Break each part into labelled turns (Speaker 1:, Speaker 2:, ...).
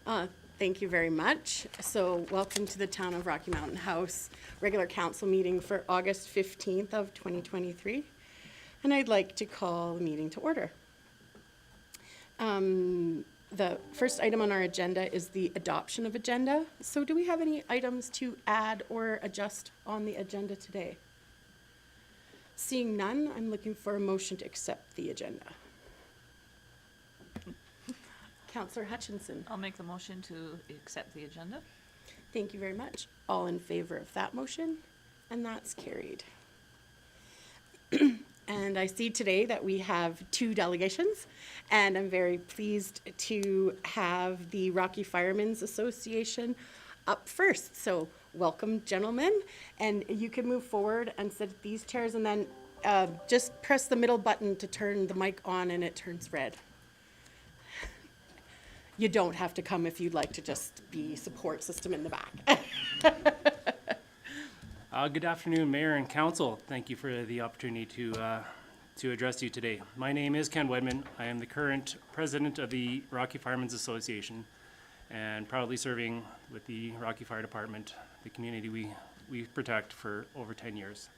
Speaker 1: Uh, Thank you very much. So welcome to the Town of Rocky Mountain House regular council meeting for August 15th of 2023. And I'd like to call the meeting to order. The first item on our agenda is the adoption of agenda. So do we have any items to add or adjust on the agenda today? Seeing none, I'm looking for a motion to accept the agenda. Councillor Hutchinson.
Speaker 2: I'll make the motion to accept the agenda.
Speaker 1: Thank you very much. All in favor of that motion? And that's carried. And I see today that we have two delegations, and I'm very pleased to have the Rocky Firemen's Association up first. So welcome, gentlemen, and you can move forward and sit at these chairs, and then just press the middle button to turn the mic on and it turns red. You don't have to come if you'd like to just be support system in the back.
Speaker 3: Good afternoon, Mayor and Council. Thank you for the opportunity to address you today. My name is Ken Wedman. I am the current president of the Rocky Firemen's Association and proudly serving with the Rocky Fire Department, the community we protect for over 10 years.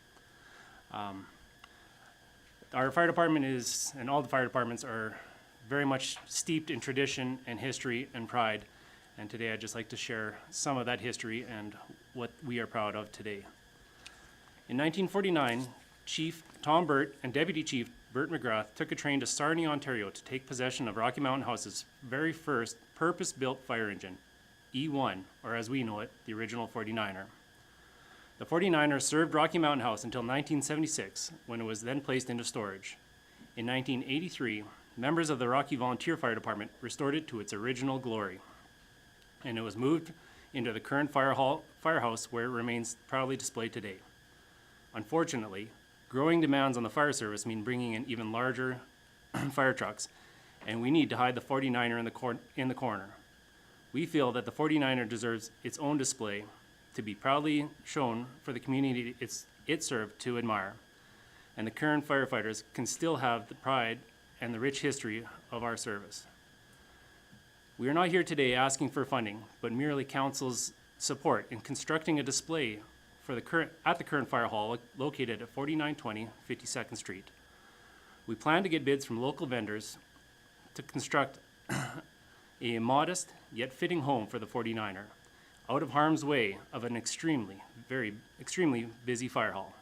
Speaker 3: Our fire department is, and all the fire departments are very much steeped in tradition and history and pride. And today I'd just like to share some of that history and what we are proud of today. In 1949, Chief Tom Burt and Deputy Chief Burt McGrath took a train to Sarnia, Ontario to take possession of Rocky Mountain House's very first purpose-built fire engine, E1, or as we know it, the original 49er. The 49er served Rocky Mountain House until 1976, when it was then placed into storage. In 1983, members of the Rocky Volunteer Fire Department restored it to its original glory, and it was moved into the current firehouse where it remains proudly displayed today. Unfortunately, growing demands on the fire service mean bringing in even larger fire trucks, and we need to hide the 49er in the corner. We feel that the 49er deserves its own display to be proudly shown for the community it served to admire, and the current firefighters can still have the pride and the rich history of our service. We are not here today asking for funding, but merely council's support in constructing a display for the current fire hall located at 4920 52nd Street. We plan to get bids from local vendors to construct a modest yet fitting home for the 49er, out of harm's way of an extremely busy fire hall.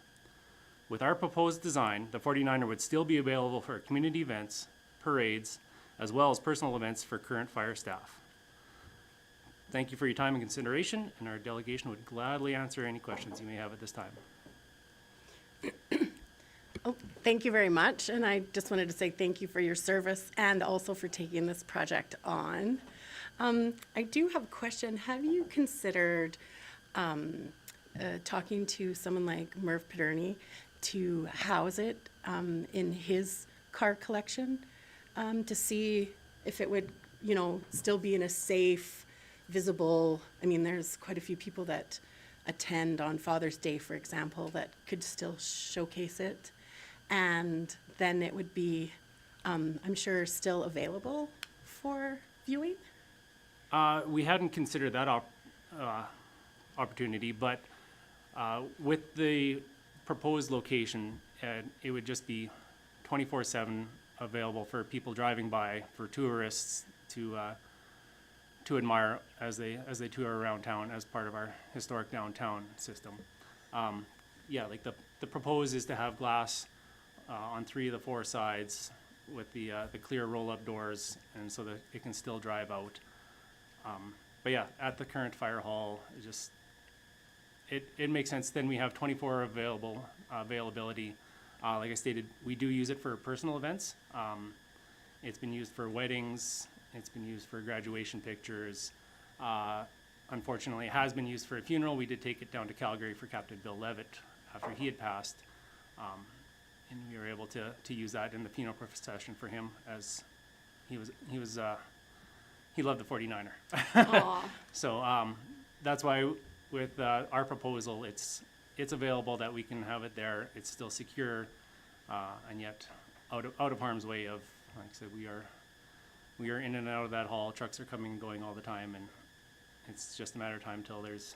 Speaker 3: With our proposed design, the 49er would still be available for community events, parades, as well as personal events for current fire staff. Thank you for your time and consideration, and our delegation would gladly answer any questions you may have at this time.
Speaker 1: Oh, thank you very much, and I just wanted to say thank you for your service and also for taking this project on. I do have a question. Have you considered talking to someone like Merv Paderny to house it in his car collection to see if it would, still be in a safe, visible, there's quite a few people that attend on Father's Day, for example, that could still showcase it. And then it would be, I'm sure, still available for viewing.
Speaker 3: We hadn't considered that opportunity, but with the proposed location, it would just be 24/7 available for people driving by, for tourists to admire as they tour around town as part of our historic downtown system. The proposed is to have glass on 3 of the 4 sides with the clear roll-up doors, and so that it can still drive out. At the current fire hall, it makes sense. Then we have 24 availability. Like I stated, we do use it for personal events. It's been used for weddings. It's been used for graduation pictures. Unfortunately, it has been used for a funeral. We did take it down to Calgary for Captain Bill Levitt after he had passed. And we were able to use that in the funeral procession for him, as he loved the 49er. So that's why with our proposal, it's available that we can have it there. It's still secure, and yet out of harm's way of, like I said, we are we are in and out of that hall, trucks are coming and going all the time, and it's just a matter of time till there's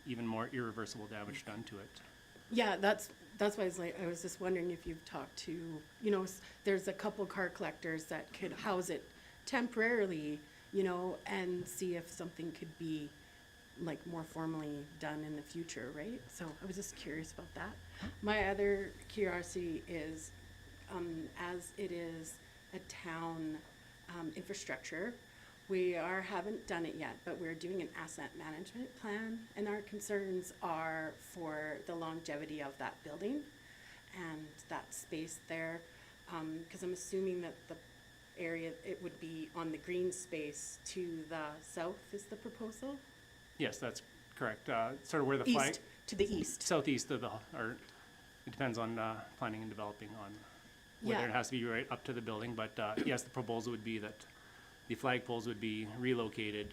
Speaker 3: even more irreversible damage done to it.
Speaker 1: Yeah, that's why I was just wondering if you've talked to, you know, there's a couple car collectors that could house it temporarily, you know, and see if something could be like more formally done in the future, right? So I was just curious about that. My other curiosity is, as it is a town infrastructure, we haven't done it yet, but we're doing an asset management plan, and our concerns are for the longevity of that building and that space there, because I'm assuming that the area, it would be on the green space to the south is the proposal?
Speaker 3: Yes, that's correct. Sort of where the flag,
Speaker 1: East, to the east.
Speaker 3: southeast of the, or it depends on planning and developing on whether
Speaker 1: Yeah.
Speaker 3: it has to be right up to the building, but yes, the proposal would be that the flagpoles would be relocated,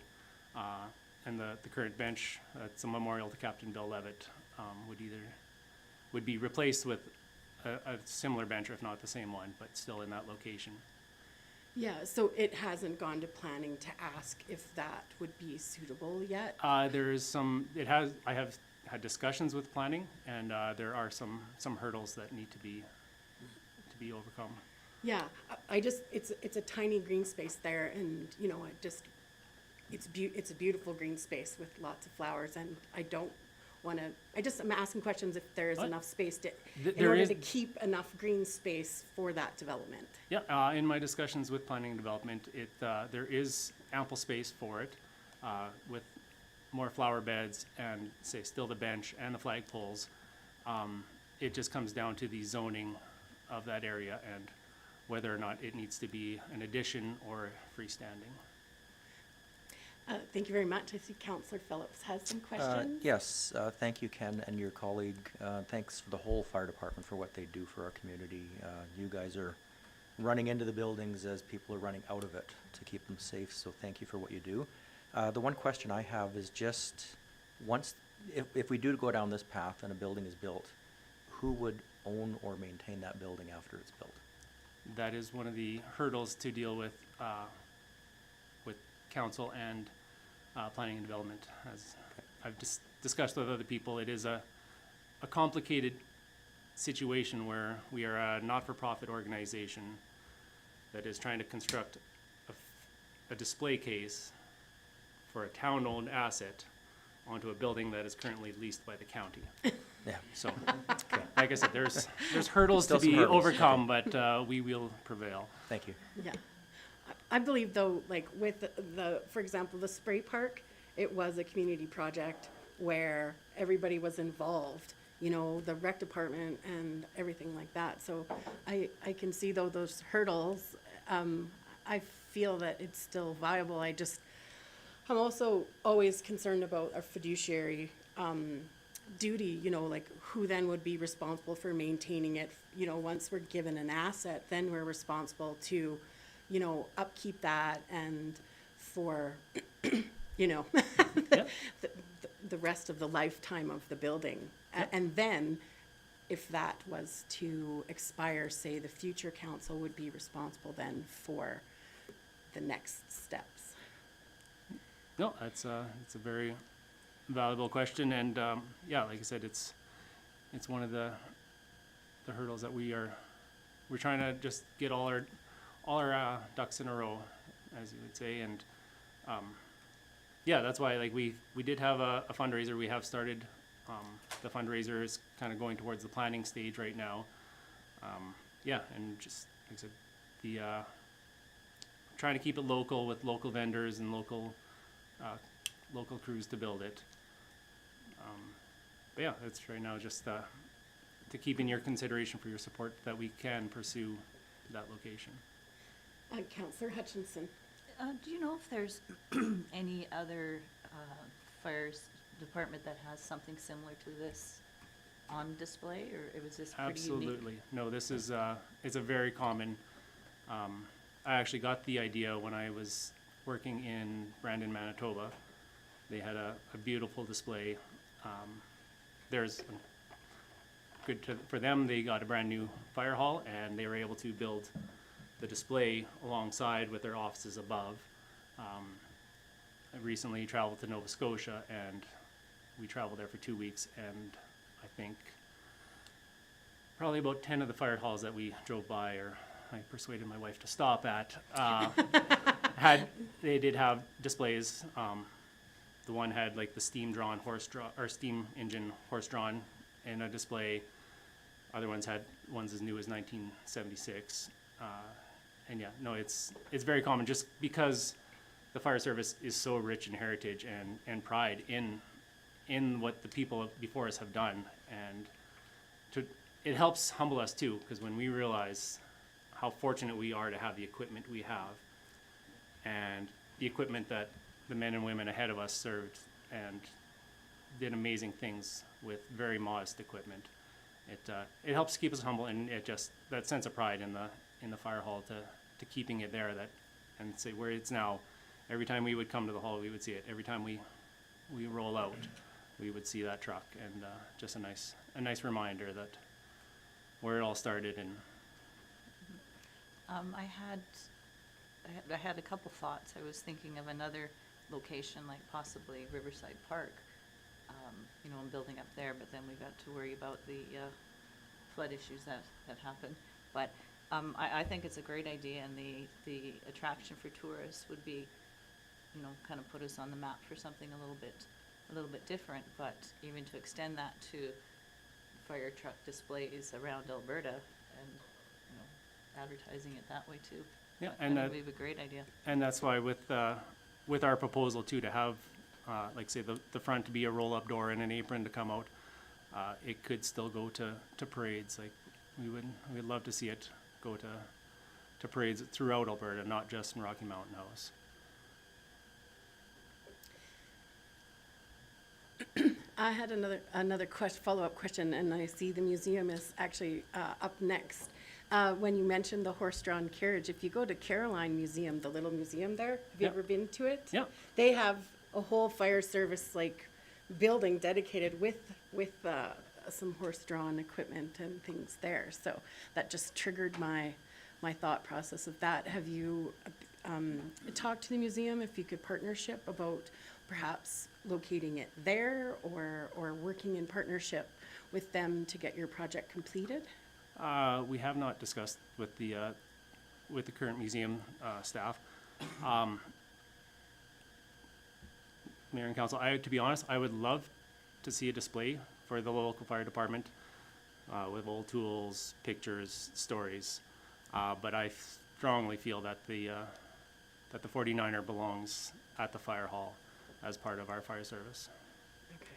Speaker 3: and the current bench, it's a memorial to Captain Bill Levitt, would be replaced with a similar bench, or if not the same one, but still in that location.
Speaker 1: Yeah, so it hasn't gone to planning to ask if that would be suitable yet?
Speaker 3: There is some, I have had discussions with planning, and there are some hurdles that need to be overcome.
Speaker 1: Yeah, I just, it's a tiny green space there, and, you know, it's a beautiful green space with lots of flowers, and I don't wanna, I'm asking questions if there's
Speaker 3: What?
Speaker 1: enough space to, in
Speaker 3: There
Speaker 1: order
Speaker 3: is-
Speaker 1: to keep enough green space for that development.
Speaker 3: Yeah, in my discussions with planning and development, there is ample space for it, with more flower beds and, say, still the bench and the flagpoles. It just comes down to the zoning of that area and whether or not it needs to be an addition or freestanding.
Speaker 1: Thank you very much. I see Councillor Phillips has some questions.
Speaker 4: Yes, thank you, Ken, and your colleague. Thanks for the whole fire department for what they do for our community. You guys are running into the buildings as people are running out of it to keep them safe, so thank you for what you do. The one question I have is just, if we do go down this path and a building is built, who would own or maintain that building after it's built?
Speaker 3: That is one of the hurdles to deal with council and planning and development. As I've discussed with other people, it is a complicated situation where we are a not-for-profit organization that is trying to construct a display case for a town-owned asset onto a building that is currently leased by the county.
Speaker 4: Yeah.
Speaker 3: So, like I said, there's hurdles
Speaker 4: Still
Speaker 3: to
Speaker 4: some
Speaker 3: be
Speaker 4: hurdles,
Speaker 3: overcome, but we will prevail.
Speaker 4: Thank you.
Speaker 1: Yeah. I believe though, like with for example, the spray park, it was a community project where everybody was involved, you know, the rec department and everything like that. So I can see though those hurdles, I feel that it's still viable. I'm also always concerned about our fiduciary, duty, you know, like who then would be responsible for maintaining it? You know, once we're given an asset, then we're responsible to, you know, upkeep that and for, you know,
Speaker 3: Yep.
Speaker 1: the rest of the lifetime of the building. And then if that was to expire, say, the future council would be responsible then for the next steps.
Speaker 3: No, it's a very valuable question, and yeah, like I said, it's one of the hurdles that we're trying to just get all our ducks in a row, as you would say, and yeah, that's why like we did have a fundraiser. We have started. The fundraiser is kind of going towards the planning stage right now. Yeah, and just like I said, the trying to keep it local with local vendors and local crews to build it. But yeah, it's right now just to keep in your consideration for your support that we can pursue that location.
Speaker 1: Councillor Hutchinson.
Speaker 2: Do you know if there's any other fire department that has something similar to this on display, or it was this pretty unique?
Speaker 3: Absolutely. No, this is, it's a very common, I actually got the idea when I was working in Brandon, Manitoba. They had a beautiful display. There's, for them, they got a brand new fire hall and they were able to build the display alongside with their offices above. I recently traveled to Nova Scotia, and we traveled there for 2 weeks, and I think probably about 10 of the fire halls that we drove by, or I persuaded my wife to stop at, they did have displays. The one had like the steam engine horse drawn in a display. Other ones had ones as new as 1976. And yeah, no, it's very common just because the fire service is so rich in heritage and pride in what the people before us have done. And it helps humble us too, because when we realize how fortunate we are to have the equipment we have, and the equipment that the men and women ahead of us served and did amazing things with very modest equipment. It helps keep us humble, and it just, that sense of pride in the fire hall to keeping it there, and say where it's now. Every time we would come to the hall, we would see it. Every time we roll out, we would see that truck, and just a nice reminder that where it all started. And
Speaker 2: I had a couple thoughts. I was thinking of another location, like possibly Riverside Park, and building up there, but then we got to worry about the flood issues that happened. But I think it's a great idea, and the attraction for tourists would be, kind of put us on the map for something a little bit different, but even to extend that to fire truck displays around Alberta and, advertising it that way too.
Speaker 3: yeah,
Speaker 2: I
Speaker 3: and
Speaker 2: think it would be a great idea.
Speaker 3: And that's why with our proposal too, to have, like say the front to be a roll-up door and an apron to come out, it could still go to parades. Like we'd love to see it go to parades throughout Alberta, not just in Rocky Mountain House.
Speaker 1: I had another follow-up question, and I see the museum is actually up next. When you mentioned the horse-drawn carriage, if you go to Caroline Museum, the little museum there, have you
Speaker 3: Yep.
Speaker 1: ever been to it?
Speaker 3: Yeah.
Speaker 1: They have a whole fire service building dedicated with some horse-drawn equipment and things there. So that just triggered my thought process of that. Have you talked to the museum if you could partnership about perhaps locating it there or working in partnership with them to get your project completed?
Speaker 3: We have not discussed with the current museum staff. Mayor and council, to be honest, I would love to see a display for the local fire department with old tools, pictures, stories. But I strongly feel that the 49er belongs at the fire hall as part of our fire service.
Speaker 1: Okay.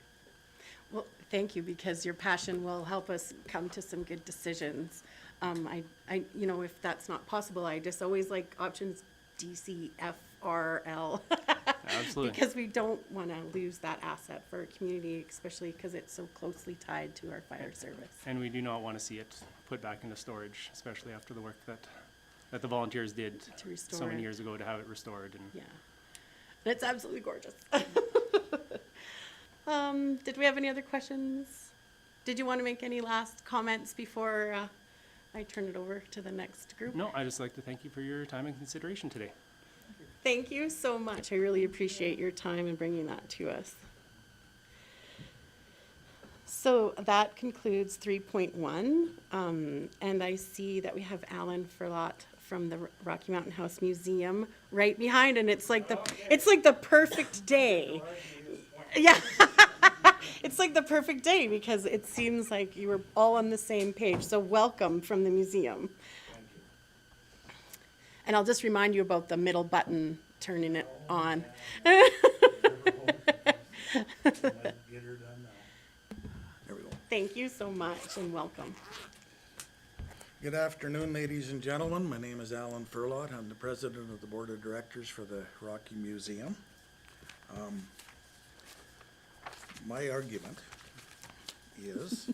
Speaker 1: Well, thank you, because your passion will help us come to some good decisions. If that's not possible, I just always like options D, C, F, R, L.
Speaker 3: Absolutely.
Speaker 1: Because we don't want to lose that asset for our community, especially because it's so closely tied to our fire service.
Speaker 3: And we do not want to see it put back into storage, especially after the work that the volunteers did
Speaker 1: To restore
Speaker 3: so many
Speaker 1: it.
Speaker 3: years ago to have it restored. And
Speaker 1: Yeah. And it's absolutely gorgeous. Did we have any other questions? Did you want to make any last comments before I turn it over to the next group?
Speaker 3: no, I just like to thank you for your time and consideration today.
Speaker 1: Thank you so much. I really appreciate your time and bringing that to us. So that concludes 3.1. And I see that we have Alan Furlot from the Rocky Mountain House Museum right behind, and it's like the perfect day. Yeah. It's like the perfect day because it seems like you were all on the same page. So welcome from the museum. And I'll just remind you about the middle button, turning it on.
Speaker 5: Get her done now. There we go.
Speaker 1: Thank you so much and welcome.
Speaker 5: Good afternoon, ladies and gentlemen. My name is Alan Furlot. I'm the president of the board of directors for the Rocky Museum. My argument is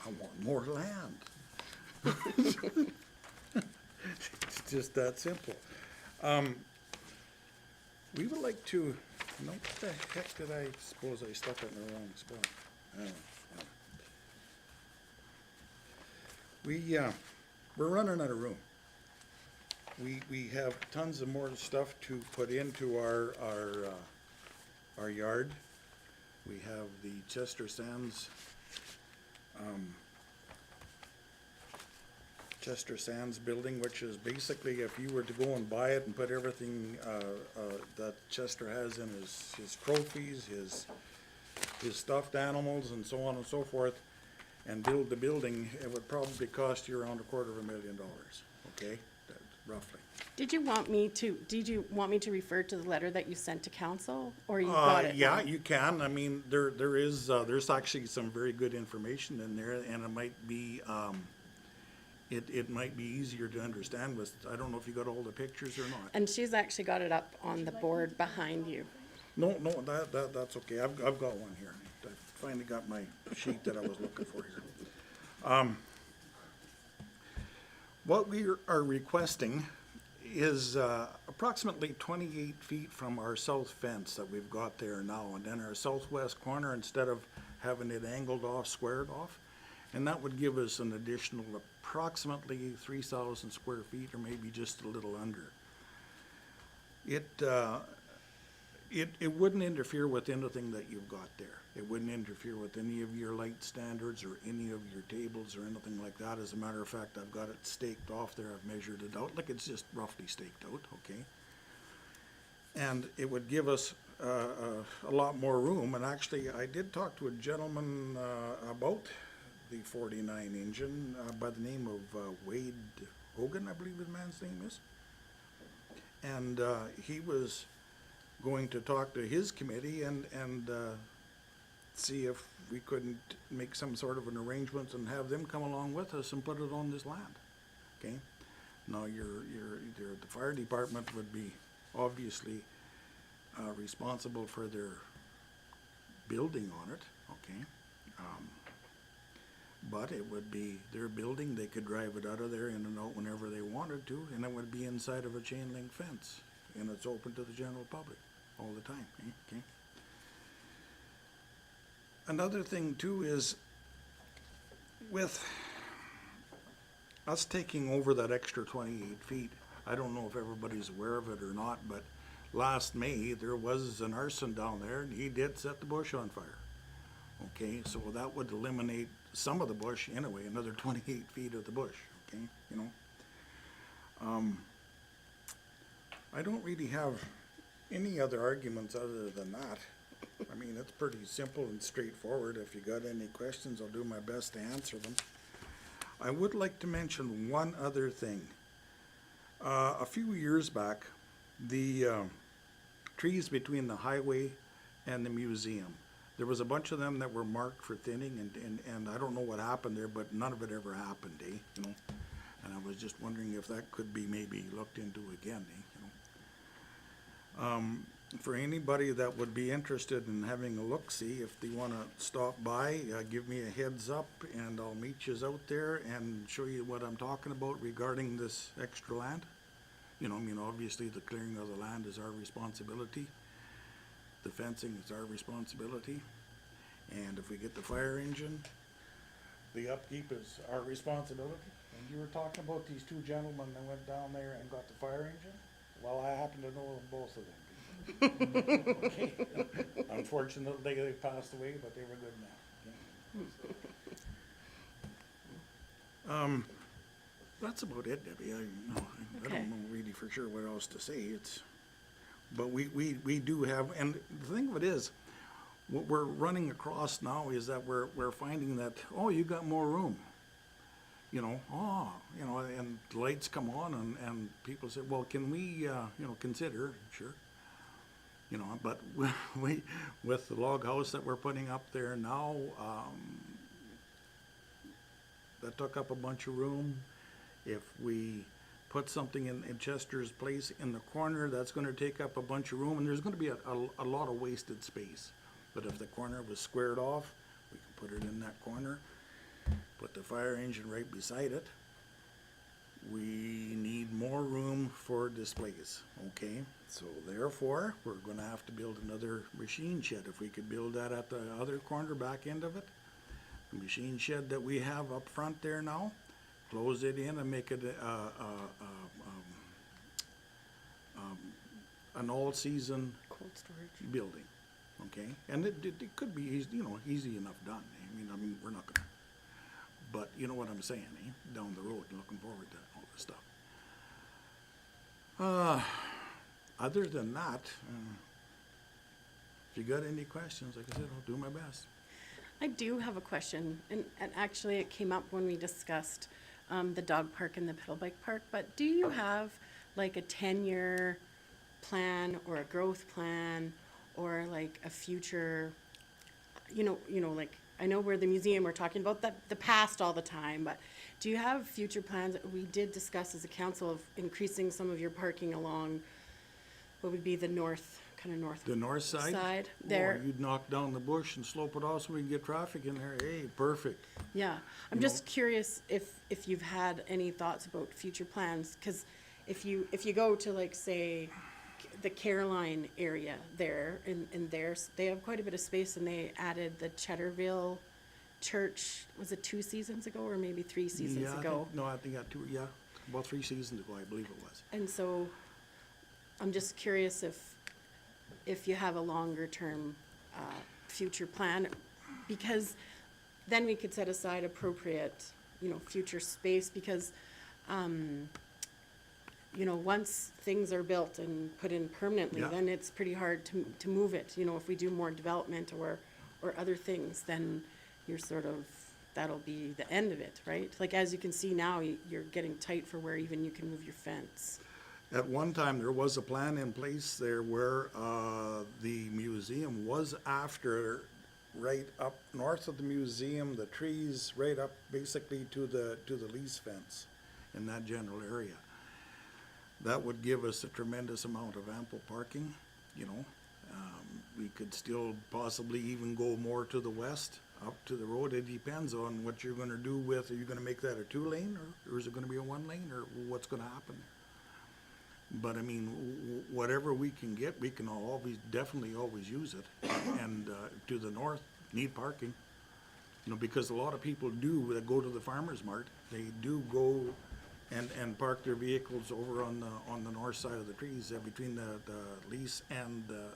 Speaker 5: I want more land. It's just that simple. We would like to, what the heck did I suppose I stuck it in the wrong spot? We're running out of room. we have tons of more stuff to put into our yard. We have the Chester Sands, building, which is basically if you were to go and buy it and put everything, that Chester has in his trophies, his stuffed animals and so on and so forth, and build the building, it would probably cost you around $250,000, okay? That's roughly.
Speaker 1: Did you want me to refer to the letter that you sent to council, or you got it?
Speaker 5: Yeah,
Speaker 1: now?
Speaker 5: you can. I mean, there's actually some very good information in there, and it might be, it might be easier to understand with, I don't know if you got all the pictures or not.
Speaker 1: And she's actually got it up on the board behind you.
Speaker 5: No, that's okay. I've got one here. I finally got my sheet that I was looking for here. What we are requesting is approximately 28 feet from our south fence that we've got there now, and then our southwest corner, instead of having it angled off, squared off, and that would give us an additional approximately 3,000 square feet, or maybe just a little under. It wouldn't interfere with anything that you've got there. It wouldn't interfere with any of your light standards or any of your tables or anything like that. As a matter of fact, I've got it staked off there. I've measured it out. Like, it's just roughly staked out, okay? And it would give us a lot more room. And actually, I did talk to a gentleman about the 49 engine by the name of Wade Hogan, I believe his man's name is. And he was going to talk to his committee and see if we couldn't make some sort of an arrangement and have them come along with us and put it on this land, okay? Now, the fire department would be obviously responsible for their building on it, okay? But it would be their building. They could drive it out of there in and out whenever they wanted to, and it would be inside of a chain link fence, and it's open to the general public all the time, okay? Another thing too is, with us taking over that extra 28 feet, I don't know if everybody's aware of it or not, but last May, there was an arson down there, and he did set the bush on fire. Okay, so that would eliminate some of the bush anyway, another 28 feet of the bush, okay, you know. I don't really have any other arguments other than that. I mean, it's pretty simple and straightforward. If you got any questions, I'll do my best to answer them. I would like to mention one other thing. A few years back, the trees between the highway and the museum, there was a bunch of them that were marked for thinning, and I don't know what happened there, but none of it ever happened, eh, you know? And I was just wondering if that could be maybe looked into again, eh, you know? For anybody that would be interested in having a look-see, if they want to stop by, give me a heads up, and I'll meet yous out there and show you what I'm talking about regarding this extra land. You know, I mean, obviously, the clearing of the land is our responsibility. The fencing is our responsibility. And if we get the fire engine, the upkeep is our responsibility. And you were talking about these two gentlemen that went down there and got the fire engine? Well, I happen to know both of them. Okay. Unfortunately, they passed away, but they were good men. That's about it, Debbie. I
Speaker 1: Okay.
Speaker 5: don't know really for sure what else to say. But we do have, and the thing of it is, what we're running across now is that we're finding that, oh, you got more room. You know, and the lights come on and people say, well, can we, consider, sure. You know, but we, with the log house that we're putting up there now, that took up a bunch of room. If we put something in Chester's place in the corner, that's gonna take up a bunch of room, and there's gonna be a lot of wasted space. But if the corner was squared off, we can put it in that corner, put the fire engine right beside it. We need more room for displays, okay? So therefore, we're gonna have to build another machine shed. If we could build that at the other corner, back end of it, the machine shed that we have up front there now, close it in and make it an all-season
Speaker 1: Cold storage.
Speaker 5: building, okay? And it could be easy, you know, easy enough done. I mean, we're not gonna, but you know what I'm saying, eh? Down the road, looking forward to all this stuff. Other than that, if you got any questions, like I said, I'll do my best.
Speaker 1: I do have a question, and actually it came up when we discussed the dog park and the pedal bike park, but do you have like a 10-year plan or a growth plan or like a future, you know, like, I know we're the museum, we're talking about the past all the time, but do you have future plans? We did discuss as a council of increasing some of your parking along what would be the north, kind of north.
Speaker 5: The north side?
Speaker 1: Side,
Speaker 5: Oh,
Speaker 1: there.
Speaker 5: you'd knock down the bush and slope it off so we can get traffic in there. Hey, perfect.
Speaker 1: Yeah, I'm
Speaker 5: You
Speaker 1: just
Speaker 5: know?
Speaker 1: curious if you've had any thoughts about future plans, because if you go to like, say, the Caroline area there, in theirs, they have quite a bit of space, and they added the Cheddarville Church, was it 2 seasons ago, or maybe 3 seasons
Speaker 5: Yeah, I think-
Speaker 1: ago?
Speaker 5: No, I think I two, yeah, about 3 seasons ago, I believe it was.
Speaker 1: And so, I'm just curious if you have a longer term, future plan, because then we could set aside appropriate, you know, future space, because, you know, once things are built and put in permanently,
Speaker 5: Yeah.
Speaker 1: then it's pretty hard to move it, you know, if we do more development or other things, then you're sort of, that'll be the end of it, right? Like, as you can see now, you're getting tight for where even you can move your fence.
Speaker 5: At one time, there was a plan in place there where the museum was after, right up north of the museum, the trees right up basically to the lease fence in that general area. That would give us a tremendous amount of ample parking, you know. We could still possibly even go more to the west, up to the road. It depends on what you're gonna do with, are you gonna make that a 2-lane, or is it gonna be a 1-lane, or what's gonna happen there? But I mean, whatever we can get, we can definitely always use it. And to the north, need parking. You know, because a lot of people do, that go to the farmer's mart, they do go and park their vehicles over on the north side of the trees, between the lease and the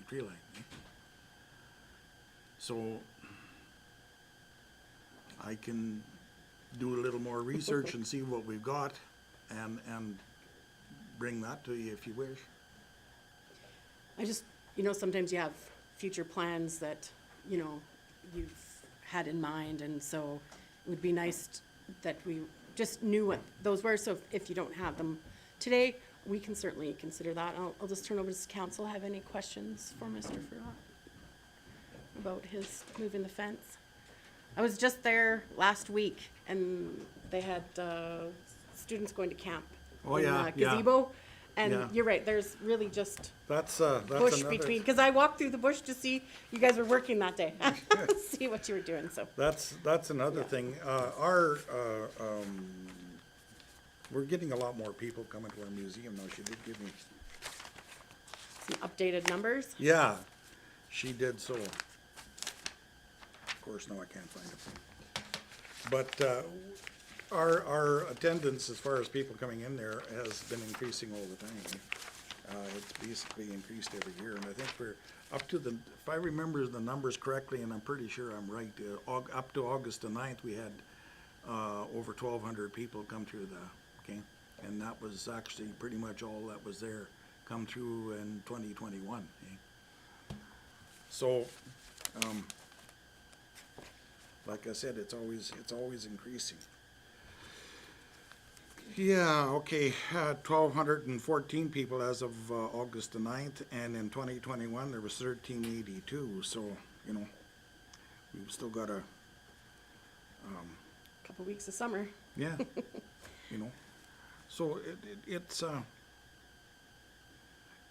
Speaker 5: tree line. So I can do a little more research and see what we've got, and bring that to you if you wish.
Speaker 1: I just, you know, sometimes you have future plans that, you know, you've had in mind, and so it would be nice that we just knew what those were, so if you don't have them today, we can certainly consider that. I'll just turn over to council. Have any questions for Mr. Furlong about his moving the fence? I was just there last week, and they had students going to camp
Speaker 5: Oh,
Speaker 1: in
Speaker 5: yeah,
Speaker 1: the
Speaker 5: yeah.
Speaker 1: gazebo. And
Speaker 5: Yeah.
Speaker 1: you're right, there's really just
Speaker 5: That's
Speaker 1: bush
Speaker 5: another.
Speaker 1: between, because I walked through the bush to see you guys were working that day, see what you were doing, so.
Speaker 5: That's another thing. We're getting a lot more people coming to our museum now. She did give me,
Speaker 1: Some updated numbers.
Speaker 5: yeah, she did so. Of course, now I can't find it. But our attendance, as far as people coming in there, has been increasing all the time. It's basically increased every year, and I think we're up to if I remember the numbers correctly, and I'm pretty sure I'm right, up to August the 9th, we had over 1,200 people come through okay? And that was actually pretty much all that was there come through in 2021, eh? So, like I said, it's always increasing. Yeah, okay, 1,214 people as of August the 9th, and in 2021, there was 1,382, so, you know, we've still got
Speaker 1: Couple weeks of summer.
Speaker 5: yeah, you know, so it's,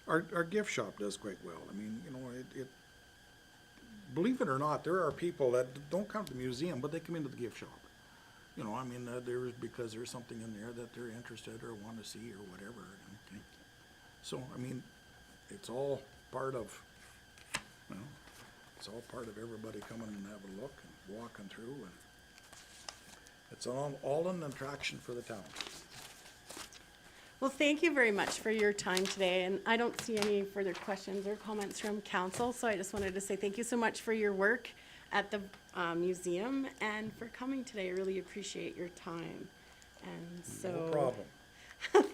Speaker 5: our gift shop does quite well. I mean, you know, believe it or not, there are people that don't come to the museum, but they come into the gift shop. You know, I mean, because there's something in there that they're interested or want to see or whatever, okay? So, I mean, it's all part of, you know, it's all part of everybody coming and having a look and walking through, and it's all an attraction for the town.
Speaker 1: Well, thank you very much for your time today, and I don't see any further questions or comments from council, so I just wanted to say thank you so much for your work at the museum and for coming today. I really appreciate your time. And so.
Speaker 5: No problem.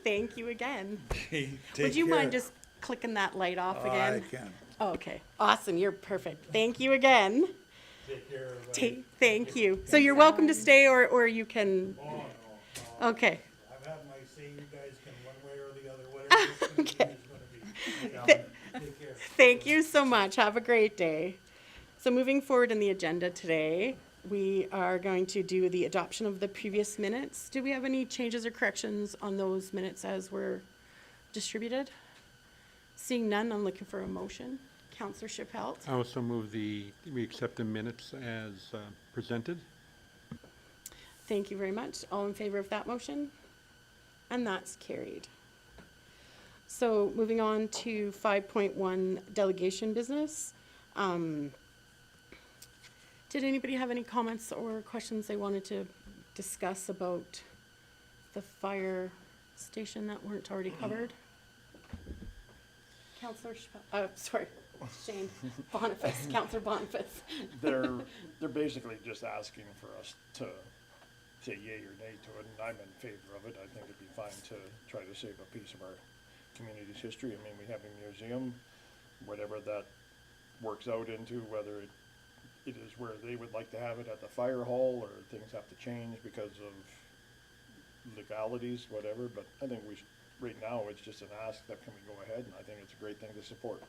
Speaker 1: Thank you again.
Speaker 5: Take
Speaker 1: Would you mind
Speaker 5: care.
Speaker 1: just clicking that light off
Speaker 5: I
Speaker 1: again?
Speaker 5: can.
Speaker 1: Oh, okay, awesome, you're perfect. Thank you again.
Speaker 5: Take care, everybody.
Speaker 1: Thank you. So you're welcome to stay, or you can,
Speaker 5: Oh, no.
Speaker 1: okay.
Speaker 5: I've had my say, you guys can one way or the other, whatever this community is gonna be. Take care.
Speaker 1: Thank you so much. Have a great day. So moving forward in the agenda today, we are going to do the adoption of the previous minutes. Do we have any changes or corrections on those minutes as were distributed? Seeing none, I'm looking for a motion. Counselor Chappelle.
Speaker 6: I also move we accept the minutes as presented.
Speaker 1: Thank you very much. All in favor of that motion? And that's carried. So moving on to 5.1 delegation business. Did anybody have any comments or questions they wanted to discuss about the fire station that weren't already covered? Counselor, sorry, Shane Boniface, Counselor Boniface.
Speaker 7: They're basically just asking for us to say yay or nay to it, and I'm in favor of it. I think it'd be fine to try to save a piece of our community's history. I mean, we have a museum, whatever that works out into, whether it is where they would like to have it at the fire hall, or things have to change because of legalities, whatever, but I think we should, right now, it's just an ask that can we go ahead, and I think it's a great thing to support.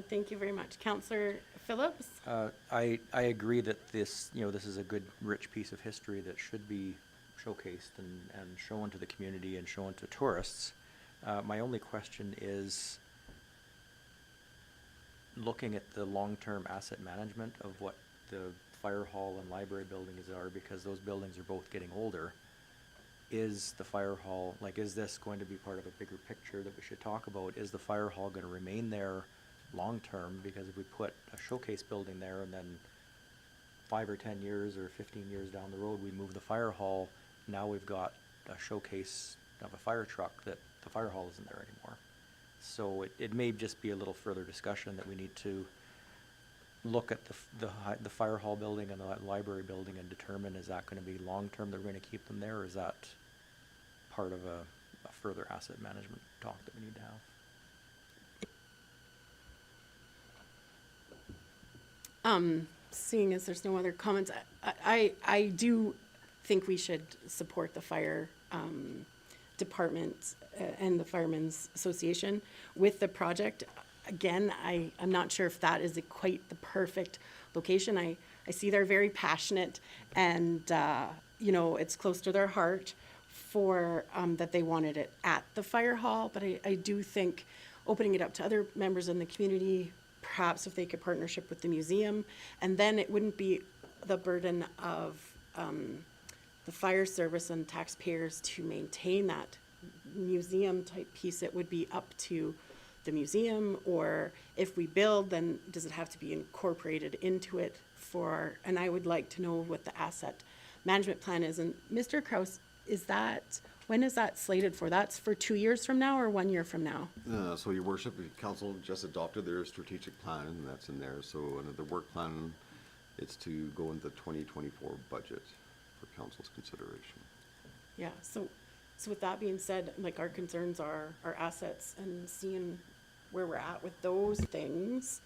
Speaker 1: Thank you very much. Counselor Phillips?
Speaker 4: I agree that this is a good, rich piece of history that should be showcased and shown to the community and shown to tourists. My only question is, looking at the long-term asset management of what the fire hall and library buildings are, because those buildings are both getting older, is the fire hall, is this going to be part of a bigger picture that we should talk about? Is the fire hall going to remain there long-term? Because if we put a showcase building there and then 5 or 10 years or 15 years down the road, we move the fire hall, now we've got a showcase of a fire truck that the fire hall isn't there anymore. So it may just be a little further discussion that we need to look at the fire hall building and the library building and determine, is that going to be long-term that we're going to keep them there, or is that part of a further asset management talk that we need to have?
Speaker 1: Seeing as there's no other comments, I do think we should support the fire department and the Firemen's Association with the project. Again, I'm not sure if that is quite the perfect location. I see they're very passionate, and it's close to their heart for that they wanted it at the fire hall. But I do think opening it up to other members in the community, perhaps if they could partnership with the museum, and then it wouldn't be the burden of the fire service and taxpayers to maintain that museum type piece. It would be up to the museum, or if we build, then does it have to be incorporated into it and I would like to know what the asset management plan is. And Mr. Kraus, when is that slated for? That's for 2 years from now or 1 year from now?
Speaker 8: So your worship, the council just adopted their strategic plan, and that's in there. So under the work plan, it's to go into the 2024 budget for council's consideration.
Speaker 1: Yeah, so with that being said, our concerns are our assets and seeing where we're at with those things.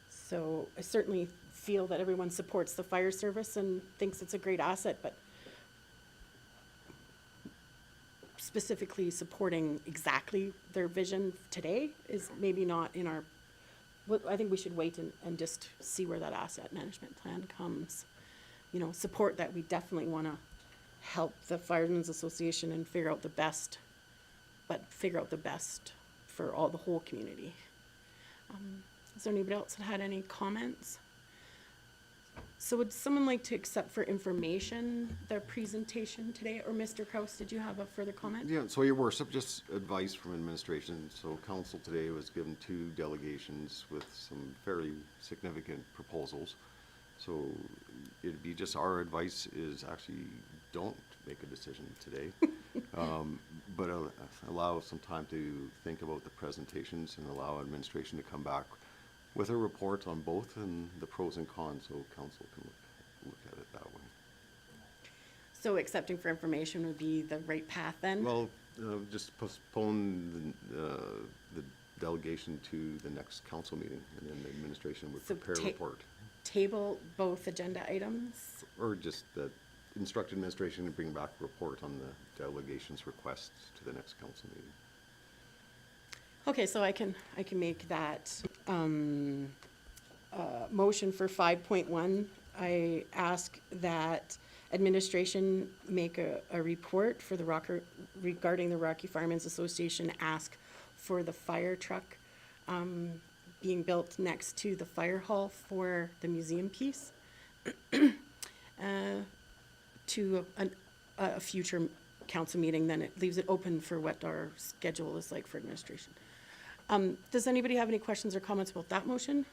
Speaker 1: So I certainly feel that everyone supports the fire service and thinks it's a great asset, but specifically supporting exactly their vision today is maybe not in our, I think we should wait and just see where that asset management plan comes. Support that we definitely want to help the Firemen's Association and figure out the best for the whole community. Is there anybody else that had any comments? So would someone like to accept for information the presentation today? Or Mr. Kraus, did you have a further comment?
Speaker 8: Yeah, so your worship, just advice from administration. So council today was given 2 delegations with some fairly significant proposals. So it'd be just our advice is actually don't make a decision today. But allow some time to think about the presentations and allow administration to come back with a report on both and the pros and cons, so council can look at it that way.
Speaker 1: So accepting for information would be the right path then?
Speaker 8: Well, just postpone the delegation to the next council meeting, and then the administration would
Speaker 1: So
Speaker 8: prepare a report.
Speaker 1: Table both agenda items?
Speaker 8: Or just instruct administration to bring back a report on the delegation's requests to the next council meeting.
Speaker 1: Okay, so I can make that, motion for 5.1. I ask that administration make a report for the regarding the Rocky Firemen's Association ask for the fire truck, being built next to the fire hall for the museum piece, to a future council meeting. Then it leaves it open for what our schedule is like for administration. Does anybody have any questions or comments about that motion?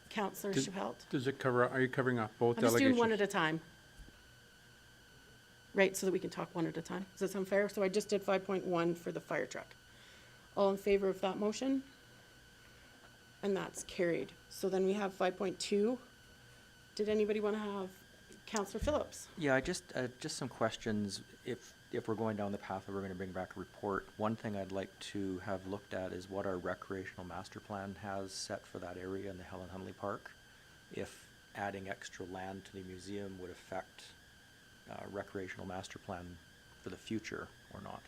Speaker 1: Councillor
Speaker 6: Does-
Speaker 1: Schupelt?
Speaker 6: Does it cover, are you covering off both
Speaker 1: I'm just
Speaker 6: delegations?
Speaker 1: doing one at a time. Right, so that we can talk one at a time. Does that sound fair? So I just did 5.1 for the fire truck. All in favor of that motion? And that's carried. So then we have 5.2. Did anybody want to have Councillor Phillips?
Speaker 4: Yeah, I just some questions. If we're going down the path that we're gonna bring back a report, one thing I'd like to have looked at is what our recreational master plan has set for that area in the Helen Hunley Park. If adding extra land to the museum would affect recreational master plan for the future or not.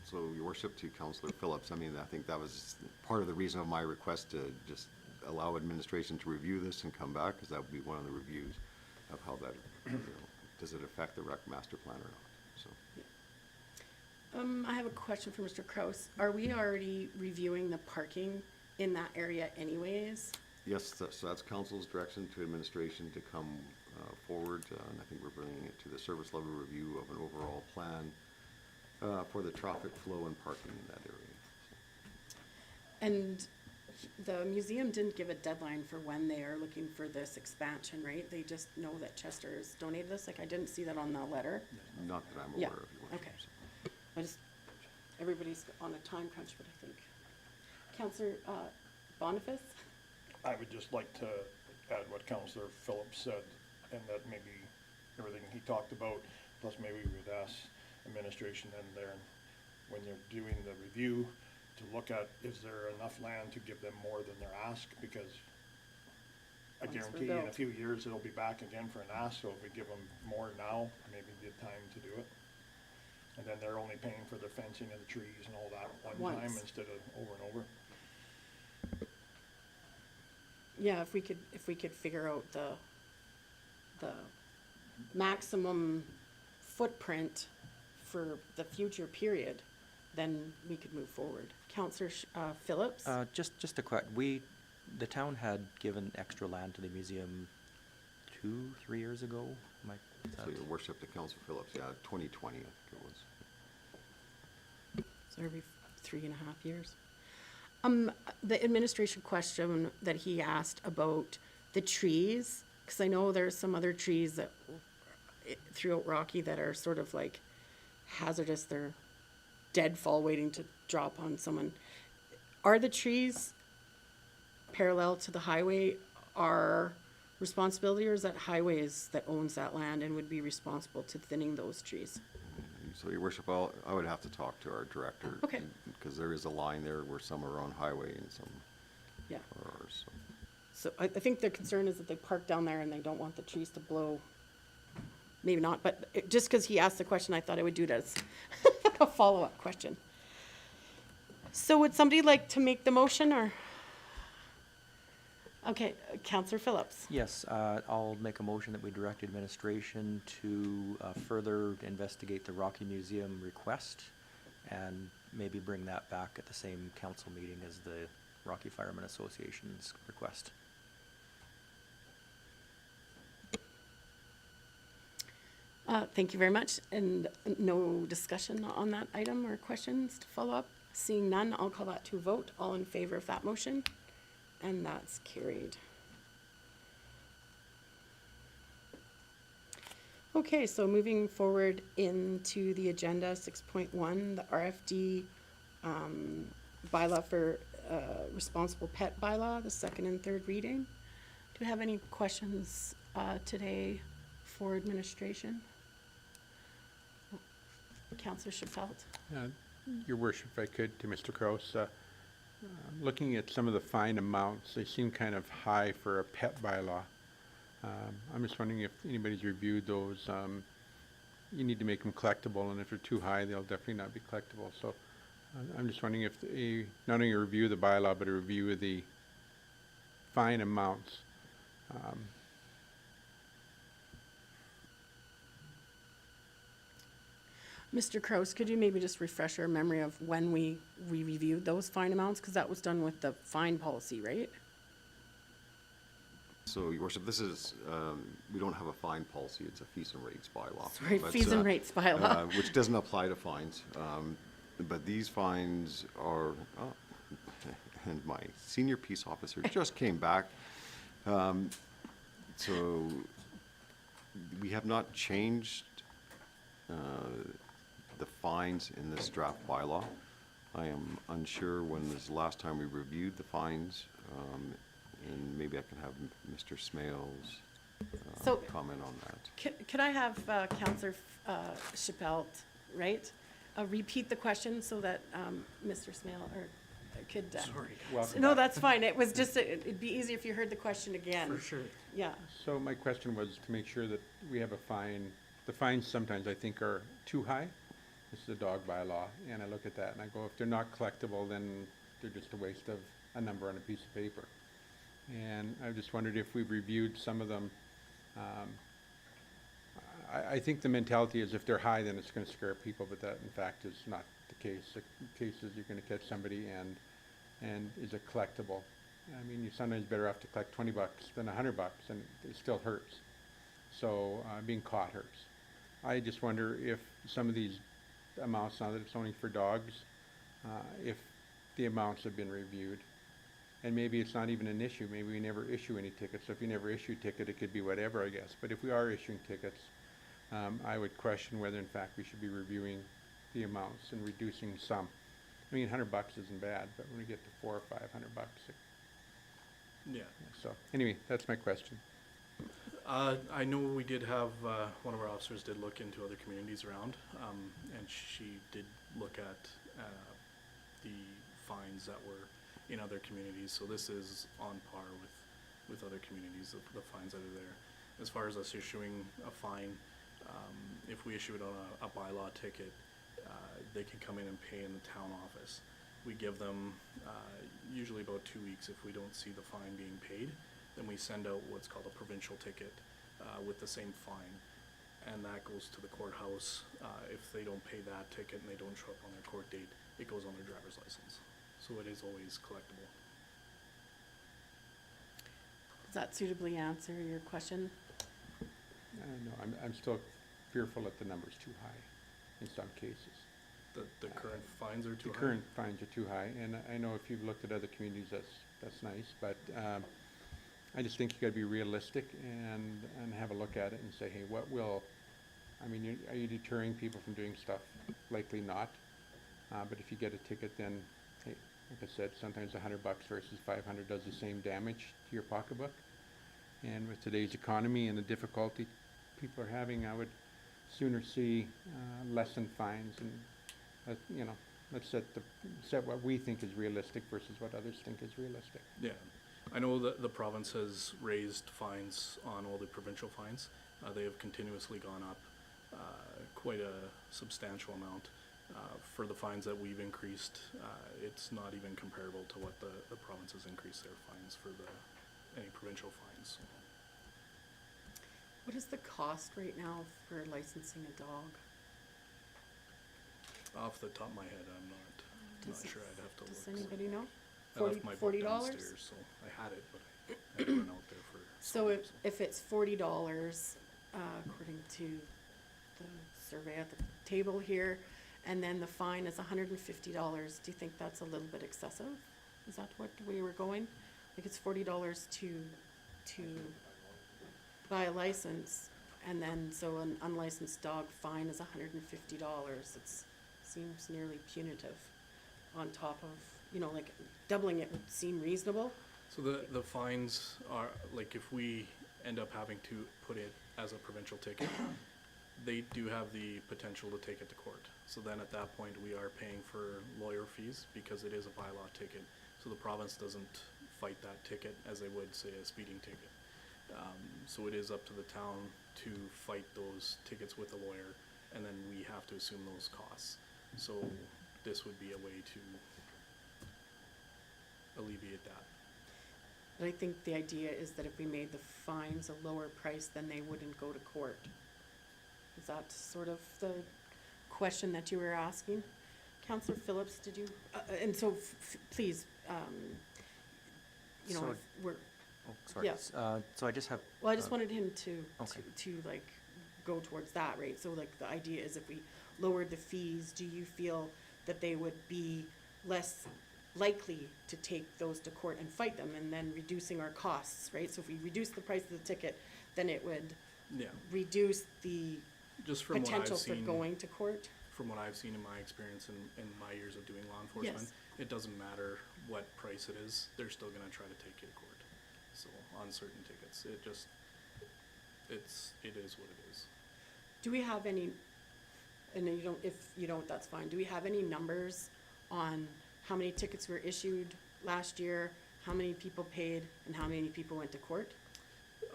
Speaker 8: So, Your Worship, to Councillor Phillips, I mean, I think that was part of the reason of my request to just allow administration to review this and come back, because that would be one of the reviews of how that, does it affect the rec master plan or not, so.
Speaker 1: I have a question for Mr. Kraus. Are we already reviewing the parking in that area anyways?
Speaker 8: Yes, so that's council's direction to administration to come forward, and I think we're bringing it to the service level review of an overall plan for the traffic flow and parking in that area.
Speaker 1: And the museum didn't give a deadline for when they are looking for this expansion, right? They just know that Chester has donated this? Like, I didn't see that on the letter.
Speaker 8: Not that I'm
Speaker 1: Yeah,
Speaker 8: aware of, Your Worship.
Speaker 1: okay. I just, everybody's on a time crunch, but I think. Councillor Boniface?
Speaker 7: I would just like to add what Councillor Phillips said, and that maybe everything he talked about, plus maybe we would ask administration in there, when you're doing the review, to look at, is there enough land to give them more than their ask? Because I
Speaker 1: Once we're
Speaker 7: guarantee you in a
Speaker 1: built.
Speaker 7: few years, it'll be back again for an ask, so if we give them more now, maybe the time to do it. And then they're only paying for the fencing and the trees and all that one time
Speaker 1: Once.
Speaker 7: instead of over and over.
Speaker 1: Yeah, if we could figure out the maximum footprint for the future period, then we could move forward. Councillor Phillips?
Speaker 4: Just a the town had given extra land to the museum 2-3 years ago. Is
Speaker 8: So
Speaker 4: that-
Speaker 8: Your Worship, to Councillor Phillips, yeah, 2020, I think it was.
Speaker 1: So every 3.5 years. The administration question that he asked about the trees, because I know there's some other trees that throughout Rocky that are sort of like hazardous. They're deadfall waiting to drop on someone. Are the trees parallel to the highway our responsibility, or is that highways that owns that land and would be responsible to thinning those trees?
Speaker 8: So Your Worship, I would have to talk to our director.
Speaker 1: Okay.
Speaker 8: Because there is a line there where some are on highway and some
Speaker 1: Yeah.
Speaker 8: are ours, so.
Speaker 1: So I think their concern is that they park down there and they don't want the trees to blow. Maybe not, but just because he asked the question, I thought I would do it as a follow-up question. So would somebody like to make the motion, or? Okay, Councillor Phillips.
Speaker 4: Yes, I'll make a motion that we direct administration to further investigate the Rocky Museum request and maybe bring that back at the same council meeting as the Rocky Firemen Association's request.
Speaker 1: Thank you very much. And no discussion on that item or questions to follow up? Seeing none, I'll call that to a vote. All in favor of that motion? And that's carried. Okay, so moving forward into the agenda, 6.1, the RFD bylaw for responsible pet bylaw, the second and third reading. Do we have any questions today for administration? Councillor Chappelle?
Speaker 6: Your worship, if I could, to Mr. Kraus, looking at some of the fine amounts, they seem kind of high for a pet bylaw. I'm just wondering if anybody's reviewed those. You need to make them collectible, and if they're too high, they'll definitely not be collectible. So I'm just wondering if not only a review of the bylaw, but a review of the fine amounts.
Speaker 1: Mr. Kraus, could you maybe just refresh our memory of when we reviewed those fine amounts? Because that was done with the fine policy, right?
Speaker 8: So, your worship, this is, we don't have a fine policy, it's a fees and rates bylaw.
Speaker 1: Sorry,
Speaker 8: But,
Speaker 1: fees and rates bylaw.
Speaker 8: Which doesn't apply to fines. But these fines are, and my senior peace officer just came back. So, we have not changed the fines in this draft bylaw. I am unsure when was the last time we reviewed the fines, and maybe I can have Mr. Smales
Speaker 1: So-
Speaker 8: comment on that.
Speaker 1: Could I have Councillor Chappelle, right, repeat the question so that Mr. Smale or could.
Speaker 6: Welcome
Speaker 1: No,
Speaker 6: back.
Speaker 1: that's fine. It was just, it'd be easier if you heard the question again.
Speaker 9: For sure.
Speaker 1: Yeah.
Speaker 6: So my question was to make sure that we have a fine. The fines sometimes I think are too high. This is a dog bylaw, and I look at that and I go, if they're not collectible, then they're just a waste of a number on a piece of paper. And I just wondered if we've reviewed some of them. I think the mentality is if they're high, then it's gonna scare people, but that in fact is not the case. The case is you're gonna catch somebody and is it collectible? I mean, you're sometimes better off to collect $20 than $100, and it still hurts. So, being caught hurts. I just wonder if some of these amounts, now that it's only for dogs, if the amounts have been reviewed. And maybe it's not even an issue, maybe we never issue any tickets. So if you never issue a ticket, it could be whatever, I guess. But if we are issuing tickets, I would question whether in fact we should be reviewing the amounts and reducing some. I mean, $100 isn't bad, but when we get to $400 or $500,
Speaker 9: Yeah.
Speaker 6: so anyway, that's my question.
Speaker 9: I know we did have, one of our officers did look into other communities around, and she did look at, the fines that were in other communities, so this is on par with other communities, the fines that are there. As far as us issuing a fine, if we issue it on a bylaw ticket, they can come in and pay in the town office. We give them, usually about 2 weeks if we don't see the fine being paid. Then we send out what's called a provincial ticket with the same fine, and that goes to the courthouse. If they don't pay that ticket and they don't show up on their court date, it goes on their driver's license. So it is always collectible.
Speaker 1: Does that suitably answer your question?
Speaker 6: No, I'm still fearful that the number's too high in some cases.
Speaker 9: The current fines are too
Speaker 6: The
Speaker 9: high.
Speaker 6: current fines are too high, and I know if you've looked at other communities, that's nice, but I just think you gotta be realistic and have a look at it and say, hey, what will, I mean, are you deterring people from doing stuff? Likely not, but if you get a ticket, then, hey, like I said, sometimes $100 versus 500 does the same damage to your pocketbook. And with today's economy and the difficulty people are having, I would sooner see lessened fines and, let's set what we think is realistic versus what others think is realistic.
Speaker 9: Yeah, I know that the province has raised fines on all the provincial fines. They have continuously gone up quite a substantial amount. For the fines that we've increased, it's not even comparable to what the province has increased their fines for any provincial fines.
Speaker 1: What is the cost right now for licensing a dog?
Speaker 9: Off the top of my head, I'm not
Speaker 1: Does-
Speaker 9: sure. I'd have to
Speaker 1: Does
Speaker 9: look.
Speaker 1: anybody know?
Speaker 9: I left my book
Speaker 1: $40?
Speaker 9: downstairs, so I had it, but I had to run out there for.
Speaker 1: So
Speaker 9: something,
Speaker 1: if it's $40, according to the survey at the table here, and then the fine is $150, do you think that's a little bit excessive? Is that what we were going? Like it's $40 to buy a license, And then, so an unlicensed dog fine is $150. It's, seems nearly punitive on top of, you know, like doubling it would seem reasonable.
Speaker 9: So the fines are, like, if we end up having to put it as a provincial ticket, they do have the potential to take it to court. So then at that point, we are paying for lawyer fees because it is a bylaw ticket. So the province doesn't fight that ticket as they would, say, a speeding ticket. So it is up to the town to fight those tickets with a lawyer, and then we have to assume those costs. So this would be a way to alleviate that.
Speaker 1: But I think the idea is that if we made the fines a lower price, then they wouldn't go to court. Is that sort of the question that you were asking? Councillor Phillips, did you, and so please, you know,
Speaker 4: So-
Speaker 1: if we're,
Speaker 4: Oh, sorry.
Speaker 1: Yeah.
Speaker 4: So I just have.
Speaker 1: well, I just wanted him to,
Speaker 4: Okay.
Speaker 1: to like go towards that, right? So like the idea is if we lowered the fees, do you feel that they would be less likely to take those to court and fight them and then reducing our costs, right? So if we reduce the price of the ticket, then it would
Speaker 9: Yeah,
Speaker 1: reduce the
Speaker 9: just from what I've
Speaker 1: potential for
Speaker 9: seen,
Speaker 1: going to court?
Speaker 9: from what I've seen in my experience in my years of doing law enforcement,
Speaker 1: Yes.
Speaker 9: it doesn't matter what price it is, they're still gonna try to take you to court. So on certain tickets, it is what it is.
Speaker 1: Do we have any, and you don't, if you don't, that's fine, do we have any numbers on how many tickets were issued last year, how many people paid, and how many people went to court?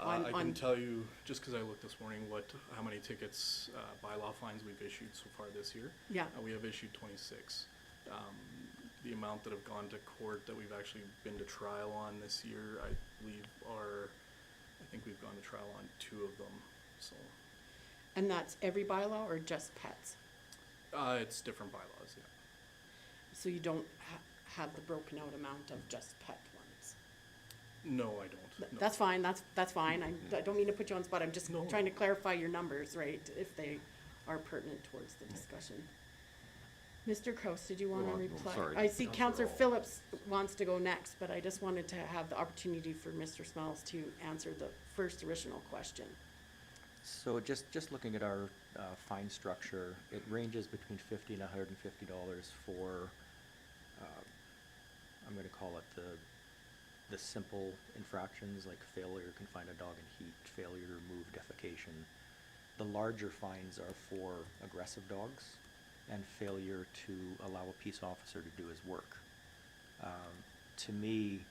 Speaker 9: I can
Speaker 1: on-
Speaker 9: tell you, just because I looked this morning, how many tickets, bylaw fines we've issued so far this year.
Speaker 1: Yeah.
Speaker 9: We have issued 26. The amount that have gone to court that we've actually been to trial on this year, I believe I think we've gone to trial on 2 of them, so.
Speaker 1: And that's every bylaw or just pets?
Speaker 9: It's different bylaws, yeah.
Speaker 1: So you don't have the broken out amount of just pet ones?
Speaker 9: No, I don't. No.
Speaker 1: That's fine, that's fine, I don't mean to put you on the spot, I'm just
Speaker 9: No.
Speaker 1: trying to clarify your numbers, right, if they are pertinent towards the discussion. Mr. Kraus, did you wanna
Speaker 8: Well, no,
Speaker 1: reply?
Speaker 8: sorry,
Speaker 1: I see
Speaker 8: Councillor
Speaker 1: Counselor
Speaker 8: Hall.
Speaker 1: Phillips wants to go next, but I just wanted to have the opportunity for Mr. Smells to answer the first original question.
Speaker 4: So just looking at our fine structure, it ranges between $50 and $150 for, I'm gonna call it the simple infractions, like failure to confine a dog in heat, failure to remove defecation. The larger fines are for aggressive dogs and failure to allow a peace officer to do his work. To me,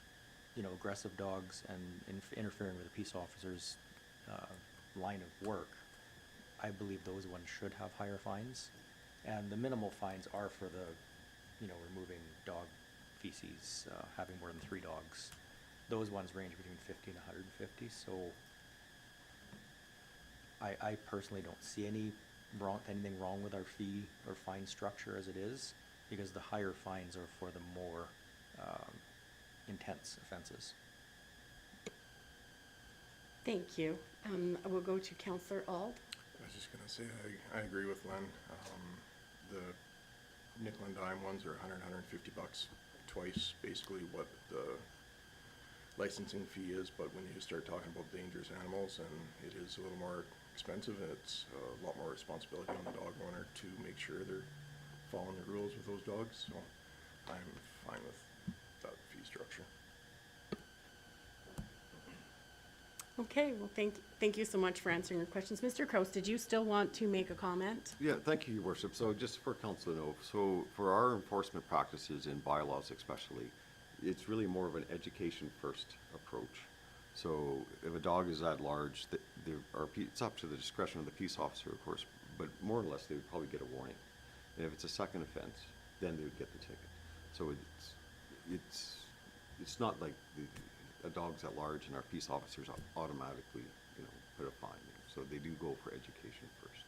Speaker 4: you know, aggressive dogs and interfering with a peace officer's line of work, I believe those ones should have higher fines. And the minimal fines are for the, you know, removing dog feces, having more than 3 dogs. Those ones range between 50 and 150, so I personally don't see anything wrong with our fee or fine structure as it is, because the higher fines are for the more intense offenses.
Speaker 1: Thank you. We'll go to Counselor Ald.
Speaker 10: I was just gonna say, I agree with Len. The nickel and dime ones are $100, $150, twice basically what the licensing fee is, but when you start talking about dangerous animals, and it is a little more expensive, and it's a lot more responsibility on the dog owner to make sure they're following the rules with those dogs, so I'm fine with that fee structure.
Speaker 1: Okay, well, thank you so much for answering your questions. Mr. Kraus, did you still want to make a comment?
Speaker 8: Yeah, thank you, Your Worship. So just for council to know, so for our enforcement practices in bylaws especially, it's really more of an education first approach. So if a dog is at large, it's up to the discretion of the peace officer, of course, but more or less, they would probably get a warning. And if it's a second offense, then they would get the ticket. So it's not like a dog's at large and our peace officers automatically, you know, put a fine in. So they do go for education first.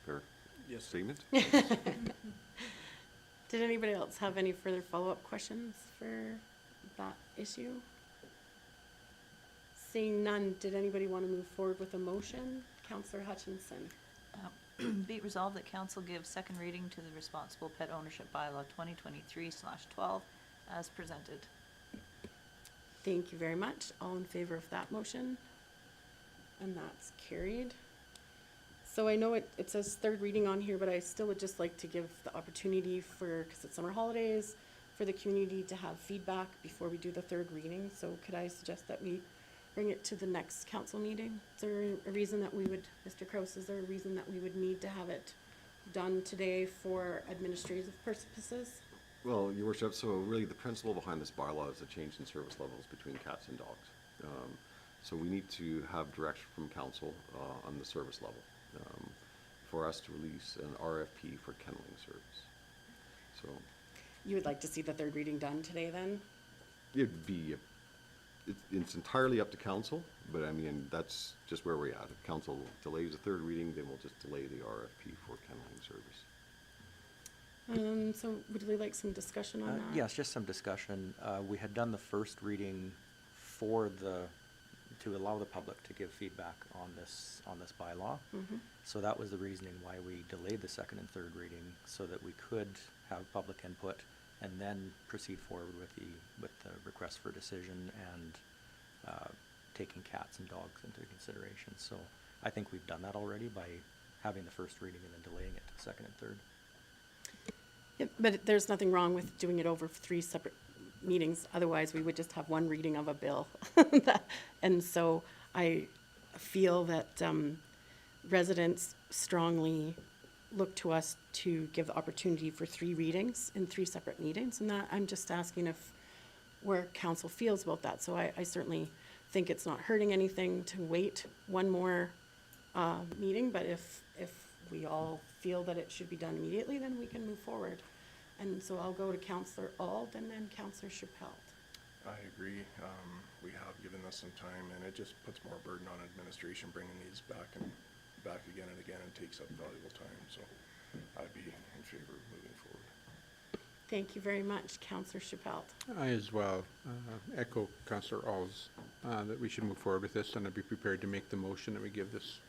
Speaker 8: Fair
Speaker 9: Yes.
Speaker 8: statement?
Speaker 1: Did anybody else have any further follow-up questions for that issue? Seeing none, did anybody want to move forward with a motion? Counselor Hutchinson.
Speaker 2: Be it resolved that council gives second reading to the Responsible Pet Ownership Bylaw 2023/12 as presented.
Speaker 1: Thank you very much. All in favor of that motion? and that's carried. So I know it says third reading on here, but I still would just like to give the opportunity for, because it's summer holidays, for the community to have feedback before we do the third reading. So could I suggest that we bring it to the next council meeting? Is there a reason that we would, Mr. Kraus, is there a reason that we would need to have it done today for administrative purposes?
Speaker 8: Well, your worship, so really the principle behind this bylaw is a change in service levels between cats and dogs. So we need to have direction from council on the service level for us to release an RFP for kenneling service. So
Speaker 1: You would like to see the third reading done today then?
Speaker 8: it'd be, it's entirely up to council, but I mean, that's just where we're at. If council delays the third reading, then we'll just delay the RFP for kenneling service.
Speaker 1: So would we like some discussion on that?
Speaker 4: Yes, just some discussion. We had done the first reading to allow the public to give feedback on this bylaw. So that was the reasoning why we delayed the second and third reading, so that we could have public input and then proceed forward with the request for decision and taking cats and dogs into consideration. So I think we've done that already by having the first reading and then delaying it to second and third.
Speaker 1: Yep, but there's nothing wrong with doing it over 3 separate meetings. Otherwise, we would just have one reading of a bill. And so I feel that residents strongly look to us to give the opportunity for 3 readings in 3 separate meetings. And that, I'm just asking where council feels about that. So I certainly think it's not hurting anything to wait one more meeting, but if we all feel that it should be done immediately, then we can move forward. And so I'll go to Councillor Auld and then Councillor Chappelle.
Speaker 10: I agree. We have given this some time, and it just puts more burden on administration bringing these back again and again, and takes up valuable time. So I'd be in favor of moving forward.
Speaker 1: Thank you very much, Councillor Chappelle.
Speaker 6: I as well echo Councillor Alls that we should move forward with this, and I'd be prepared to make the motion that we give this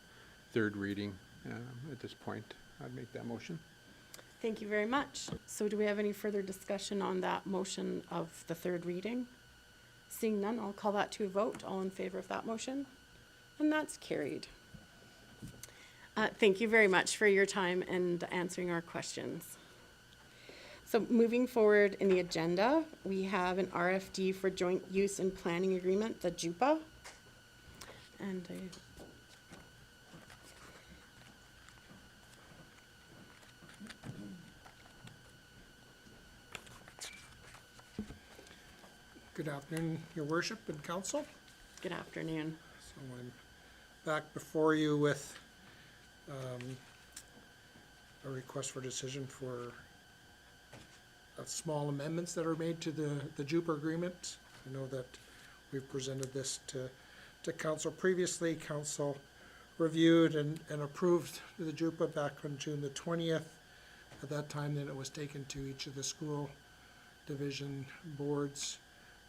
Speaker 6: third reading at this point. I'd make that motion.
Speaker 1: Thank you very much. So do we have any further discussion on that motion of the third reading? Seeing none, I'll call that to a vote. All in favor of that motion? And that's carried. Thank you very much for your time and answering our questions. So moving forward in the agenda, we have an RFD for Joint Use and Planning Agreement, the JUPA. And
Speaker 11: Good afternoon, Your Worship and Council.
Speaker 1: good afternoon.
Speaker 11: So I'm back before you with a request for decision for small amendments that are made to the JUPA agreement. I know that we've presented this to Council previously. Council reviewed and approved the JUPA back on June the 20th. At that time, then it was taken to each of the school division boards.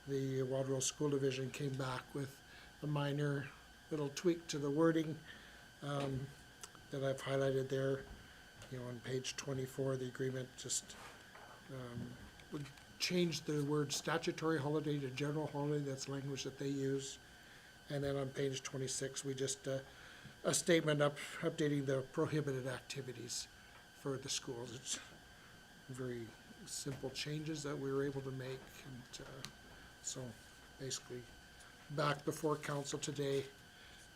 Speaker 11: The Wildrose School Division came back with a minor little tweak to the wording that I've highlighted there. You know, on page 24, the agreement just would change the word statutory holiday to general holiday. That's language that they use. And then on page 26, we just a statement updating the prohibited activities for the schools. It's very simple changes that we were able to make, and so basically back before council today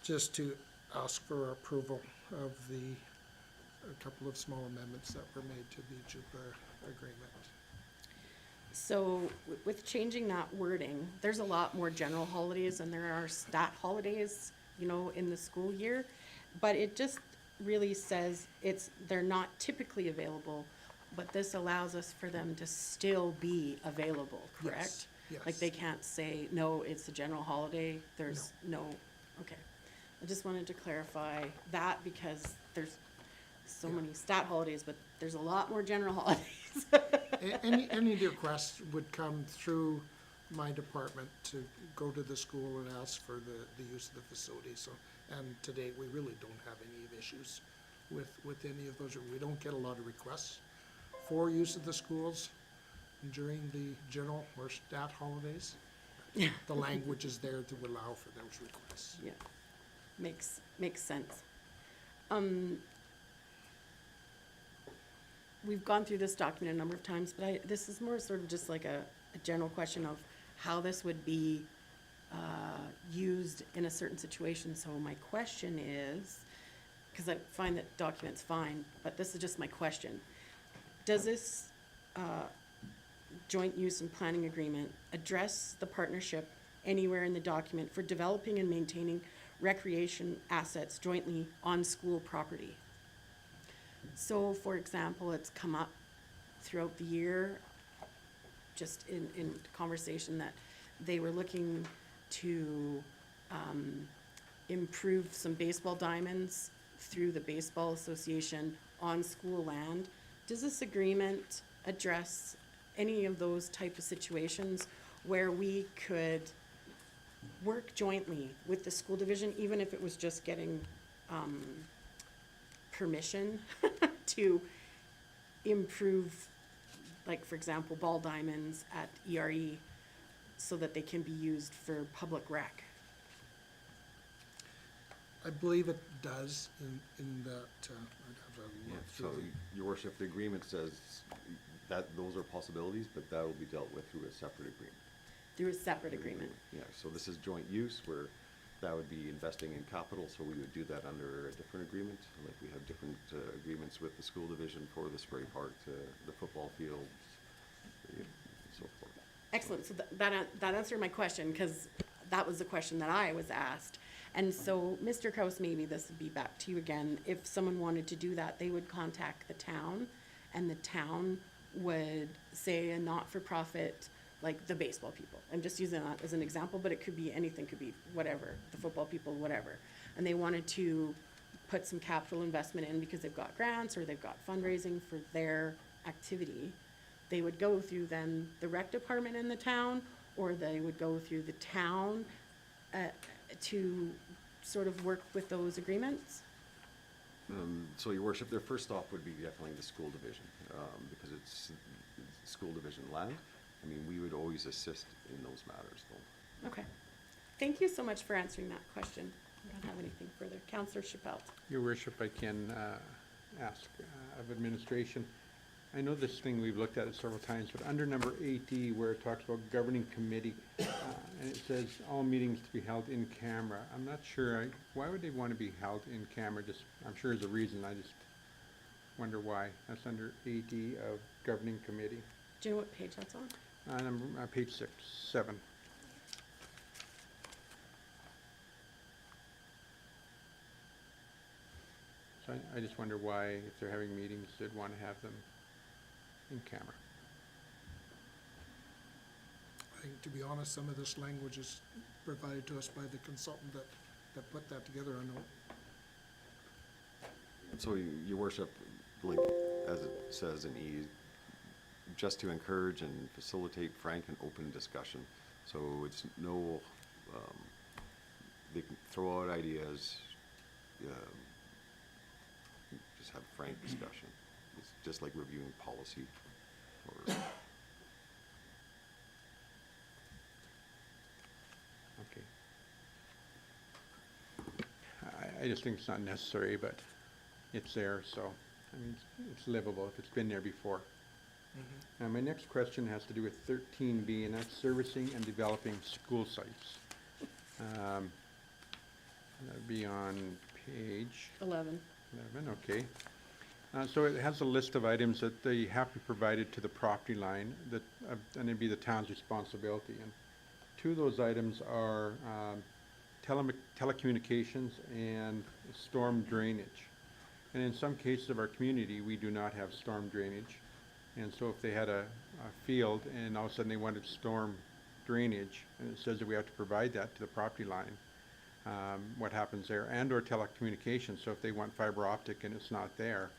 Speaker 11: just to ask for approval of a couple of small amendments that were made to the JUPA agreement.
Speaker 1: So with changing that wording, there's a lot more general holidays than there are stat holidays, you know, in the school year. But it just really says they're not typically available, but this allows us for them to still be available, correct?
Speaker 11: Yes.
Speaker 1: Like they can't say, no, it's a general holiday, there's no, okay. I just wanted to clarify that because there's so many stat holidays, but there's a lot more general holidays.
Speaker 11: Any requests would come through my department to go to the school and ask for the use of the facility. So, and to date, we really don't have any issues with any of those. We don't get a lot of requests for use of the schools during the general or stat holidays. The language is there to allow for those requests.
Speaker 1: Yeah. makes sense. We've gone through this document a number of times, but this is more sort of just like a general question of how this would be used in a certain situation. So my question is, because I find that document's fine, but this is just my question. Does this joint use and planning agreement address the partnership anywhere in the document for developing and maintaining recreation assets jointly on school property? So, for example, it's come up throughout the year, just in conversation, that they were looking to improve some baseball diamonds through the Baseball Association on school land. Does this agreement address any of those type of situations where we could work jointly with the school division, even if it was just getting permission to improve, like, for example, ball diamonds at ERE so that they can be used for public rec?
Speaker 11: I believe it does in that, I'd have to
Speaker 8: Yeah,
Speaker 11: look
Speaker 8: so,
Speaker 11: through
Speaker 8: your worship, the agreement says that those are possibilities, but that will be dealt with through a separate agreement.
Speaker 1: Through a separate agreement.
Speaker 8: Yeah, so this is joint use where that would be investing in capital, so we would do that under a different agreement. Like we have different agreements with the school division for the spray park, the football fields, and so forth.
Speaker 1: Excellent, so that answered my question, because that was the question that I was asked. And so, Mr. Kraus, maybe this would be back to you again. If someone wanted to do that, they would contact the town, and the town would say a not-for-profit, like the baseball people. I'm just using that as an example, but it could be anything, could be whatever, the football people, whatever. And they wanted to put some capital investment in because they've got grants or they've got fundraising for their activity. They would go through then the rec department in the town, or they would go through the town to sort of work with those agreements?
Speaker 8: So, your worship, their first stop would be definitely the school division, because it's school division land. I mean, we would always assist in those matters, though.
Speaker 1: Okay. Thank you so much for answering that question. I don't have anything further. Councillor Chappelle.
Speaker 6: Your worship, I can ask of administration. I know this thing, we've looked at it several times, but under number 8D, where it talks about governing committee, and it says all meetings to be held in camera. I'm not sure, why would they want to be held in camera? Just, I'm sure there's a reason, I just wonder why. That's under 8D of governing committee.
Speaker 1: Do you know what page that's on?
Speaker 6: Page 7. So I just wonder why, if they're having meetings, they'd want to have them in camera.
Speaker 11: I think, to be honest, some of this language is provided to us by the consultant that put that together. I know.
Speaker 8: So, your worship, like, as it says in E, just to encourage and facilitate frank and open discussion. So it's no, they can throw out ideas, just have frank discussion. It's just like reviewing policy or.
Speaker 6: Okay. I just think it's not necessary, but it's there, so, I mean, it's livable if it's been there before. Now, my next question has to do with 13B, and that's servicing and developing school sites. That'd be on page
Speaker 1: 11.
Speaker 6: 11, okay. So it has a list of items that they have to be provided to the property line, that, and it'd be the town's responsibility. And two of those items are telecommunications and storm drainage. And in some cases of our community, we do not have storm drainage. And so if they had a field and all of a sudden they wanted storm drainage, and it says that we have to provide that to the property line, what happens there? And or telecommunications, so if they want fiber optic and it's not there,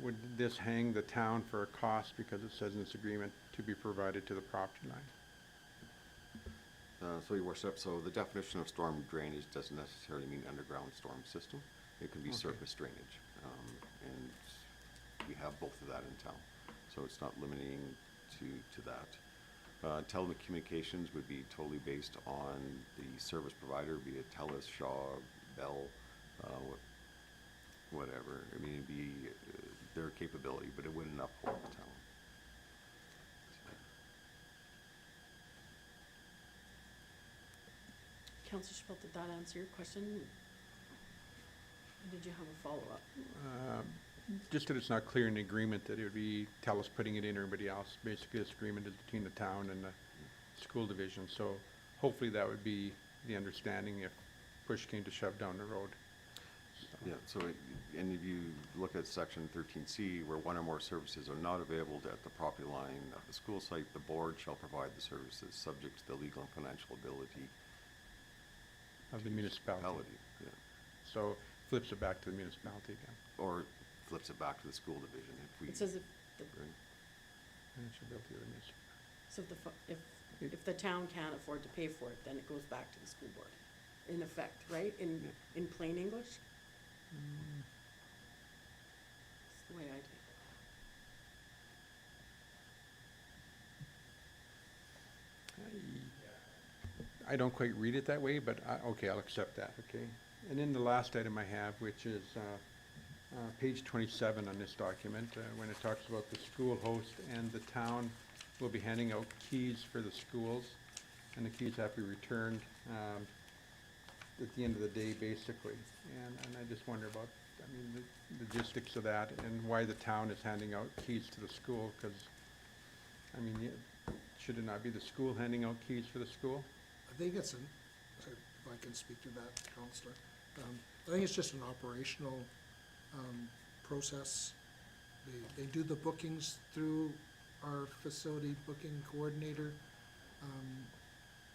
Speaker 6: would this hang the town for a cost because it says in this agreement to be provided to the property line?
Speaker 8: So, your worship, so the definition of storm drainage doesn't necessarily mean underground storm system. It can be surface drainage, and we have both of that in town. So it's not limiting to that. Telecommunications would be totally based on the service provider, be it TELUS, Shaw, Bell, whatever. I mean, it'd be their capability, but it wouldn't uphold the town.
Speaker 1: Councillor Schmidt, did that answer your question? Or did you have a follow-up?
Speaker 6: Just that it's not clear in the agreement that it would be TELUS putting it in or anybody else. Basically, this agreement is between the town and the school division, so hopefully that would be the understanding if push came to shove down the road.
Speaker 8: Yeah, so, and if you look at section 13C, where one or more services are not available at the property line of the school site, the board shall provide the services subject to the legal and financial ability
Speaker 6: Of the municipality.
Speaker 8: yeah.
Speaker 6: So flips it back to the municipality again.
Speaker 8: Or flips it back to the school division if we.
Speaker 1: It says if,
Speaker 8: Right?
Speaker 6: Financial ability of the municipality.
Speaker 1: so if the town can't afford to pay for it, then it goes back to the school board, in effect, right? In plain English? That's the way I do
Speaker 6: I don't quite read it that way, but okay, I'll accept that, okay? And then the last item I have, which is page 27 on this document, when it talks about the school host and the town will be handing out keys for the schools, and the keys have to be returned at the end of the day, basically. And I just wonder about, I mean, the logistics of that and why the town is handing out keys to the school, because, I mean, should it not be the school handing out keys for the school?
Speaker 11: I think it's if I can speak to that, Counselor, I think it's just an operational, process. They do the bookings through our facility booking coordinator.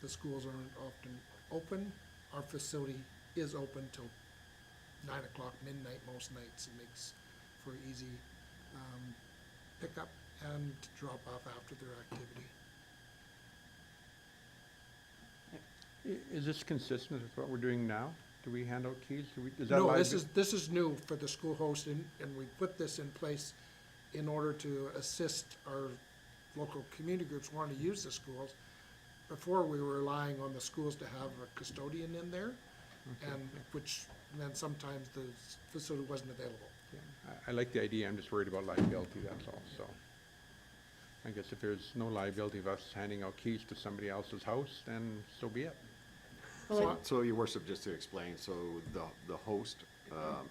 Speaker 11: The schools aren't often open. Our facility is open till 9 o'clock, midnight most nights. It makes for easy, pickup and drop off after their activity.
Speaker 6: Is this consistent with what we're doing now? Do we hand out keys? Is that
Speaker 11: No,
Speaker 6: live?
Speaker 11: this is new for the school host, and we put this in place in order to assist our local community groups wanting to use the schools. Before, we were relying on the schools to have a custodian in there, and which meant sometimes the facility wasn't available.
Speaker 6: Yeah, I like the idea, I'm just worried about liability, that's all, so. I guess if there's no liability of us handing out keys to somebody else's house, then so be it.
Speaker 1: Well,
Speaker 8: So, Your Worship, just to explain, so the host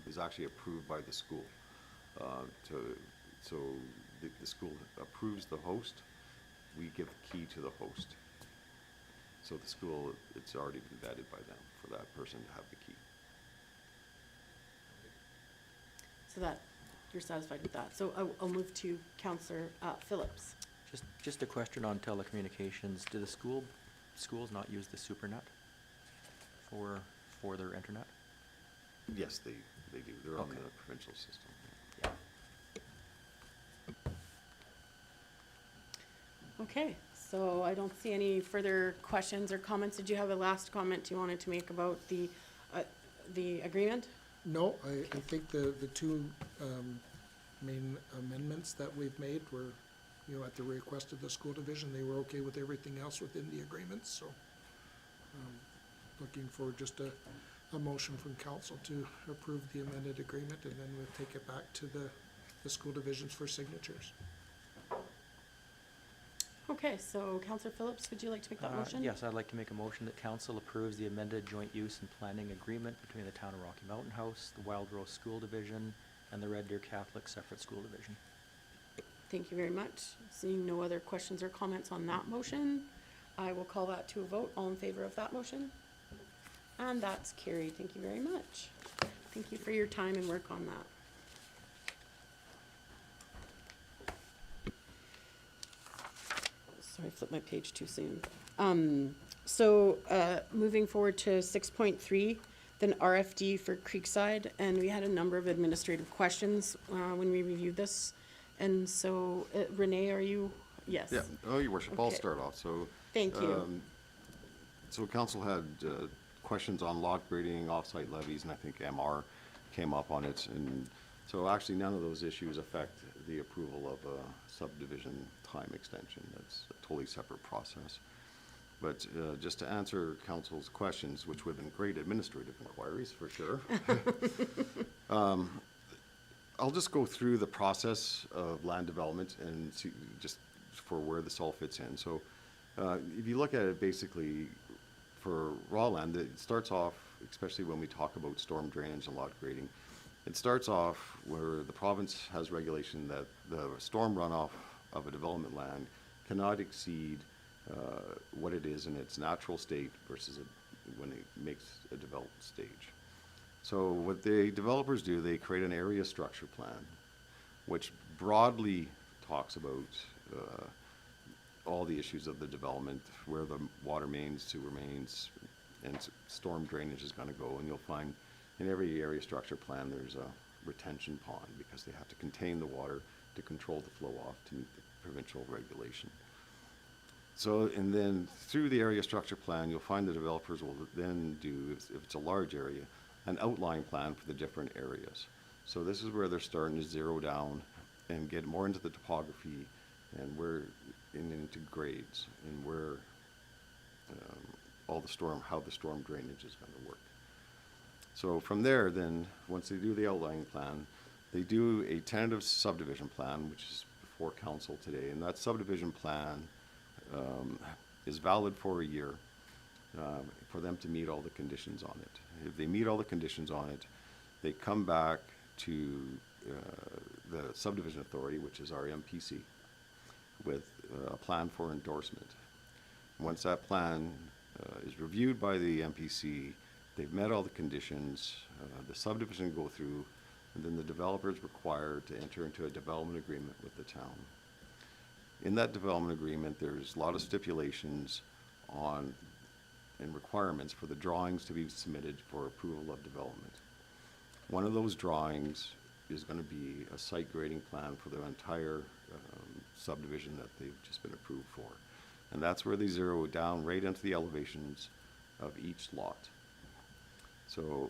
Speaker 8: is actually approved by the school. So the school approves the host, we give the key to the host. So the school, it's already been vetted by them for that person to have the key.
Speaker 1: So that, you're satisfied with that. So I'll move to Councillor Phillips.
Speaker 4: Just a question on telecommunications. Do the schools not use the SuperNet for their internet?
Speaker 8: Yes, they do, they're on
Speaker 4: Okay.
Speaker 8: the provincial system.
Speaker 4: Yeah.
Speaker 1: Okay, so I don't see any further questions or comments. Did you have a last comment you wanted to make about the agreement?
Speaker 11: No, I think the two, main amendments that we've made were, at the request of the school division, they were okay with everything else within the agreement, so, looking for just a motion from council to approve the amended agreement, and then we'll take it back to the school divisions for signatures.
Speaker 1: Okay, so Councillor Phillips, would you like to make that motion?
Speaker 4: Yes, I'd like to make a motion that council approves the amended joint use and planning agreement between the town of Rocky Mountain House, the Wild Rose School Division, and the Red Deer Catholic Separate School Division.
Speaker 1: Thank you very much. Seeing no other questions or comments on that motion, I will call that to a vote. All in favor of that motion? And that's carried. Thank you very much. Thank you for your time and work on that. Sorry, I flipped my page too soon. Moving forward to 6.3, then RFD for Creekside, and we had a number of administrative questions when we reviewed this. And so, Renee, are you? Yes.
Speaker 8: Yeah, oh, Your Worship, I'll
Speaker 1: Okay.
Speaker 8: start off, so.
Speaker 1: Thank you.
Speaker 8: So council had questions on lot grading, off-site levies, and I think MR came up on it. And so actually, none of those issues affect the approval of a subdivision time extension. That's a totally separate process. But just to answer council's questions, which would have been great administrative inquiries, for sure. I'll just go through the process of land development and see just for where this all fits in. So if you look at it basically for raw land, it starts off, especially when we talk about storm drainage and lot grading, it starts off where the province has regulation that the storm runoff of a development land cannot exceed what it is in its natural state versus when it makes a developed stage. So what the developers do, they create an area structure plan, which broadly talks about all the issues of the development, where the water mains, sewer mains, and storm drainage is gonna go. And you'll find in every area structure plan, there's a retention pond, because they have to contain the water to control the flow off to meet the provincial regulation. So, and then through the area structure plan, you'll find the developers will then do, if it's a large area, an outline plan for the different areas. So this is where they're starting to zero down and get more into the topography and where, and into grades and where all the storm, how the storm drainage is going to work. So from there, then, once they do the outline plan, they do a tentative subdivision plan, which is before council today, and that subdivision plan is valid for a year for them to meet all the conditions on it. If they meet all the conditions on it, they come back to the subdivision authority, which is our MPC, with a plan for endorsement. Once that plan is reviewed by the MPC, they've met all the conditions, the subdivision go through, and then the developer is required to enter into a development agreement with the town. In that development agreement, there's a lot of stipulations on and requirements for the drawings to be submitted for approval of development. One of those drawings is going to be a site grading plan for the entire subdivision that they've just been approved for. And that's where they zero down right into the elevations of each lot. So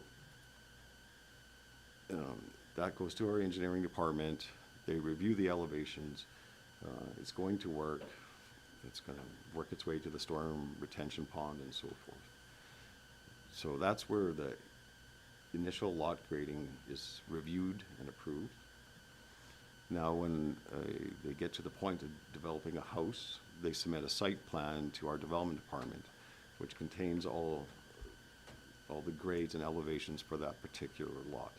Speaker 8: that goes to our engineering department. They review the elevations. It's going to work. It's going to work its way to the storm retention pond and so forth. So that's where the initial lot grading is reviewed and approved. Now, when they get to the point of developing a house, they submit a site plan to our development department, which contains all the grades and elevations for that particular lot.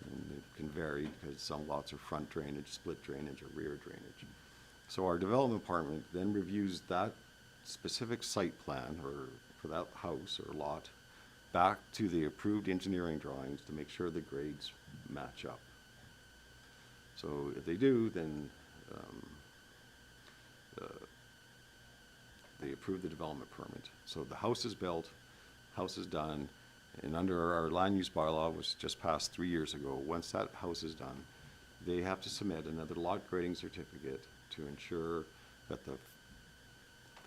Speaker 8: And it can vary because some lots are front drainage, split drainage, or rear drainage. So our development department then reviews that specific site plan or for that house or lot back to the approved engineering drawings to make sure the grades match up. So if they do, then they approve the development permit. So the house is built, house is done, and under our land use bylaw, which just passed 3 years ago, once that house is done, they have to submit another lot grading certificate to ensure that the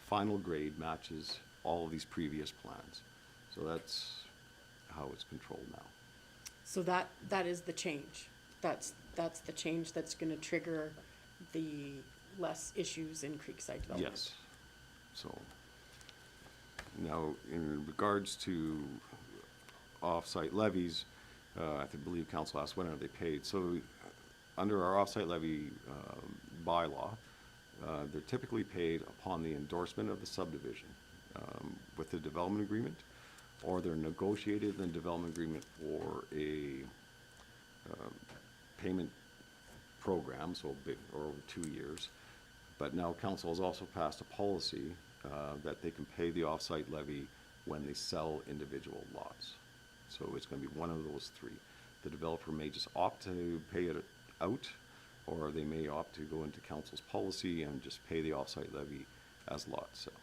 Speaker 8: final grade matches all of these previous plans. So that's how it's controlled now.
Speaker 1: So that is the change. That's the change that's gonna trigger the less issues in Creekside development.
Speaker 8: Yes. So now, in regards to off-site levies, I believe council asked when are they paid. So under our off-site levy bylaw, they're typically paid upon the endorsement of the subdivision with the development agreement, or they're negotiated in the development agreement for a payment program, so or over 2 years. But now council has also passed a policy that they can pay the off-site levy when they sell individual lots. So it's going to be one of those three. The developer may just opt to pay it out, or they may opt to go into council's policy and just pay the off-site levy as lots sell.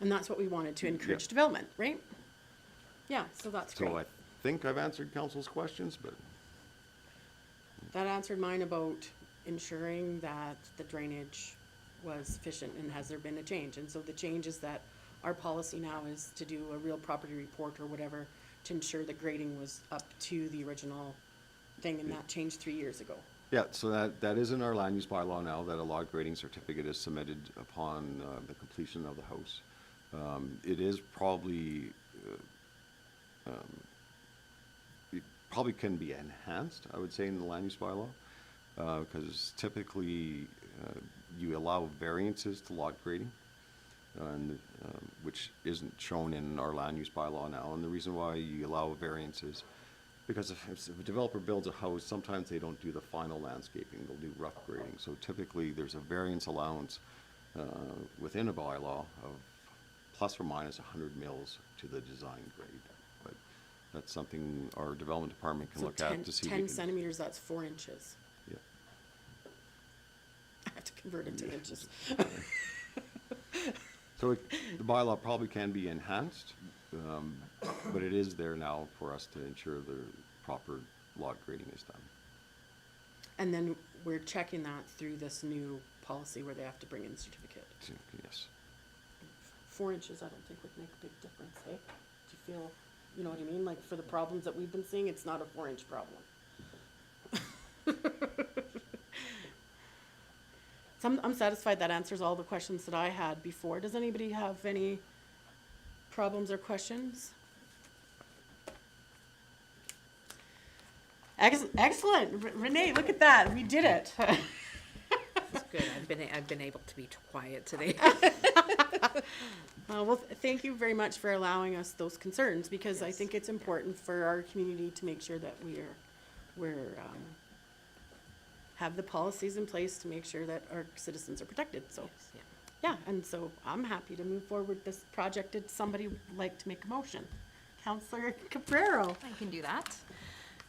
Speaker 1: And that's what we wanted to encourage
Speaker 8: Yep.
Speaker 1: development, right? Yeah, so that's great.
Speaker 8: So I think I've answered council's questions, but
Speaker 1: That answered mine about ensuring that the drainage was sufficient and has there been a change? And so the change is that our policy now is to do a real property report or whatever to ensure the grading was up to the original thing, and that changed 3 years ago.
Speaker 8: Yeah, so that is in our land use bylaw now, that a log grading certificate is submitted upon the completion of the house. It is probably, it probably can be enhanced, I would say, in the land use bylaw, because typically you allow variances to log grading, and which isn't shown in our land use bylaw now. And the reason why you allow variances, because if a developer builds a house, sometimes they don't do the final landscaping, they'll do rough grading. So typically, there's a variance allowance within a bylaw of plus or minus 100 mils to the design grade. But that's something our development department can
Speaker 1: So
Speaker 8: look at to see. if we
Speaker 1: 10
Speaker 8: can-
Speaker 1: centimeters, that's 4 inches.
Speaker 8: Yeah.
Speaker 1: I have to convert it to inches.
Speaker 8: So the bylaw probably can be enhanced, but it is there now for us to ensure the proper log grading is done.
Speaker 1: And then we're checking that through this new policy where they have to bring in certificate.
Speaker 8: So, yes.
Speaker 1: 4 inches, I don't think would make a big difference, eh? Do you feel, you know what I mean? Like for the problems that we've been seeing, it's not a 4-inch problem. So I'm satisfied that answers all the questions that I had before. Does anybody have any problems or questions? Excellent. Renee, look at that. We did it.
Speaker 12: It's good. I've been able to be quiet today.
Speaker 1: Well, thank you very much for allowing us those concerns, because I think it's important for our community to make sure that we're have the policies in place to make sure that our citizens are protected, so.
Speaker 12: Yeah.
Speaker 1: Yeah, and so I'm happy to move forward with this project. Did somebody like to make a motion? Counselor Caprero.
Speaker 13: I can do that.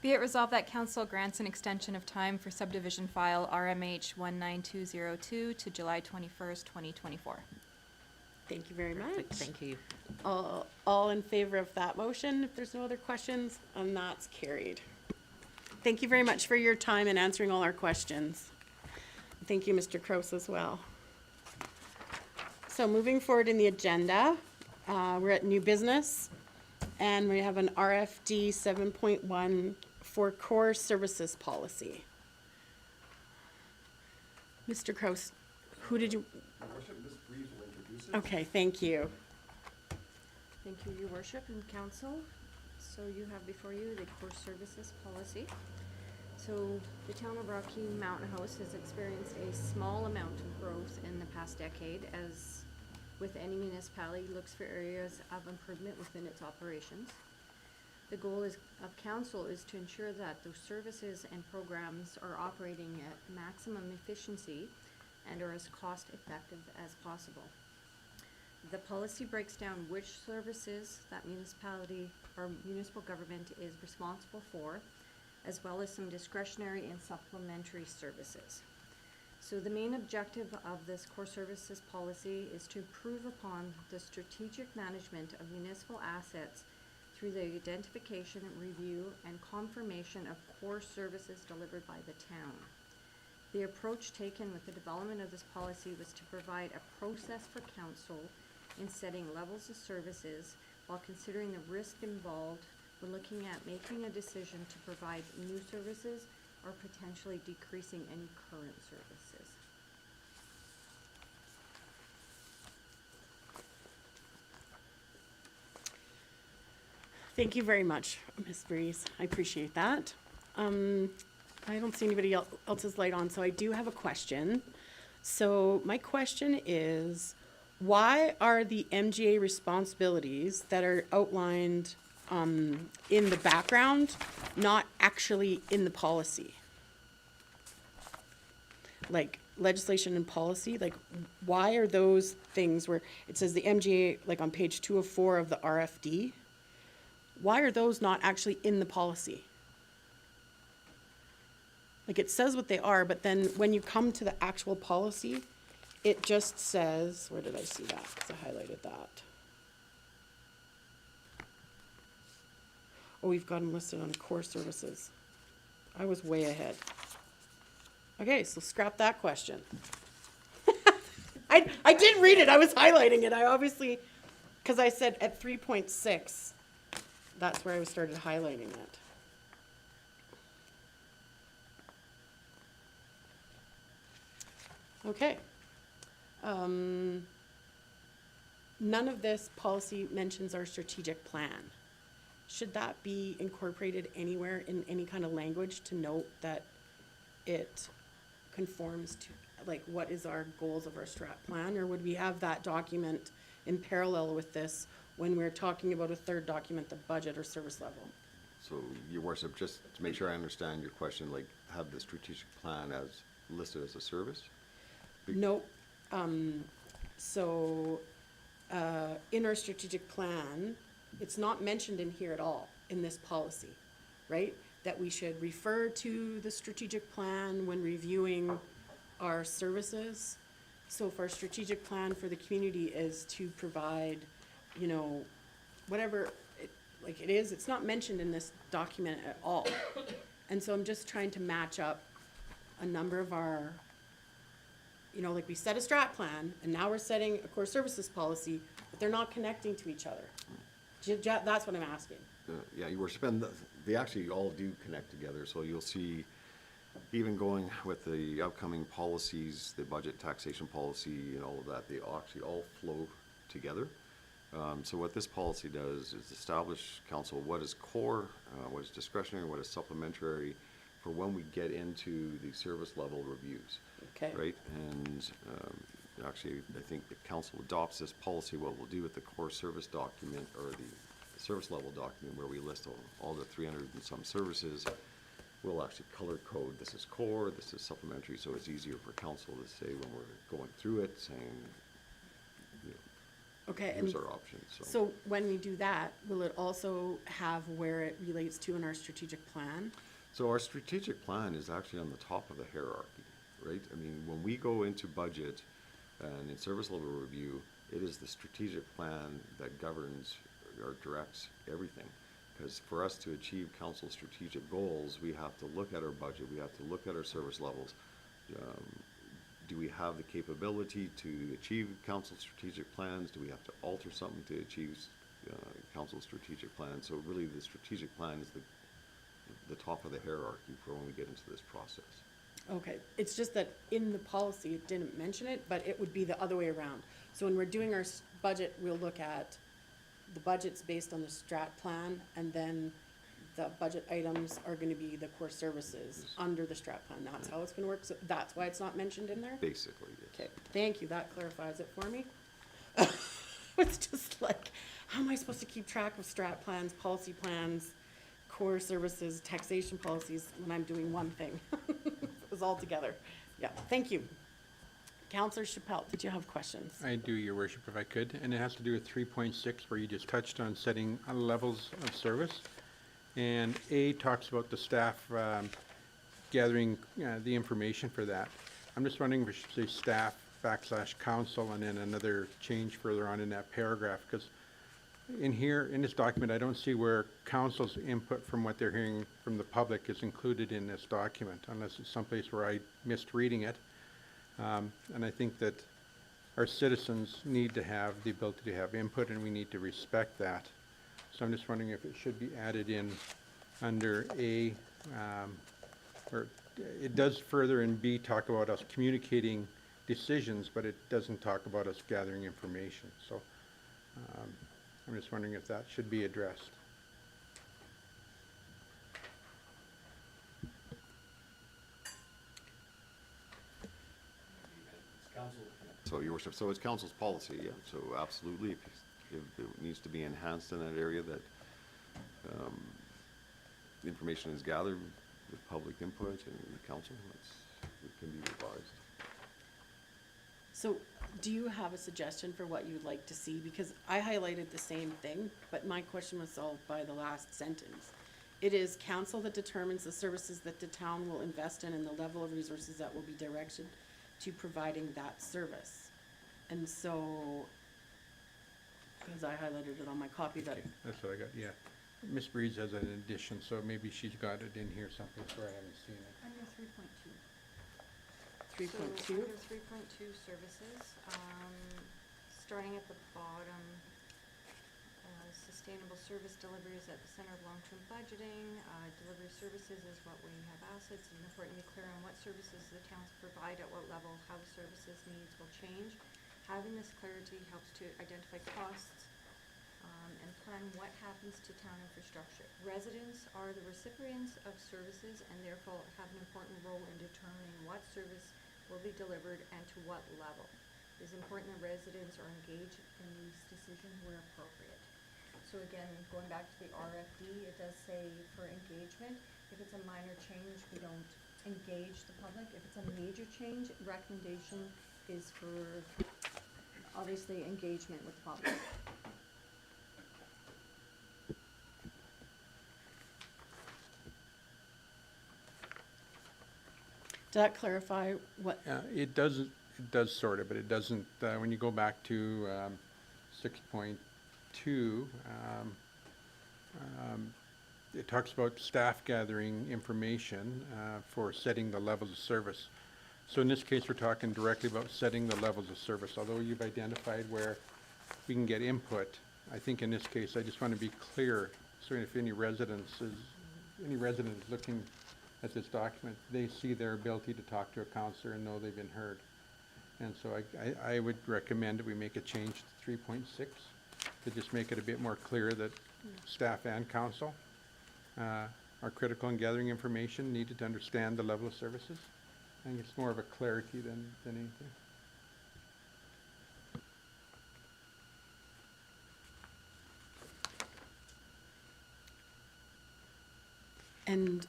Speaker 13: Be it resolved that council grants an extension of time for subdivision file RMH 19202 to July 21st, 2024.
Speaker 1: Thank you very much.
Speaker 12: Thank you.
Speaker 1: All in favor of that motion, if there's no other questions, and that's carried. Thank you very much for your time and answering all our questions. Thank you, Mr. Kroos, as well. So moving forward in the agenda, we're at new business, and we have an RFD 7.1 for core services policy. Mr. Kroos, who did you? Okay, thank you.
Speaker 14: Thank you, Your Worship and Council. So you have before you the core services policy. So the town of Rocky Mountain House has experienced a small amount of growth in the past decade, as with any municipality looks for areas of improvement within its operations. The goal of council is to ensure that those services and programs are operating at maximum efficiency and are as cost effective as possible. The policy breaks down which services that municipality or municipal government is responsible for, as well as some discretionary and supplementary services. So the main objective of this core services policy is to improve upon the strategic management of municipal assets through the identification, review, and confirmation of core services delivered by the town. The approach taken with the development of this policy was to provide a process for council in setting levels of services while considering the risk involved when looking at making a decision to provide new services or potentially decreasing any current services.
Speaker 1: Thank you very much, Ms. Breeze. I appreciate that. I don't see anybody else's light on, so I do have a question. So my question is, why are the MGA responsibilities that are outlined in the background not actually in the policy? Like legislation and policy, like why are those things where it says the MGA, like on page 204 of the RFD, why are those not actually in the policy? Like it says what they are, but then when you come to the actual policy, it just says, where did I see that? Because I highlighted that. Oh, we've got them listed on core services. I was way ahead. Okay, so scrap that question. I did read it. I was highlighting it. I obviously, because I said at 3.6, that's where I started highlighting it. Okay. None of this policy mentions our strategic plan. Should that be incorporated anywhere in any kind of language to note that it conforms to, like, what is our goals of our strat plan? Or would we have that document in parallel with this when we're talking about a third document, the budget or service level?
Speaker 8: So, Your Worship, just to make sure I understand your question, like, have the strategic plan as listed as a service?
Speaker 1: Nope. So, in our strategic plan, it's not mentioned in here at all, in this policy, right? That we should refer to the strategic plan when reviewing our services. So if our strategic plan for the community is to provide, you know, whatever it is, it's not mentioned in this document at all. And so I'm just trying to match up a number of our, you know, like we set a strat plan, and now we're setting a core services policy, but they're not connecting to each other. That's what I'm asking.
Speaker 8: Yeah, Your Worship, and they actually all do connect together, so you'll see, even going with the upcoming policies, the budget taxation policy and all of that, they actually all flow together. So what this policy does is establish, council, what is core, what is discretionary, what is supplementary, for when we get into the service level reviews.
Speaker 1: Okay.
Speaker 8: Right, and actually, I think the council adopts this policy, what we'll do with the core service document, or the service level document, where we list all the 300 and some services, we'll actually color code, this is core, this is supplementary, so it's easier for council to say when we're going through it, saying, you know,
Speaker 1: Okay,
Speaker 8: here's
Speaker 1: and
Speaker 8: our options,
Speaker 1: so when we do that, will it also have where it relates to in our strategic plan?
Speaker 8: So our strategic plan is actually on the top of the hierarchy, right? I mean, when we go into budget and in service level review, it is the strategic plan that governs or directs everything. Because for us to achieve council's strategic goals, we have to look at our budget, we have to look at our service levels. Do we have the capability to achieve council's strategic plans? Do we have to alter something to achieve council's strategic plan? So really, the strategic plan is the top of the hierarchy for when we get into this process.
Speaker 1: Okay, it's just that in the policy, it didn't mention it, but it would be the other way around. So when we're doing our budget, we'll look at the budget's based on the strat plan, and then the budget items are gonna be the core services under the strat plan. That's how it's gonna work, so that's why it's not mentioned in there?
Speaker 8: Basically, yes.
Speaker 1: Okay, thank you, that clarifies it for me. It's just like, how am I supposed to keep track of strat plans, policy plans, core services, taxation policies, when I'm doing one thing? It was all together. Yeah, thank you. Counselor Chappelle, did you have questions?
Speaker 6: I do, Your Worship, if I could, and it has to do with 3.6, where you just touched on setting levels of service. And A talks about the staff gathering the information for that. I'm just wondering if we should say staff / council, and then another change further on in that paragraph, because in here, in this document, I don't see where council's input from what they're hearing from the public is included in this document, unless it's someplace where I missed reading it. And I think that our citizens need to have the ability to have input, and we need to respect that. So I'm just wondering if it should be added in under A, or it does further in B talk about us communicating decisions, but it doesn't talk about us gathering information. So I'm just wondering if that should be addressed.
Speaker 8: So, Your Worship, so it's council's policy, yeah, so absolutely, if it needs to be enhanced in that area, that information is gathered with public input and the council, it can be revised.
Speaker 1: So, do you have a suggestion for what you'd like to see? Because I highlighted the same thing, but my question was solved by the last sentence. It is council that determines the services that the town will invest in and the level of resources that will be directed to providing that service. And so, because I highlighted it on my copy that,
Speaker 6: That's what I got, yeah. Ms. Breeds has an addition, so maybe she's got it in here someplace where I haven't seen it.
Speaker 14: Under 3.2.
Speaker 1: 3.2?
Speaker 14: So under 3.2 services, starting at the bottom, Sustainable service delivery is at the center of long-term budgeting. Delivery services is what we have assets. It's important to be clear on what services the towns provide at what level, how the services needs will change. Having this clarity helps to identify costs and plan what happens to town infrastructure. Residents are the recipients of services and therefore have an important role in determining what service will be delivered and to what level. It is important that residents are engaged in these decisions where appropriate. So again, going back to the RFD, it does say for engagement, if it's a minor change, we don't engage the public. If it's a major change, recommendation is for, obviously, engagement with the public.
Speaker 1: Does that clarify what,
Speaker 6: It does sort of, but it doesn't, when you go back to 6.2, it talks about staff gathering information for setting the levels of service. So in this case, we're talking directly about setting the levels of service. Although you've identified where we can get input, I think in this case, I just want to be clear, so if any resident is looking at this document, they see their ability to talk to a counselor and know they've been heard. And so I would recommend that we make a change to 3.6 to just make it a bit more clear that staff and council are critical in gathering information needed to understand the level of services. I think it's more of a clarity than anything.
Speaker 1: and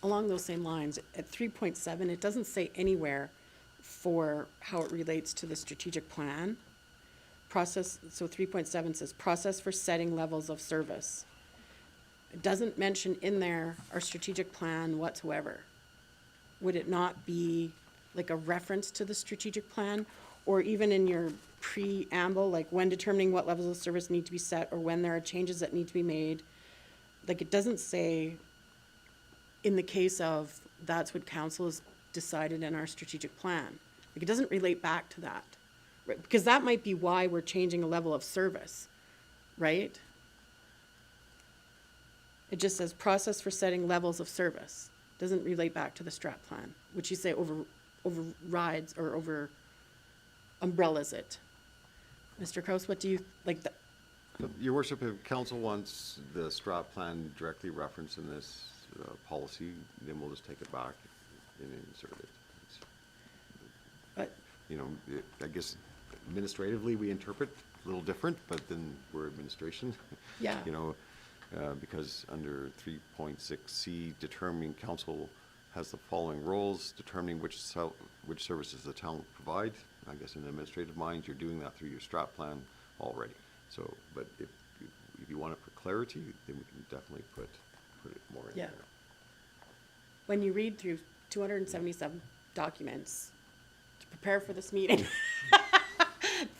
Speaker 1: along those same lines, at 3.7, it doesn't say anywhere for how it relates to the strategic plan. Process, so 3.7 says process for setting levels of service. It doesn't mention in there our strategic plan whatsoever. Would it not be like a reference to the strategic plan? Or even in your preamble, like when determining what levels of service need to be set or when there are changes that need to be made? Like it doesn't say in the case of that's what council has decided in our strategic plan. Like it doesn't relate back to that. Right? Because that might be why we're changing a level of service, right? It just says process for setting levels of service. Doesn't relate back to the strat plan, which you say overrides or over umbrellas it. Mr. Kraus, what do you like?
Speaker 8: Your worship, if council wants the strat plan directly referenced in this policy, then we'll just take it back and insert it.
Speaker 1: But
Speaker 8: You know, I guess administratively we interpret a little different, but then we're administration.
Speaker 1: Yeah.
Speaker 8: You know, because under 3.6C, determining council has the following roles, determining which services the town will provide. I guess in the administrative mind, you're doing that through your strat plan already. So, but if you want it for clarity, then we can definitely put it more in
Speaker 1: Yeah.
Speaker 8: there.
Speaker 1: When you read through 277 documents to prepare for this meeting,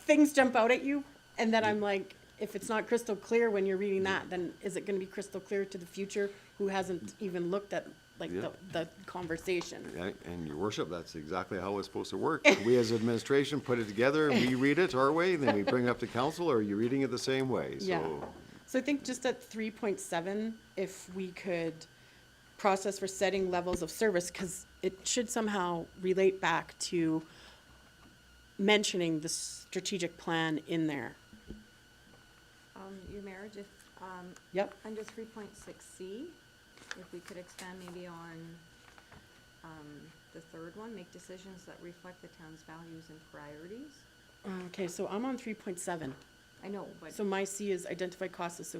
Speaker 1: things jump out at you, and then I'm like, if it's not crystal clear when you're reading that, then is it gonna be crystal clear to the future who hasn't even looked at like
Speaker 8: Yeah.
Speaker 1: the conversation?
Speaker 8: Yeah, and your worship, that's exactly how it's supposed to work. We as administration put it together, and we read it our way, then we bring it up to council, or you're reading it the same way, so.
Speaker 1: Yeah. So I think just at 3.7, if we could process for setting levels of service, because it should somehow relate back to mentioning the strategic plan in there.
Speaker 14: Your marriage, if,
Speaker 1: Yep.
Speaker 14: under 3.6C, if we could expand maybe on, the third one, make decisions that reflect the town's values and priorities.
Speaker 1: Okay, so I'm on 3.7.
Speaker 14: I know, but,
Speaker 1: So my C is identify costs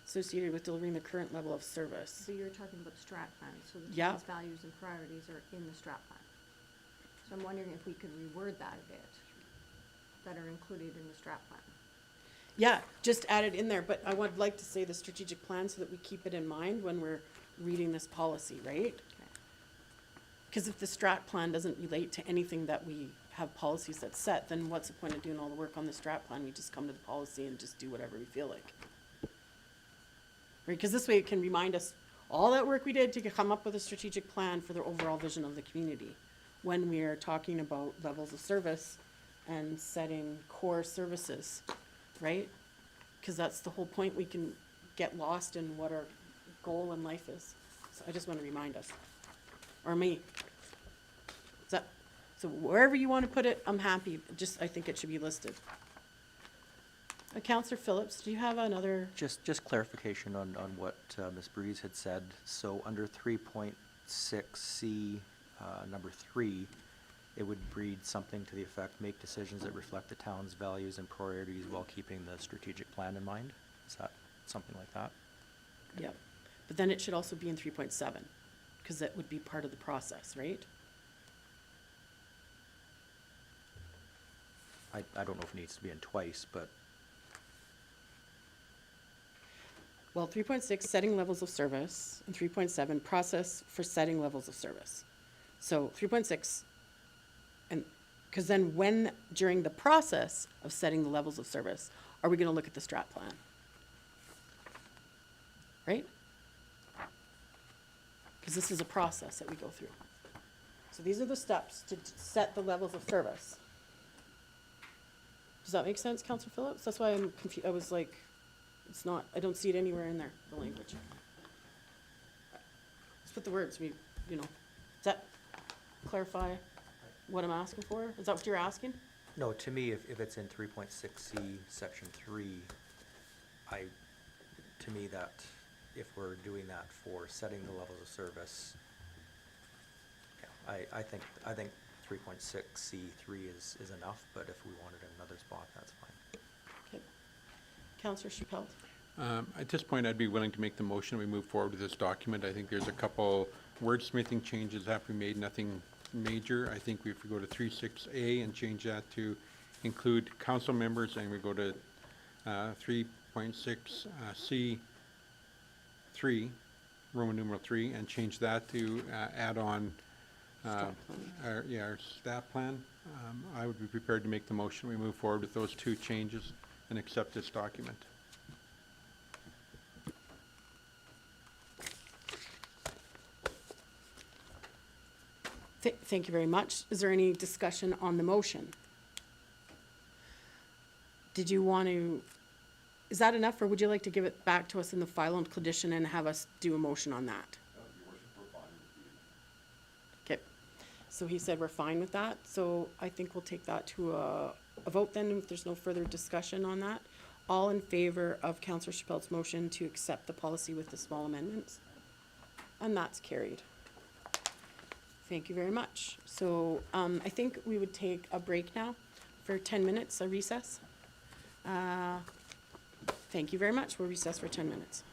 Speaker 1: associated with delivering the current level of service.
Speaker 14: so you're talking about the strat plan, so the
Speaker 1: Yeah.
Speaker 14: town's values and priorities are in the strat plan. So I'm wondering if we could reword that a bit, that are included in the strat plan.
Speaker 1: Yeah, just add it in there, but I would like to say the strategic plan so that we keep it in mind when we're reading this policy, right?
Speaker 14: Okay.
Speaker 1: Because if the strat plan doesn't relate to anything that we have policies that set, then what's the point of doing all the work on the strat plan? We just come to the policy and just do whatever we feel like. Right, because this way it can remind us all that work we did to come up with a strategic plan for the overall vision of the community when we are talking about levels of service and setting core services, right? Because that's the whole point. We can get lost in what our goal in life is. So I just want to remind us, or me. Is that, so wherever you want to put it, I'm happy. Just, I think it should be listed. Counselor Phillips, do you have another?
Speaker 4: Just clarification on what Ms. Breeze had said. So under 3.6C, number 3, it would read something to the effect, make decisions that reflect the town's values and priorities while keeping the strategic plan in mind? Is that something like that?
Speaker 1: Yep. But then it should also be in 3.7, because that would be part of the process, right?
Speaker 4: I don't know if it needs to be in twice, but
Speaker 1: Well, 3.6, setting levels of service, and 3.7, process for setting levels of service. So 3.6, and, because then when, during the process of setting the levels of service, are we gonna look at the strat plan? Right? Because this is a process that we go through. So these are the steps to set the levels of service. Does that make sense, Councillor Phillips? That's why I'm confused. I was like, it's not, I don't see it anywhere in there, the language. Let's put the words, you know, does that clarify what I'm asking for? Is that what you're asking?
Speaker 4: no, to me, if it's in 3.6C, section 3, to me that, if we're doing that for setting the levels of service, yeah, I think 3.6C3 is enough, but if we wanted another spot, that's fine.
Speaker 1: Okay. Councillor Chappelle?
Speaker 6: At this point, I'd be willing to make the motion, we move forward with this document. I think there's a couple wordsmithing changes that have to be made, nothing major. I think if we go to 3.6A and change that to include council members, and we go to 3.6C3, Roman numeral 3, and change that to add on our staff plan, I would be prepared to make the motion. We move forward with those two changes and accept this document.
Speaker 1: Thank you very much. Is there any discussion on the motion? Did you want to, is that enough, or would you like to give it back to us in the file on condition and have us do a motion on that? Okay, so he said we're fine with that, so I think we'll take that to a vote then, if there's no further discussion on that. All in favor of Councillor Chappelle's motion to accept the policy with the small amendments? And that's carried. Thank you very much. So I think we would take a break now for 10 minutes, a recess. Thank you very much. We'll recess for 10 minutes.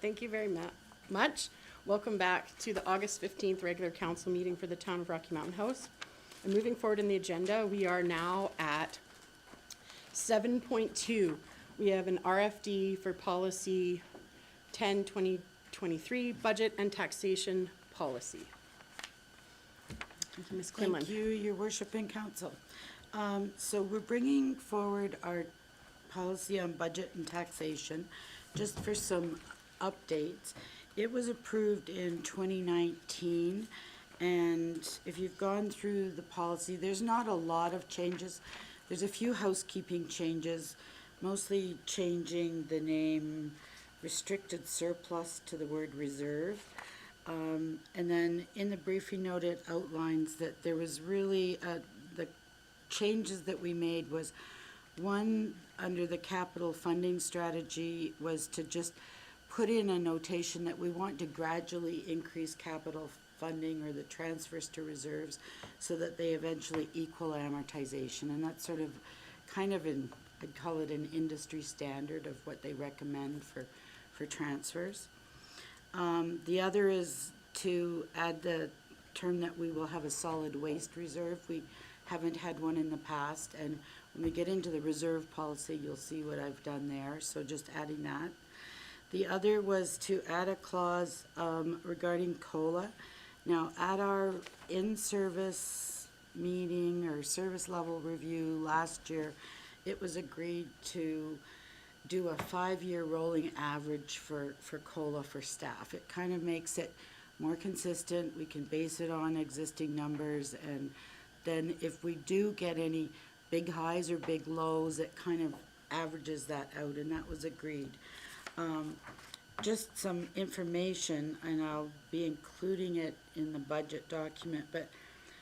Speaker 1: Thank you very much. Welcome back to the August 15th regular council meeting for the Town of Rocky Mountain House. And moving forward in the agenda, we are now at 7.2. We have an RFD for policy 10/2023, budget and taxation policy. Thank you, Ms. Quinlan.
Speaker 15: Thank you, your worship and council. So we're bringing forward our policy on budget and taxation, just for some updates. It was approved in 2019, and if you've gone through the policy, there's not a lot of changes. There's a few housekeeping changes, mostly changing the name restricted surplus to the word reserve. And then in the briefing note, it outlines that there was really, the changes that we made was, one, under the capital funding strategy, was to just put in a notation that we want to gradually increase capital funding or the transfers to reserves so that they eventually equal amortization. And that's sort of kind of I'd call it an industry standard of what they recommend for transfers. The other is to add the term that we will have a solid waste reserve. We haven't had one in the past, and when we get into the reserve policy, you'll see what I've done there, so just adding that. The other was to add a clause regarding COLA. Now, at our in-service meeting or service level review last year, it was agreed to do a 5-year rolling average for COLA for staff. It kind of makes it more consistent. We can base it on existing numbers, and then if we do get any big highs or big lows, it kind of averages that out, and that was agreed. Just some information, and I'll be including it in the budget document, but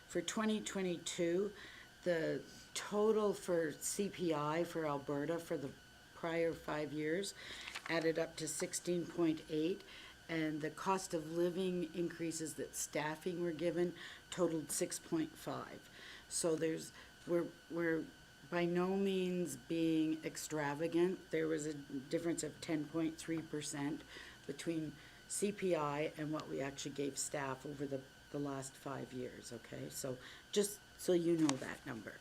Speaker 15: for 2022, the total for CPI for Alberta for the prior 5 years added up to 16.8, and the cost of living increases that staffing were given totaled 6.5. So we're by no means being extravagant. There was a difference of 10.3% between CPI and what we actually gave staff over the last 5 years, okay? So just so you know that number.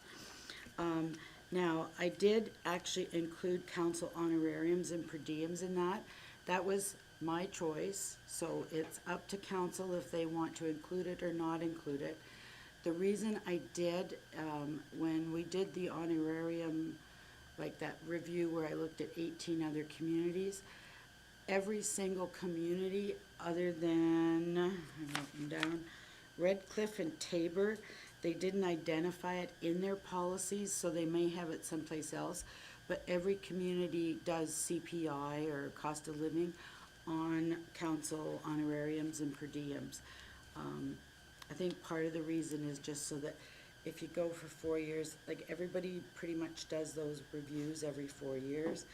Speaker 15: Now, I did actually include council honorariums and per diems in that. That was my choice, so it's up to council if they want to include it or not include it. The reason I did, when we did the honorarium, like that review where I looked at 18 other communities, every single community other than, I wrote them down, Red Cliff and Tabor, they didn't identify it in their policies, so they may have it someplace else, but every community does CPI or cost of living on council honorariums and per diems. I think part of the reason is just so that if you go for 4 years, like everybody pretty much does those reviews every 4 years,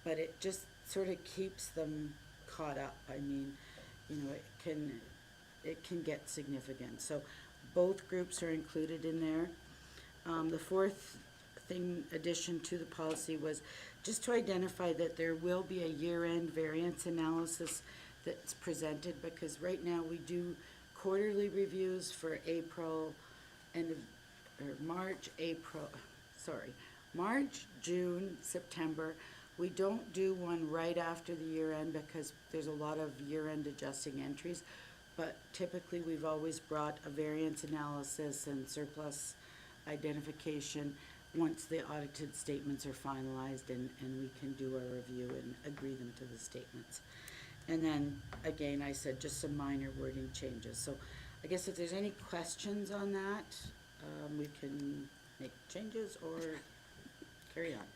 Speaker 15: but it just sort of keeps them caught up. I mean, you know, it can get significant. So both groups are included in there. The fourth addition to the policy was just to identify that there will be a year-end variance analysis that's presented, because right now we do quarterly reviews for March, June, September. We don't do one right after the year end because there's a lot of year-end adjusting entries, but typically we've always brought a variance analysis and surplus identification once the audited statements are finalized, and we can do our review and agree them to the statements. And then, again, I said just some minor wording changes. So I guess if there's any questions on that, we can make changes or carry on.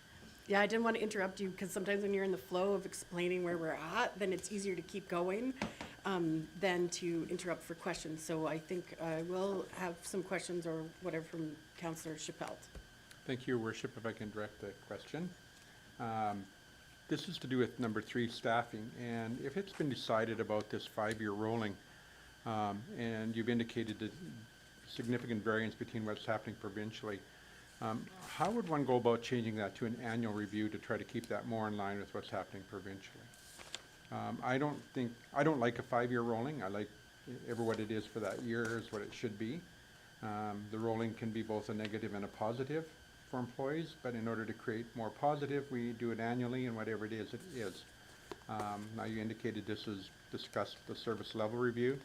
Speaker 1: Yeah, I didn't want to interrupt you because sometimes when you're in the flow of explaining where we're at, then it's easier to keep going than to interrupt for questions. So I think I will have some questions or whatever from Councillor Chappelle.
Speaker 6: Thank you, Your Worship. If I can direct the question. This is to do with number 3, staffing. And if it's been decided about this 5-year rolling, and you've indicated the significant variance between what's happening provincially, how would one go about changing that to an annual review to try to keep that more in line with what's happening provincially? I don't like a 5-year rolling. I like ever what it is for that year is what it should be. The rolling can be both a negative and a positive for employees, but in order to create more positive, we do it annually, and whatever it is, it is. Now, you indicated this is discussed the service level review.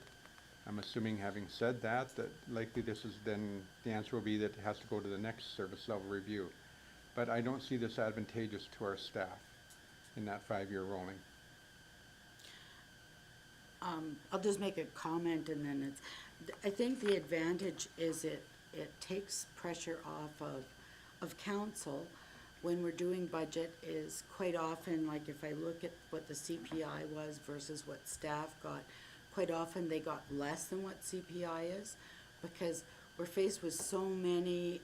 Speaker 6: I'm assuming, having said that likely this is then, the answer will be that it has to go to the next service level review. But I don't see this advantageous to our staff in that 5-year rolling.
Speaker 15: I'll just make a comment and then I think the advantage is it takes pressure off of council when we're doing budget is quite often, like if I look at what the CPI was versus what staff got, quite often they got less than what CPI is because we're faced with so many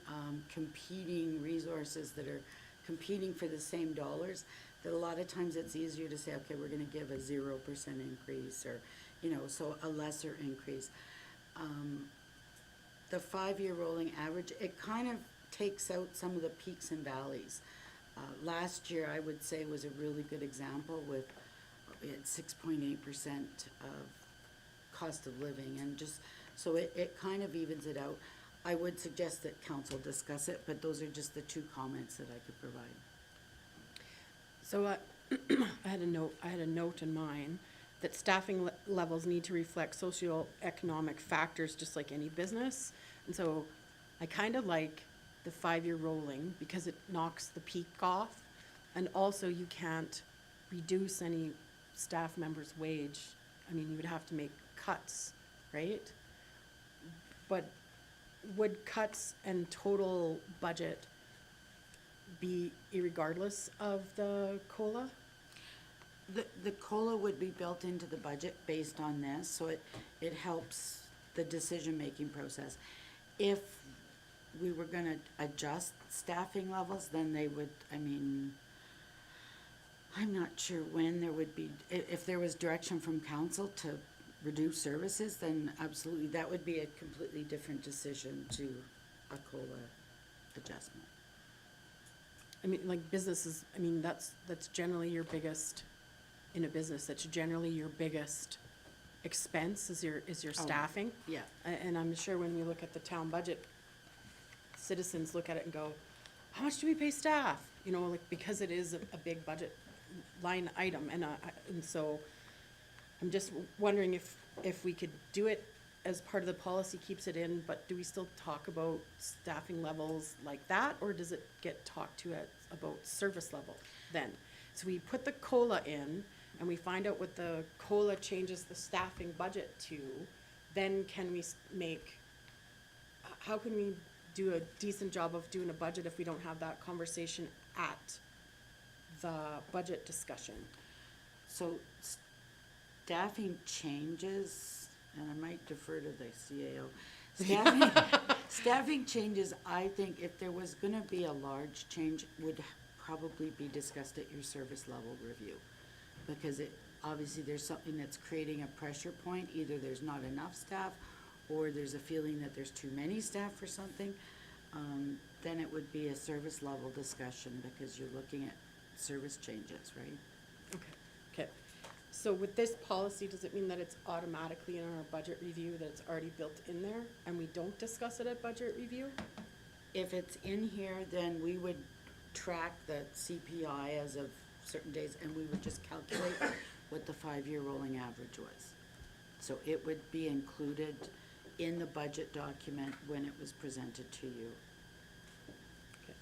Speaker 15: competing resources that are competing for the same dollars that a lot of times it's easier to say, okay, we're gonna give a 0% increase or, so a lesser increase. The 5-year rolling average, it kind of takes out some of the peaks and valleys. Last year, I would say, was a really good example with, we had 6.8% of cost of living and just, so it kind of evens it out. I would suggest that council discuss it, but those are just the 2 comments that I could provide.
Speaker 1: So I had a note in mine that staffing levels need to reflect socioeconomic factors just like any business. And so I kind of like the 5-year rolling because it knocks the peak off. And also you can't reduce any staff member's wage. I mean, you would have to make cuts, right? But would cuts and total budget be irregardless of the COLA?
Speaker 15: The COLA would be built into the budget based on this, so it helps the decision-making process. If we were gonna adjust staffing levels, then they would, I'm not sure when there would be, if there was direction from council to reduce services, then absolutely, that would be a completely different decision to a COLA adjustment.
Speaker 1: I mean, like businesses, that's generally your biggest, in a business, that's generally your biggest expense is your staffing.
Speaker 15: Yeah.
Speaker 1: And I'm sure when we look at the town budget, citizens look at it and go, how much do we pay staff? Because it is a big budget line item. And so I'm just wondering if we could do it as part of the policy, keeps it in, but do we still talk about staffing levels like that? Or does it get talked to about service level then? So we put the COLA in and we find out what the COLA changes the staffing budget to, then can we how can we do a decent job of doing a budget if we don't have that conversation at the budget discussion?
Speaker 15: So staffing changes, and I might defer to the CAO. Staffing changes, I think if there was gonna be a large change, would probably be discussed at your service level review. Because obviously there's something that's creating a pressure point, either there's not enough staff, or there's a feeling that there's too many staff for something, then it would be a service level discussion because you're looking at service changes, right?
Speaker 1: Okay. So with this policy, does it mean that it's automatically in our budget review, that it's already built in there, and we don't discuss it at budget review?
Speaker 15: If it's in here, then we would track the CPI as of certain days, and we would just calculate what the 5-year rolling average was. So it would be included in the budget document when it was presented to you.
Speaker 1: Okay.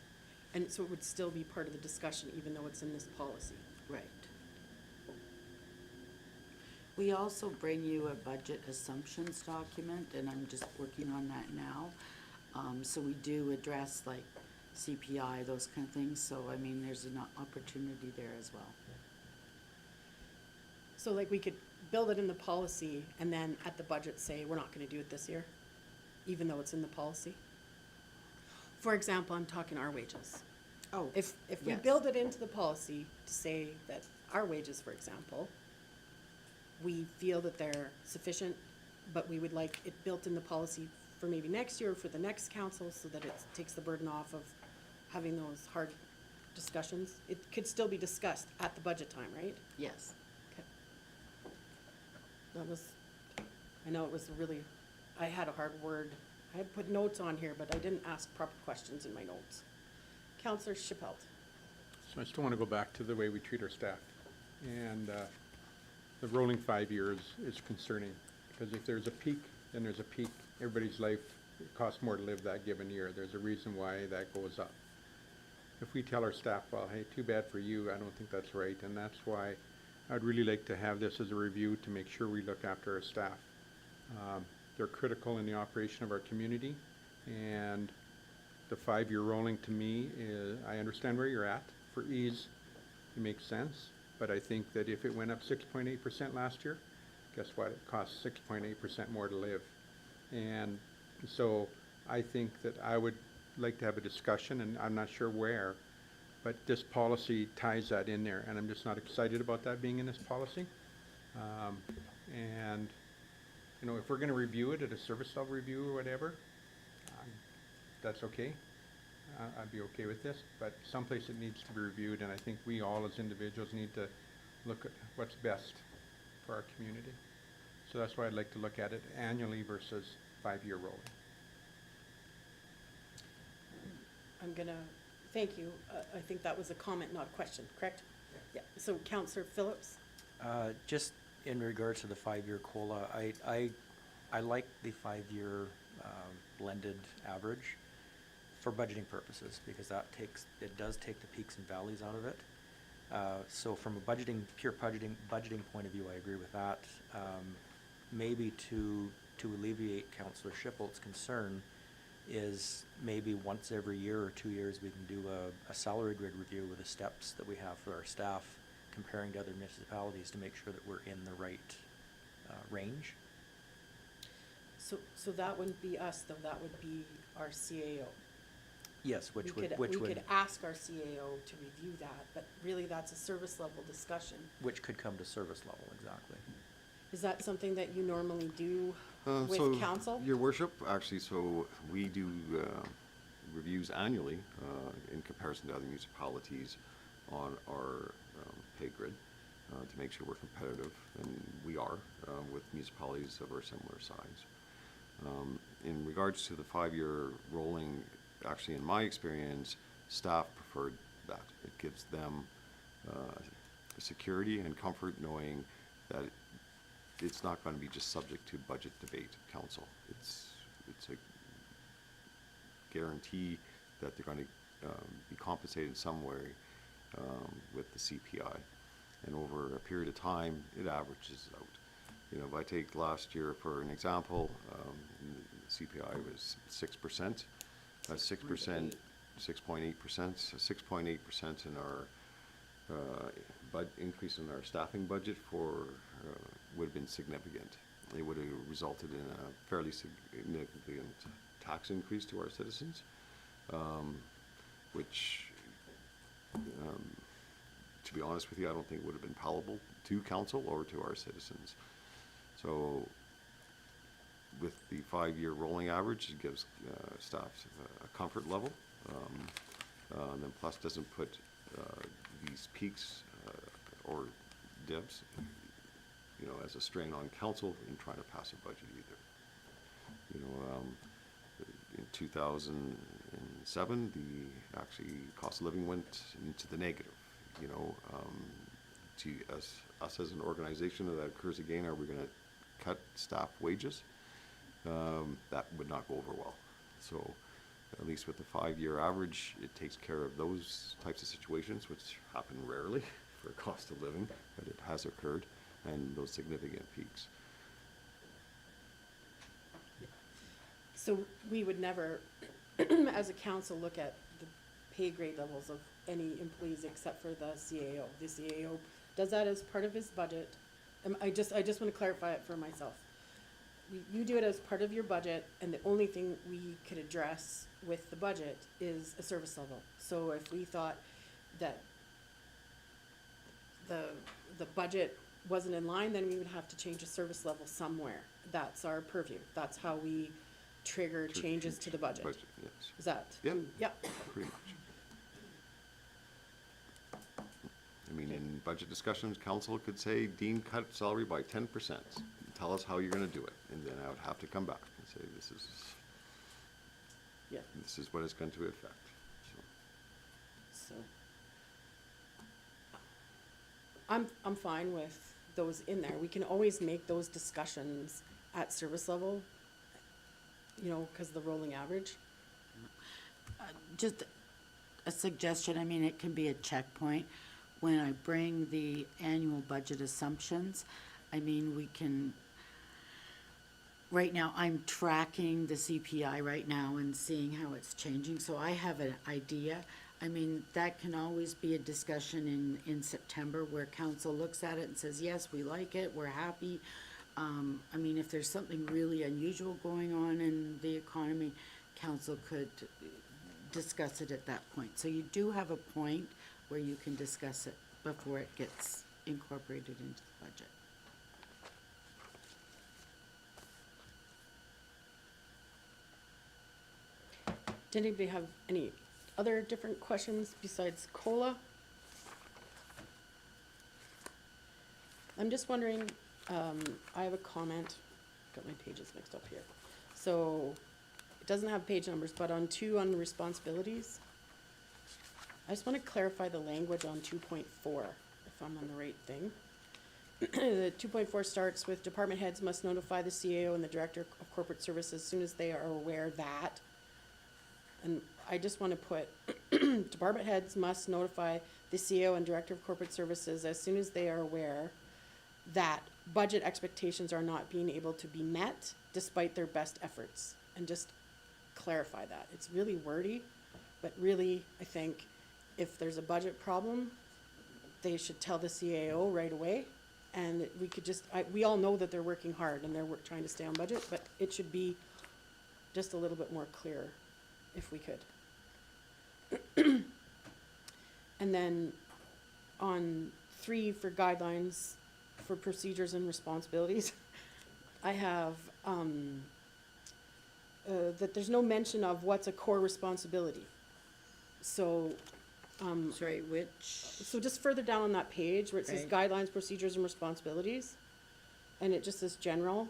Speaker 1: And so it would still be part of the discussion, even though it's in this policy?
Speaker 15: Right. We also bring you a budget assumptions document, and I'm just working on that now. So we do address like CPI, those kind of things, so there's an opportunity there as well.
Speaker 1: So like we could build it in the policy and then at the budget say, we're not gonna do it this year, even though it's in the policy? For example, I'm talking our wages.
Speaker 15: Oh,
Speaker 1: If we
Speaker 15: yes.
Speaker 1: build it into the policy to say that our wages, for example, we feel that they're sufficient, but we would like it built in the policy for maybe next year or for the next council so that it takes the burden off of having those hard discussions. It could still be discussed at the budget time, right?
Speaker 15: Yes.
Speaker 1: Okay. that was, I know it was really, I had a hard word. I had put notes on here, but I didn't ask proper questions in my notes. Counselor Chappelle.
Speaker 6: So I still want to go back to the way we treat our staff. And the rolling 5 years is concerning, because if there's a peak, then there's a peak. Everybody's life, it costs more to live that given year. There's a reason why that goes up. If we tell our staff, well, hey, too bad for you, I don't think that's right. And that's why I'd really like to have this as a review to make sure we look after our staff. They're critical in the operation of our community, and the 5-year rolling to me is, I understand where you're at. For ease, it makes sense, but I think that if it went up 6.8% last year, guess what? It costs 6.8% more to live. And so I think that I would like to have a discussion, and I'm not sure where, but this policy ties that in there, and I'm just not excited about that being in this policy. And you know, if we're going to review it at a service level review or whatever, that's okay. I'd be okay with this, but someplace it needs to be reviewed, and I think we all as individuals need to look at what's best for our community. So that's why I'd like to look at it annually versus 5-year rolling.
Speaker 1: I'm gonna, thank you. I think that was a comment, not a question, correct? Yeah. So Counselor Phillips?
Speaker 4: Just in regards to the 5-year COLA, I like the 5-year blended average for budgeting purposes, because it does take the peaks and valleys out of it. So from a pure budgeting point of view, I agree with that. Maybe to alleviate Councillor Schipholt's concern is maybe once every year or 2 years we can do a salary grid review with the steps that we have for our staff, comparing to other municipalities to make sure that we're in the right range.
Speaker 1: So that wouldn't be us, though, that would be our CAO.
Speaker 4: Yes, which
Speaker 1: We
Speaker 4: would
Speaker 1: could ask our CAO to review that, but really that's a service level discussion.
Speaker 4: which could come to service level, exactly.
Speaker 1: Is that something that you normally do
Speaker 8: So,
Speaker 1: with council?
Speaker 8: Your worship, actually, so we do reviews annually in comparison to other municipalities on our pay grid to make sure we're competitive, and we are with municipalities of our similar size. In regards to the 5-year rolling, actually, in my experience, staff preferred that. It gives them security and comfort knowing that it's not going to be just subject to budget debate of council. It's a guarantee that they're going to be compensated in some way with the CPI. And over a period of time, it averages out. You know, if I take last year for an example, the CPI was 6%. 6%, 6.8%, 6.8% in our increase in our staffing budget would have been significant. It would have resulted in a fairly significant tax increase to our citizens, which, to be honest with you, I don't think would have been palatable to council or to our citizens. So with the 5-year rolling average, it gives staff a comfort level, and then plus doesn't put these peaks or dips, you know, as a strain on council in trying to pass a budget either. You know, in 2007, the actually cost of living went into the negative. You know, to us as an organization, if that occurs again, are we going to cut staff wages? That would not go over well. So at least with the 5-year average, it takes care of those types of situations, which happen rarely for cost of living, but it has occurred, and those significant peaks.
Speaker 1: So we would never, as a council, look at the pay grade levels of any employees except for the CAO. The CAO does that as part of his budget. I just want to clarify it for myself. You do it as part of your budget, and the only thing we could address with the budget is a service level. So if we thought that the budget wasn't in line, then we would have to change a service level somewhere. That's our purview. That's how we trigger changes to the budget.
Speaker 8: Yes.
Speaker 1: Is that?
Speaker 8: Yep.
Speaker 1: Yep.
Speaker 8: Pretty much. I mean, in budget discussions, council could say, Dean cut salary by 10%. tell us how you're gonna do it, and then I would have to come back and say,
Speaker 1: Yeah,
Speaker 8: this is what it's going to affect, so.
Speaker 1: so. I'm fine with those in there. We can always make those discussions at service level, you know, because the rolling average.
Speaker 15: Just a suggestion, I mean, it can be a checkpoint. When I bring the annual budget assumptions, I mean, we can, right now, I'm tracking the CPI right now and seeing how it's changing, so I have an idea. I mean, that can always be a discussion in September where council looks at it and says, yes, we like it, we're happy. I mean, if there's something really unusual going on in the economy, council could discuss it at that point. So you do have a point where you can discuss it before it gets incorporated into the budget.
Speaker 1: Did anybody have any other different questions besides COLA? I'm just wondering, I have a comment, got my pages mixed up here. So, it doesn't have page numbers, but on 2 on responsibilities, I just want to clarify the language on 2.4, if I'm on the right thing. The 2.4 starts with department heads must notify the CAO and the Director of Corporate Services as soon as they are aware that. And I just want to put, department heads must notify the CEO and Director of Corporate Services as soon as they are aware that budget expectations are not being able to be met despite their best efforts. And just clarify that. It's really wordy, but really, I think if there's a budget problem, they should tell the CAO right away. And we could just, we all know that they're working hard and they're trying to stay on budget, but it should be just a little bit more clear if we could. And then on 3 for guidelines for procedures and responsibilities, I have that there's no mention of what's a core responsibility. So,
Speaker 15: Sorry, which?
Speaker 1: so just further down on that page where it says
Speaker 15: Right.
Speaker 1: guidelines, procedures, and responsibilities, and it just says general,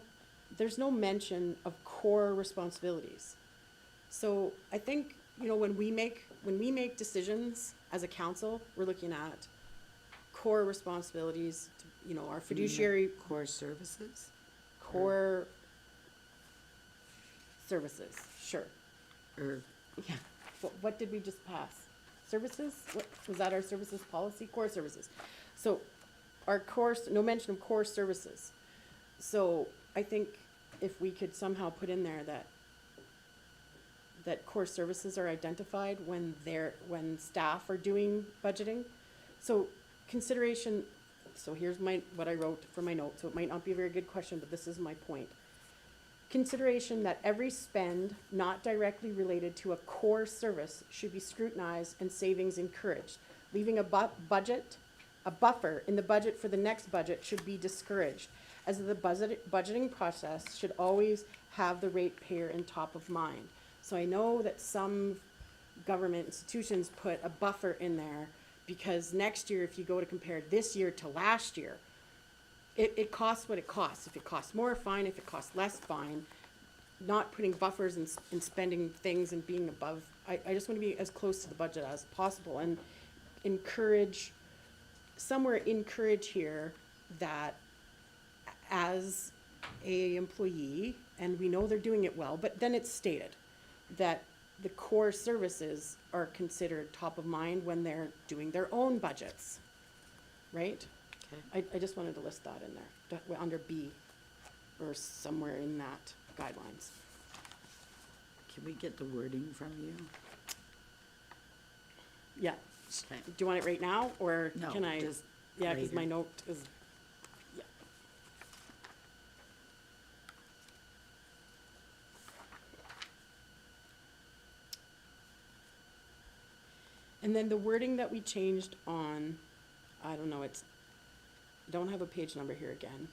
Speaker 1: there's no mention of core responsibilities. So I think, you know, when we make decisions as a council, we're looking at core responsibilities, you know, our fiduciary
Speaker 15: Core services?
Speaker 1: core services, sure.
Speaker 15: Or,
Speaker 1: Yeah. What did we just pass? Services? What, was that our services policy? Core services. So our core, no mention of core services. So I think if we could somehow put in there that core services are identified when staff are doing budgeting. So consideration, so here's what I wrote for my note, so it might not be a very good question, but this is my point. Consideration that every spend not directly related to a core service should be scrutinized and savings encouraged. Leaving a buffer in the budget for the next budget should be discouraged, as the budgeting process should always have the ratepayer in top of mind. So I know that some government institutions put a buffer in there because next year, if you go to compare this year to last year, it costs what it costs. If it costs more, fine. If it costs less, fine. Not putting buffers and spending things and being above. I just want to be as close to the budget as possible and encourage here that as a employee, and we know they're doing it well, but then it's stated that the core services are considered top of mind when they're doing their own budgets, right?
Speaker 15: okay.
Speaker 1: I just wanted to list that in there, under B, or somewhere in that guidelines.
Speaker 15: Can we get the wording from you?
Speaker 1: Yeah,
Speaker 15: Okay.
Speaker 1: do you want it right now, or
Speaker 15: No,
Speaker 1: can I?
Speaker 15: just
Speaker 1: Yeah, because my
Speaker 15: later.
Speaker 1: note is, yeah. And then the wording that we changed on, I don't know, I don't have a page number here again,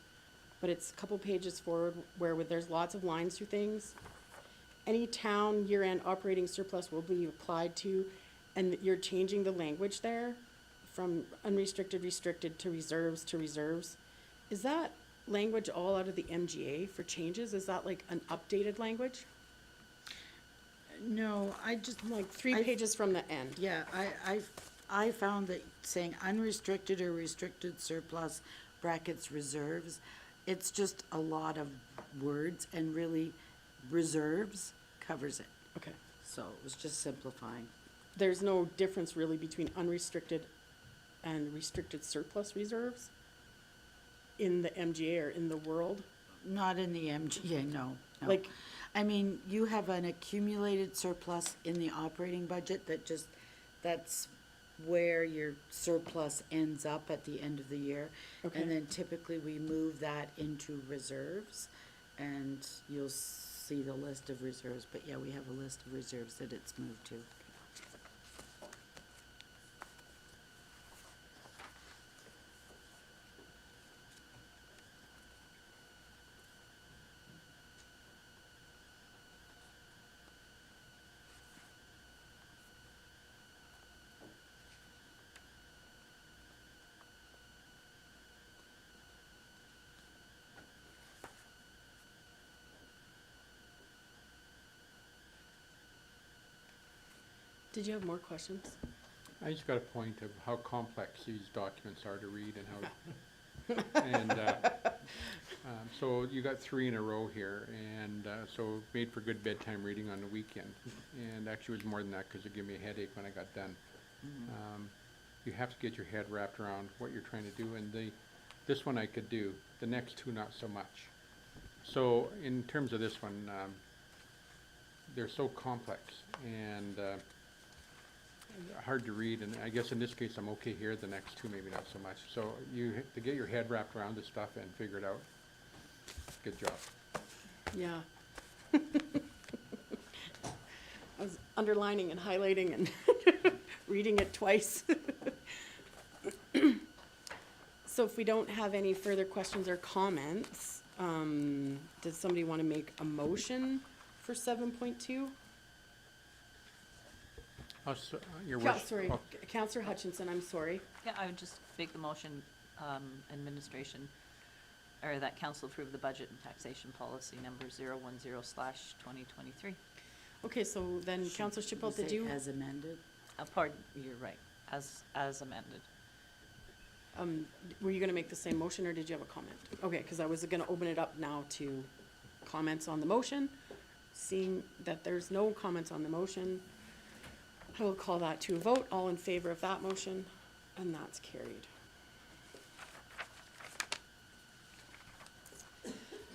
Speaker 1: but it's a couple pages forward where there's lots of lines through things. Any town year-end operating surplus will be applied to, and you're changing the language there from unrestricted, restricted to reserves to reserves. Is that language all out of the MGA for changes? Is that like an updated language?
Speaker 15: No, I just,
Speaker 1: Like 3
Speaker 15: I-
Speaker 1: pages from the end?
Speaker 15: yeah, I found that saying unrestricted or restricted surplus brackets reserves, it's just a lot of words, and really reserves covers it.
Speaker 1: Okay.
Speaker 15: So it was just simplifying.
Speaker 1: There's no difference really between unrestricted and restricted surplus reserves in the MGA or in the world?
Speaker 15: Not in the MGA, no.
Speaker 1: Like-
Speaker 15: I mean, you have an accumulated surplus in the operating budget that's where your surplus ends up at the end of the year.
Speaker 1: Okay.
Speaker 15: And then typically we move that into reserves, and you'll see the list of reserves, but yeah, we have a list of reserves that it's moved to.
Speaker 1: Did you have more questions?
Speaker 6: I just got a point of how complex these documents are to read and how, and, so you got 3 in a row here, and, so made for good bedtime reading on the weekend. And actually it was more than that, cause it gave me a headache when I got done. You have to get your head wrapped around what you're trying to do, and this one I could do, the next 2 not so much. So in terms of this one, they're so complex and, hard to read, and I guess in this case I'm okay here, the next 2 maybe not so much. So to get your head wrapped around this stuff and figure it out, good job.
Speaker 1: Yeah. I was underlining and highlighting and reading it twice. So if we don't have any further questions or comments, does somebody want to make a motion for 7.2?
Speaker 6: Your worship.
Speaker 1: Sorry,
Speaker 6: Oh,
Speaker 1: Councillor Hutchinson, I'm sorry.
Speaker 2: Yeah, I would just make the motion, administration, or that council approve the budget and taxation policy number 010/2023.
Speaker 1: Okay, so then Councillor Chappell, did you,
Speaker 15: As amended?
Speaker 2: Pardon, you're right, as amended.
Speaker 1: were you gonna make the same motion, or did you have a comment? Okay, because I was gonna open it up now to comments on the motion. Seeing that there's no comments on the motion, I will call that to a vote. All in favor of that motion, and that's carried.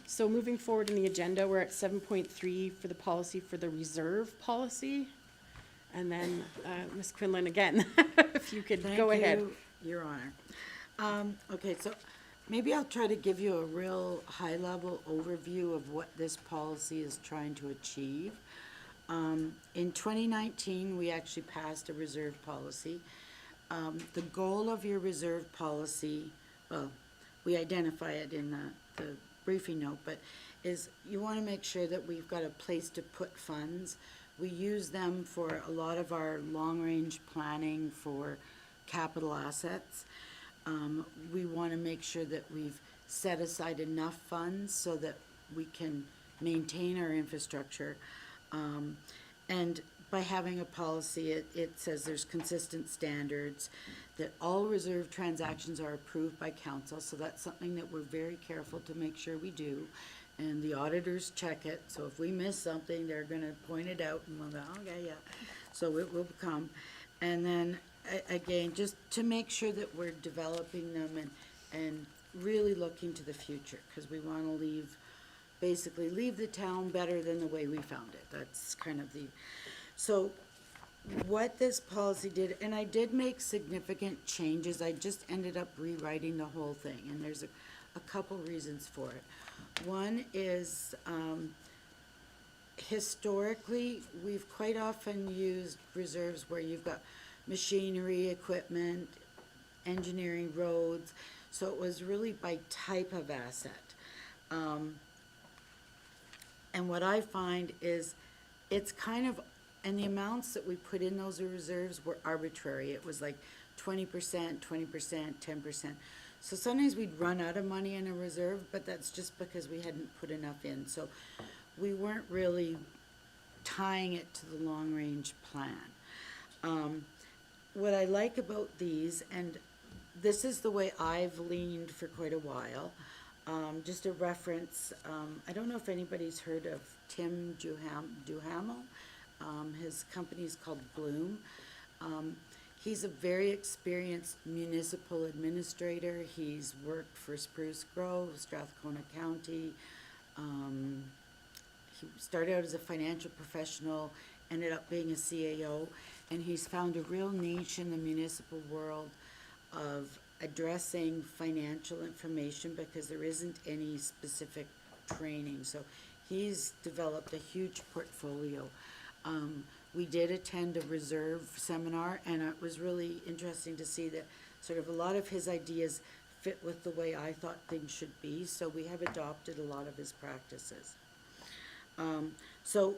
Speaker 1: So moving forward in the agenda, we're at 7.3 for the policy for the reserve policy. And then, Ms. Quinlan, again, if you could go ahead.
Speaker 15: Thank you, Your Honor. Okay, so maybe I'll try to give you a real high-level overview of what this policy is trying to achieve. In 2019, we actually passed a reserve policy. The goal of your reserve policy, well, we identify it in the briefing note, but is you want to make sure that we've got a place to put funds. We use them for a lot of our long-range planning for capital assets. We want to make sure that we've set aside enough funds so that we can maintain our infrastructure. And by having a policy, it says there's consistent standards, that all reserve transactions are approved by council, so that's something that we're very careful to make sure we do. And the auditors check it, so if we miss something, they're gonna point it out, and we'll go, okay, yeah, so it will come. And then, again, just to make sure that we're developing them and really looking to the future, because we wanna basically leave the town better than the way we found it. That's kind of so what this policy did, and I did make significant changes. I just ended up rewriting the whole thing, and there's a couple reasons for it. One is, historically, we've quite often used reserves where you've got machinery, equipment, engineering, roads, so it was really by type of asset. And what I find is it's kind of, and the amounts that we put in those reserves were arbitrary. It was like 20%, 20%, 10%. So sometimes we'd run out of money in a reserve, but that's just because we hadn't put enough in. So we weren't really tying it to the long-range plan. What I like about these, and this is the way I've leaned for quite a while, just a reference, I don't know if anybody's heard of Tim Duhamel. His company's called Bloom. He's a very experienced municipal administrator. He's worked for Spruce Grove, Strathcona County. He started out as a financial professional, ended up being a CAO, and he's found a real niche in the municipal world of addressing financial information because there isn't any specific training. So he's developed a huge portfolio. We did attend a reserve seminar, and it was really interesting to see that sort of a lot of his ideas fit with the way I thought things should be, so we have adopted a lot of his practices. So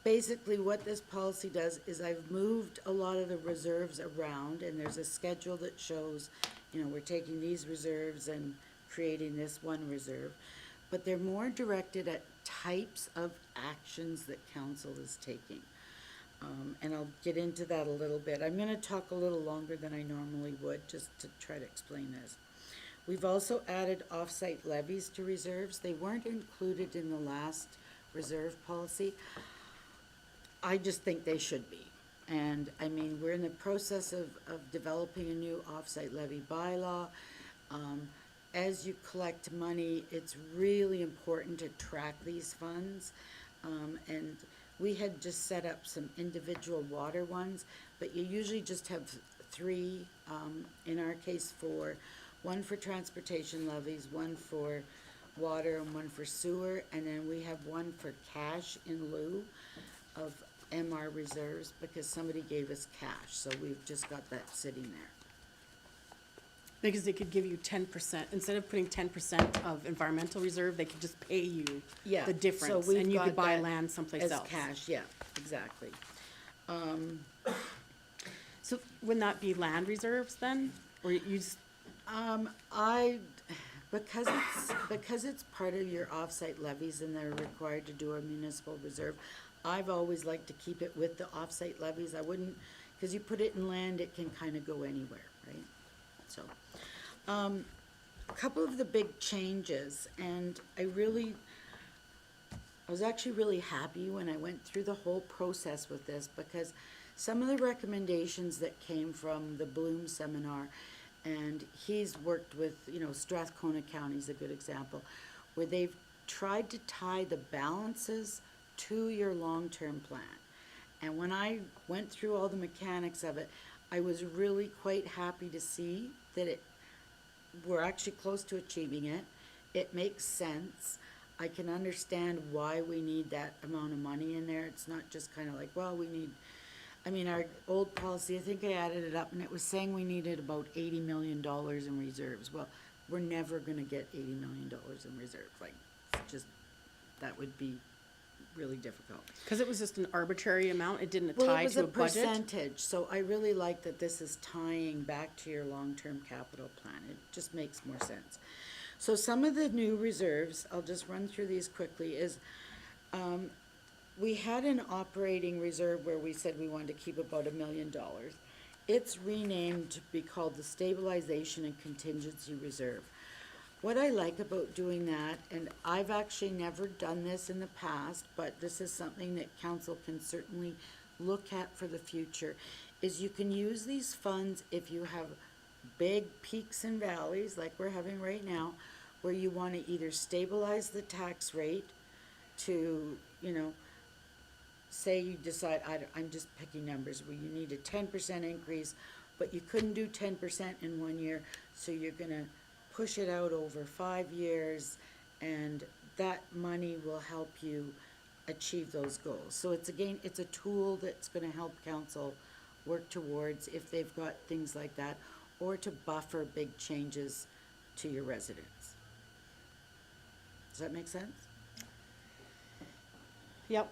Speaker 15: basically what this policy does is I've moved a lot of the reserves around, and there's a schedule that shows, you know, we're taking these reserves and creating this one reserve, but they're more directed at types of actions that council is taking. And I'll get into that a little bit. I'm gonna talk a little longer than I normally would, just to try to explain this. We've also added off-site levies to reserves. They weren't included in the last reserve policy. I just think they should be. And I mean, we're in the process of developing a new off-site levy bylaw. As you collect money, it's really important to track these funds. And we had just set up some individual water ones, but you usually just have three, in our case one for transportation levies, one for water, and one for sewer, and then we have one for cash in lieu of MR reserves because somebody gave us cash, so we've just got that sitting there.
Speaker 1: Because they could give you 10%, instead of putting 10% of environmental reserve, they could just pay you
Speaker 15: Yeah,
Speaker 1: the difference,
Speaker 15: so we've
Speaker 1: and you
Speaker 15: got
Speaker 1: could buy
Speaker 15: that
Speaker 1: land someplace
Speaker 15: as
Speaker 1: else.
Speaker 15: cash, yeah, exactly.
Speaker 1: So wouldn't that be land reserves then? Or you just,
Speaker 15: Because it's part of your off-site levies and they're required to do a municipal reserve, I've always liked to keep it with the off-site levies. I wouldn't, because you put it in land, it can kind of go anywhere, right? So, a couple of the big changes, and I was actually really happy when I went through the whole process with this, because some of the recommendations that came from the Bloom seminar, and he's worked with, you know, Strathcona County is a good example, where they've tried to tie the balances to your long-term plan. And when I went through all the mechanics of it, I was really quite happy to see that we're actually close to achieving it. It makes sense. I can understand why we need that amount of money in there. It's not just kind of like, well, our old policy, I think I added it up, and it was saying we needed about $80 million in reserves. Well, we're never gonna get $80 million in reserves. Like, that would be really difficult.
Speaker 1: because it was just an arbitrary amount, it didn't
Speaker 15: Well,
Speaker 1: tie
Speaker 15: it was
Speaker 1: to
Speaker 15: a
Speaker 1: a budget?
Speaker 15: percentage, so I really like that this is tying back to your long-term capital plan. It just makes more sense. So some of the new reserves, I'll just run through these quickly, is, we had an operating reserve where we said we wanted to keep about $1 million. It's renamed to be called the Stabilization and Contingency Reserve. What I like about doing that, and I've actually never done this in the past, but this is something that council can certainly look at for the future, is you can use these funds if you have big peaks and valleys like we're having right now, where you want to either stabilize the tax rate to, you know, say you decide, I'm just picking numbers, where you need a 10% increase, but you couldn't do 10% in 1 year, so you're gonna push it out over 5 years, and that money will help you achieve those goals. So it's a tool that's gonna help council work towards if they've got things like that, or to buffer big changes to your residents. Does that make sense?
Speaker 1: Yep,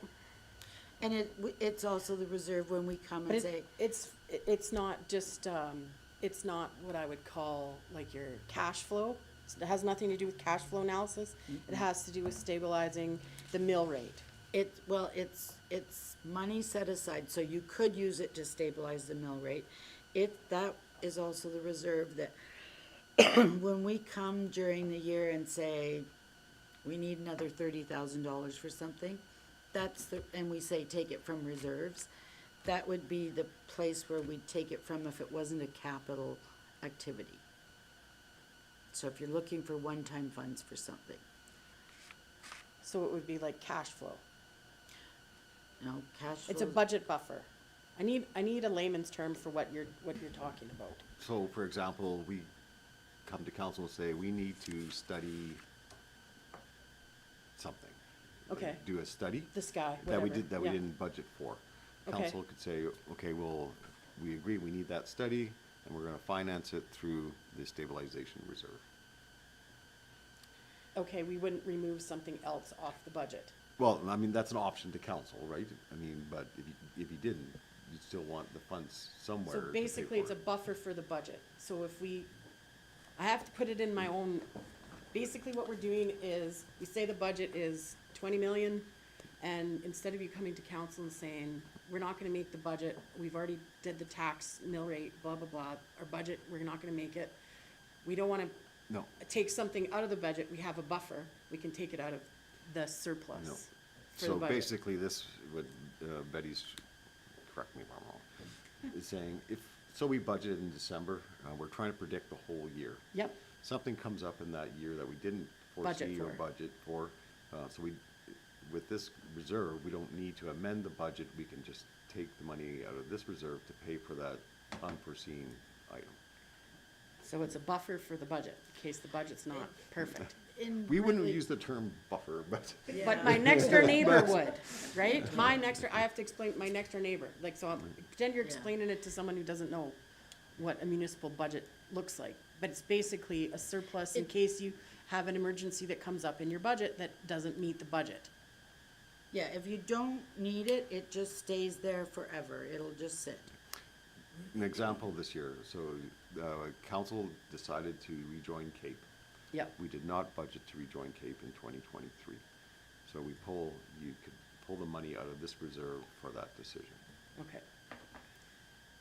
Speaker 15: And it's also the reserve when we come
Speaker 1: but
Speaker 15: and say,
Speaker 1: it's not just, it's not what I would call like your cash flow. It has nothing to do with cash flow analysis. It has to do with stabilizing the mill rate.
Speaker 15: Well, it's money set aside, so you could use it to stabilize the mill rate. That is also the reserve that when we come during the year and say, we need another $30,000 for something, and we say take it from reserves, that would be the place where we'd take it from if it wasn't a capital activity. So if you're looking for one-time funds for something,
Speaker 1: So it would be like cash flow.
Speaker 15: cash flow.
Speaker 1: It's a budget buffer. I need a layman's term for what you're talking about.
Speaker 8: So, for example, we come to council and say, we need to study something.
Speaker 1: Okay.
Speaker 8: Do a study.
Speaker 1: The sky,
Speaker 8: That we
Speaker 1: whatever,
Speaker 8: did, that we
Speaker 1: yeah.
Speaker 8: didn't budget for.
Speaker 1: Okay.
Speaker 8: Council could say, okay, well, we agree, we need that study, and we're gonna finance it through the stabilization reserve.
Speaker 1: Okay, we wouldn't remove something else off the budget.
Speaker 8: Well, I mean, that's an option to council, right? I mean, but if you didn't, you'd still want the funds somewhere
Speaker 1: So
Speaker 8: to pay
Speaker 1: basically, it's
Speaker 8: for
Speaker 1: a
Speaker 8: it.
Speaker 1: buffer for the budget. So if I have to put it in my own, basically what we're doing is, we say the budget is 20 million, and instead of you coming to council and saying, we're not gonna make the budget, we've already did the tax mill rate, blah, blah, blah, our budget, we're not gonna make it. We don't wanna
Speaker 8: No,
Speaker 1: take something out of the budget, we have a buffer, we can take it out of the surplus
Speaker 8: no.
Speaker 1: for the
Speaker 8: So
Speaker 1: budget.
Speaker 8: basically, this would, Betty's, correct me if I'm wrong, is saying, so we budgeted in December, we're trying to predict the whole year.
Speaker 1: Yep,
Speaker 8: Something comes up in that year that we didn't
Speaker 1: Budget
Speaker 8: foresee or
Speaker 1: for.
Speaker 8: budget for, so with this reserve, we don't need to amend the budget, we can just take the money out of this reserve to pay for that unforeseen item.
Speaker 1: so it's a buffer for the budget, in case the budget's not perfect.
Speaker 8: We wouldn't use the term buffer, but.
Speaker 1: But my next door neighbor would, right? I have to explain, my next door neighbor, like, so pretend you're explaining it to someone who doesn't know what a municipal budget looks like. But it's basically a surplus in case you have an emergency that comes up in your budget that doesn't meet the budget.
Speaker 15: Yeah, if you don't need it, it just stays there forever. It'll just sit.
Speaker 8: An example this year, so, council decided to rejoin CAPE.
Speaker 1: Yep,
Speaker 8: We did not budget to rejoin CAPE in 2023. So you could pull the money out of this reserve for that decision.
Speaker 1: okay.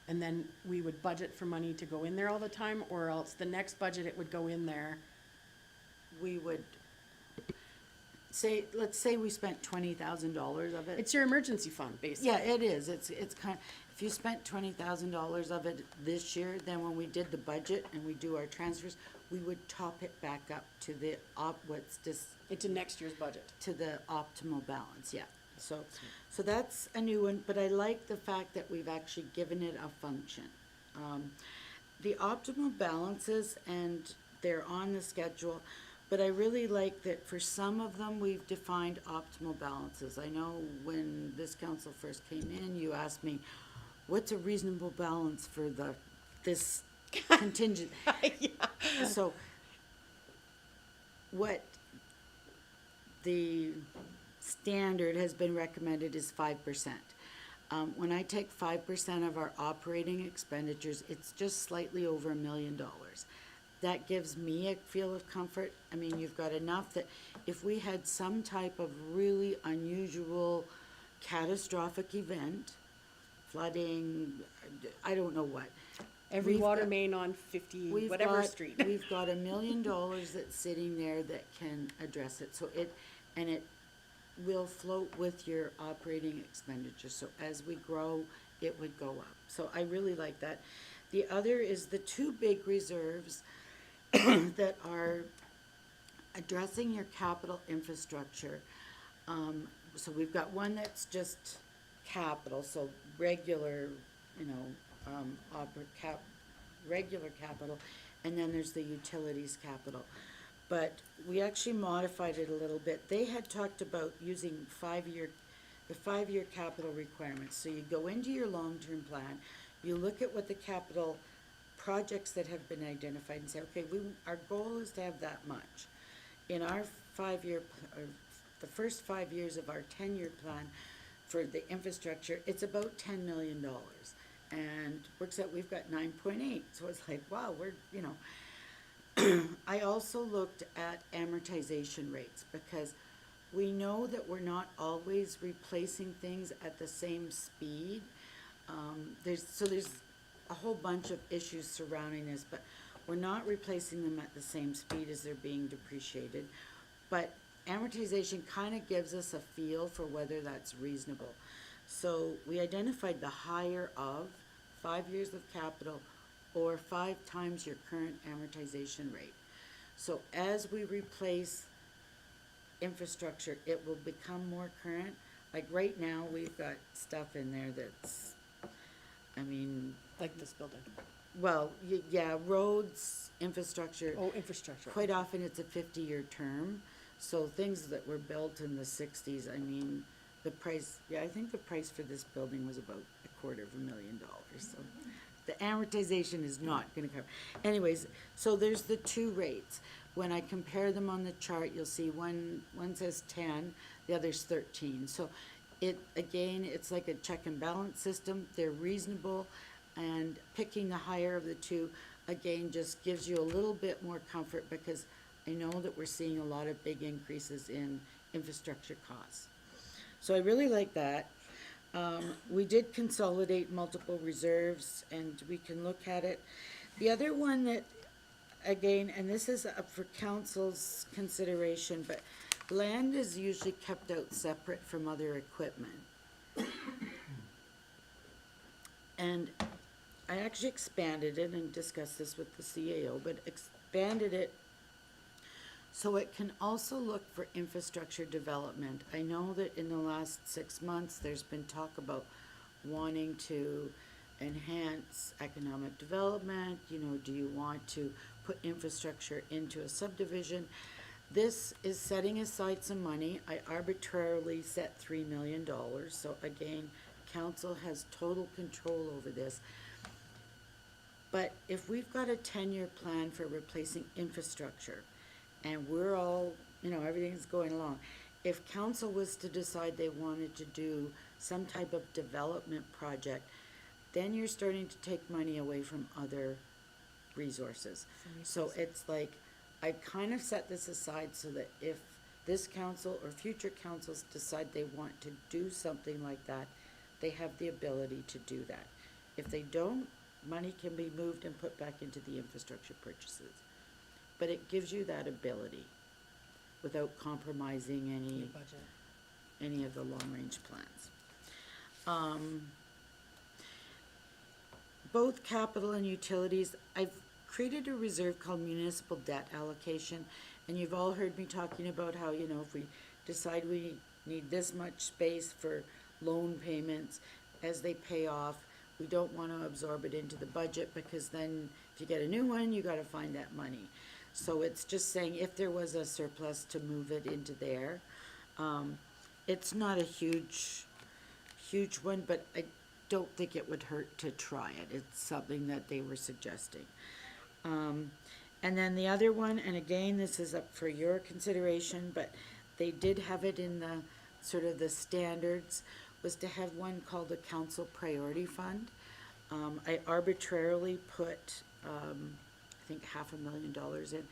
Speaker 1: And then we would budget for money to go in there all the time, or else the next budget it would go in there.
Speaker 15: We would let's say we spent $20,000 of it.
Speaker 1: It's your emergency fund, basically.
Speaker 15: Yeah, it is. It's if you spent $20,000 of it this year, then when we did the budget and we do our transfers, we would top it back up to the
Speaker 1: Into next year's budget.
Speaker 15: to the optimal balance, yeah. So that's a new one, but I like the fact that we've actually given it a function. The optimal balances, and they're on the schedule, but I really like that for some of them, we've defined optimal balances. I know when this council first came in, you asked me, what's a reasonable balance for this contingent? So what the standard has been recommended is 5%. When I take 5% of our operating expenditures, it's just slightly over $1 million. That gives me a feel of comfort. I mean, you've got enough that if we had some type of really unusual catastrophic event, flooding, I don't know what.
Speaker 1: Every
Speaker 15: We've
Speaker 1: water
Speaker 15: got-
Speaker 1: main on 50, whatever street.
Speaker 15: We've got $1 million that's sitting there that can address it, so it will float with your operating expenditure, so as we grow, it would go up. So I really like that. The other is the two big reserves that are addressing your capital infrastructure. So we've got one that's just capital, so regular, regular capital, and then there's the utilities capital. But we actually modified it a little bit. They had talked about using the 5-year capital requirements. So you go into your long-term plan, you look at what the capital projects that have been identified and say, okay, our goal is to have that much. In our the first 5 years of our 10-year plan for the infrastructure, it's about $10 million. and works out we've got 9.8. So it's like, wow, we're, you know. I also looked at amortization rates because we know that we're not always replacing things at the same speed. There's a whole bunch of issues surrounding this, but we're not replacing them at the same speed as they're being depreciated. But amortization kind of gives us a feel for whether that's reasonable. So we identified the higher of 5 years of capital or 5 times your current amortization rate. So as we replace infrastructure, it will become more current. Like right now, we've got stuff in there that's, I mean,
Speaker 1: Like this building.
Speaker 15: well, yeah, roads, infrastructure.
Speaker 1: Oh, infrastructure.
Speaker 15: Quite often it's a 50-year term, so things that were built in the 60s, I mean, the price, yeah, I think the price for this building was about $250,000, so the amortization is not gonna cover. Anyways, so there's the two rates. When I compare them on the chart, you'll see one says 10, the other's 13. So again, it's like a check and balance system. They're reasonable, and picking the higher of the two, again, just gives you a little bit more comfort because I know that we're seeing a lot of big increases in infrastructure costs. So I really like that. We did consolidate multiple reserves, and we can look at it. The other one that, again, and this is up for council's consideration, but land is usually kept out separate from other equipment. And I actually expanded it and discussed this with the CAO, but expanded it so it can also look for infrastructure development. I know that in the last 6 months, there's been talk about wanting to enhance economic development. You know, do you want to put infrastructure into a subdivision? This is setting aside some money. I arbitrarily set $3 million. So again, council has total control over this. But if we've got a 10-year plan for replacing infrastructure, and we're all, you know, everything's going along, if council was to decide they wanted to do some type of development project, then you're starting to take money away from other resources. So it's like, I kind of set this aside so that if this council or future councils decide they want to do something like that, they have the ability to do that. If they don't, money can be moved and put back into the infrastructure purchases. But it gives you that ability without compromising any of the long-range plans. Both capital and utilities, I've created a reserve called municipal debt allocation, and you've all heard me talking about how, you know, if we decide we need this much space for loan payments as they pay off, we don't want to absorb it into the budget because then if you get a new one, you got to find that money. So it's just saying if there was a surplus to move it into there. It's not a huge one, but I don't think it would hurt to try it. It's something that they were suggesting. And then the other one, and again, this is up for your consideration, but they did have it in the sort of the standards, was to have one called the Council Priority Fund. I arbitrarily put, I think $500,000 in,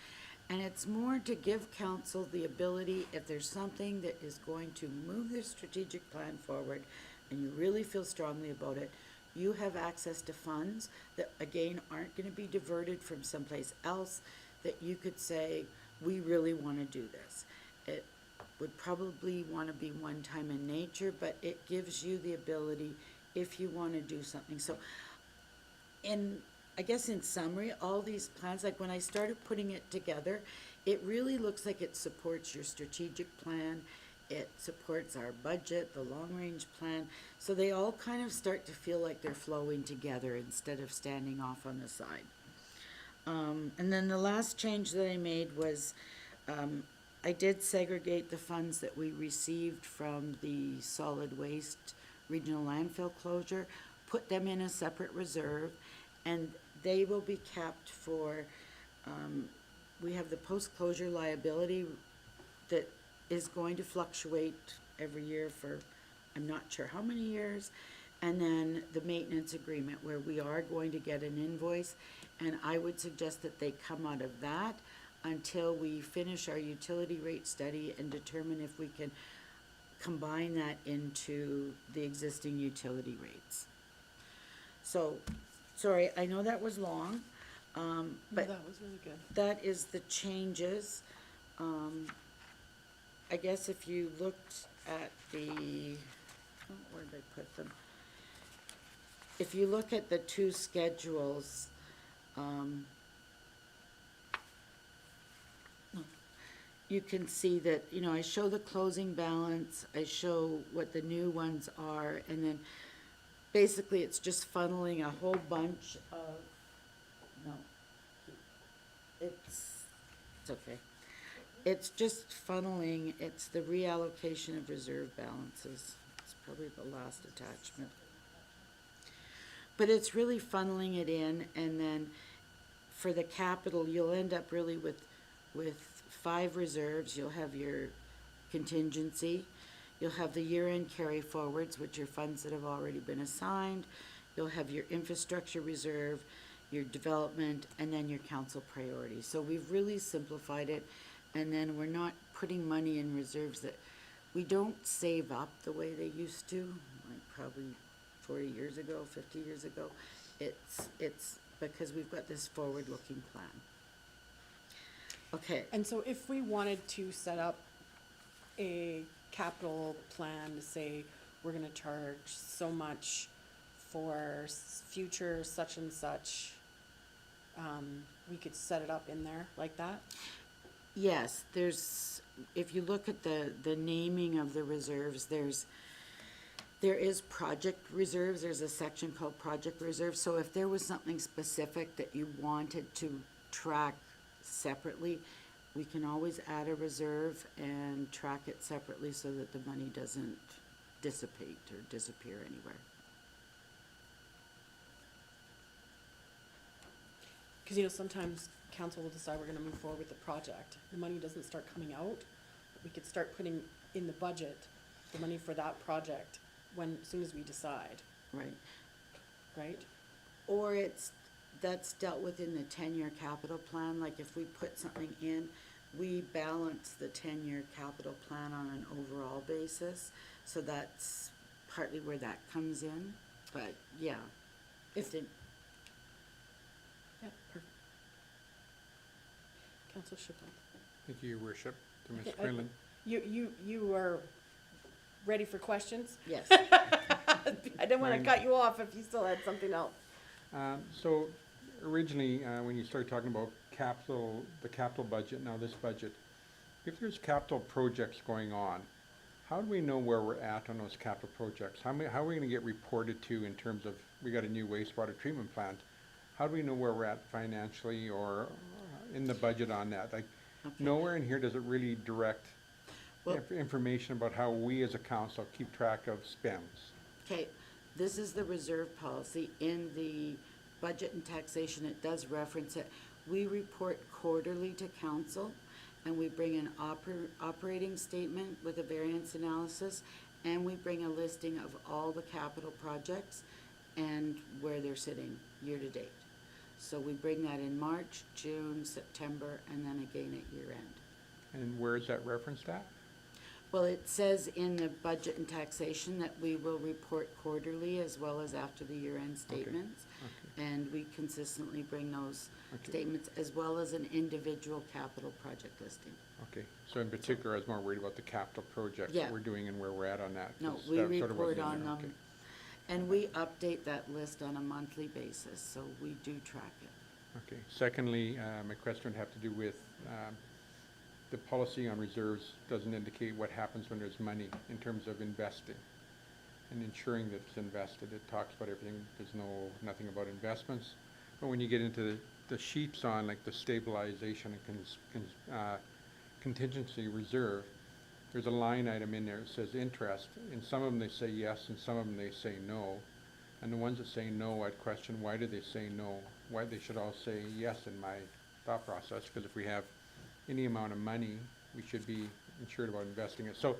Speaker 15: and it's more to give council the ability, if there's something that is going to move their strategic plan forward, and you really feel strongly about it, you have access to funds that, again, aren't gonna be diverted from someplace else, that you could say, we really wanna do this. It would probably wanna be one time in nature, but it gives you the ability if you wanna do something. So, I guess in summary, all these plans, like when I started putting it together, it really looks like it supports your strategic plan, it supports our budget, the long-range plan, so they all kind of start to feel like they're flowing together instead of standing off on the side. And then the last change that I made was, I did segregate the funds that we received from the solid waste regional landfill closure, put them in a separate reserve, and they will be kept for, we have the post-closure liability that is going to fluctuate every year for, I'm not sure how many years, And then the maintenance agreement, where we are going to get an invoice, and I would suggest that they come out of that until we finish our utility rate study and determine if we can combine that into the existing utility rates. So, sorry, I know that was long, but
Speaker 1: That was really good.
Speaker 15: that is the changes. I guess if you looked at the, oh, where did I put them? If you look at the two schedules, you can see that, you know, I show the closing balance, I show what the new ones are, and then basically it's just funneling a whole bunch of, no, it's okay. It's just funneling, it's the reallocation of reserve balances. It's probably the last attachment. But it's really funneling it in, and then for the capital, you'll end up really with 5 reserves. You'll have your contingency, you'll have the year-end carry forwards, which are funds that have already been assigned. You'll have your infrastructure reserve, your development, and then your council priorities. So we've really simplified it, and then we're not putting money in reserves that we don't save up the way they used to, like probably 40 years ago, 50 years ago. It's because we've got this forward-looking plan. Okay,
Speaker 1: And so if we wanted to set up a capital plan to say, we're gonna charge so much for future such and such, we could set it up in there like that?
Speaker 15: yes, there's, if you look at the naming of the reserves, there is project reserves, there's a section called project reserves. So if there was something specific that you wanted to track separately, we can always add a reserve and track it separately so that the money doesn't dissipate or disappear anywhere.
Speaker 1: Cause you know, sometimes council will decide we're gonna move forward with the project. The money doesn't start coming out, but we could start putting in the budget the money for that project as soon as we decide,
Speaker 15: Right.
Speaker 1: right?
Speaker 15: Or that's dealt with in the 10-year capital plan. Like if we put something in, we balance the 10-year capital plan on an overall basis. So that's partly where that comes in, but yeah.
Speaker 1: If Yeah, perfect. Council Chappell.
Speaker 6: Thank you, Your Worship, to Ms.
Speaker 1: Okay,
Speaker 6: Quinlan.
Speaker 1: You are ready for questions?
Speaker 15: Yes.
Speaker 1: I didn't wanna
Speaker 6: Fine.
Speaker 1: cut you off if you still had something else.
Speaker 6: So originally, when you started talking about the capital budget, now this budget, if there's capital projects going on, how do we know where we're at on those capital projects? How are we gonna get reported to in terms of, we got a new wastewater treatment plant? How do we know where we're at financially or in the budget on that? Like, nowhere in here does it really direct
Speaker 15: Well-
Speaker 6: information about how we as a council keep track of spends.
Speaker 15: Okay, this is the reserve policy. In the budget and taxation, it does reference it. We report quarterly to council, and we bring an operating statement with a variance analysis, and we bring a listing of all the capital projects and where they're sitting year to date. So we bring that in March, June, September, and then again at year end.
Speaker 6: And where is that referenced at?
Speaker 15: Well, it says in the budget and taxation that we will report quarterly as well as after the year-end statements.
Speaker 6: Okay.
Speaker 15: And we consistently bring those
Speaker 6: Okay.
Speaker 15: statements as well as an individual capital project listing.
Speaker 6: Okay, so in particular, I was more worried about the capital projects
Speaker 15: Yeah.
Speaker 6: that we're doing and where we're at on that.
Speaker 15: No,
Speaker 6: 'cause
Speaker 15: we
Speaker 6: that sort of
Speaker 15: report
Speaker 6: wasn't in
Speaker 15: on
Speaker 6: there.
Speaker 15: them. And we update that list on a monthly basis, so we do track it.
Speaker 6: Okay, secondly, my question would have to do with, the policy on reserves doesn't indicate what happens when there's money in terms of investing and ensuring that it's invested. It talks about everything, there's nothing about investments. But when you get into the sheets on like the stabilization and contingency reserve, there's a line item in there that says interest. In some of them they say yes, and some of them they say no. And the ones that say no, I'd question why do they say no? Why they should all say yes in my thought process, because if we have any amount of money, we should be insured about investing it. So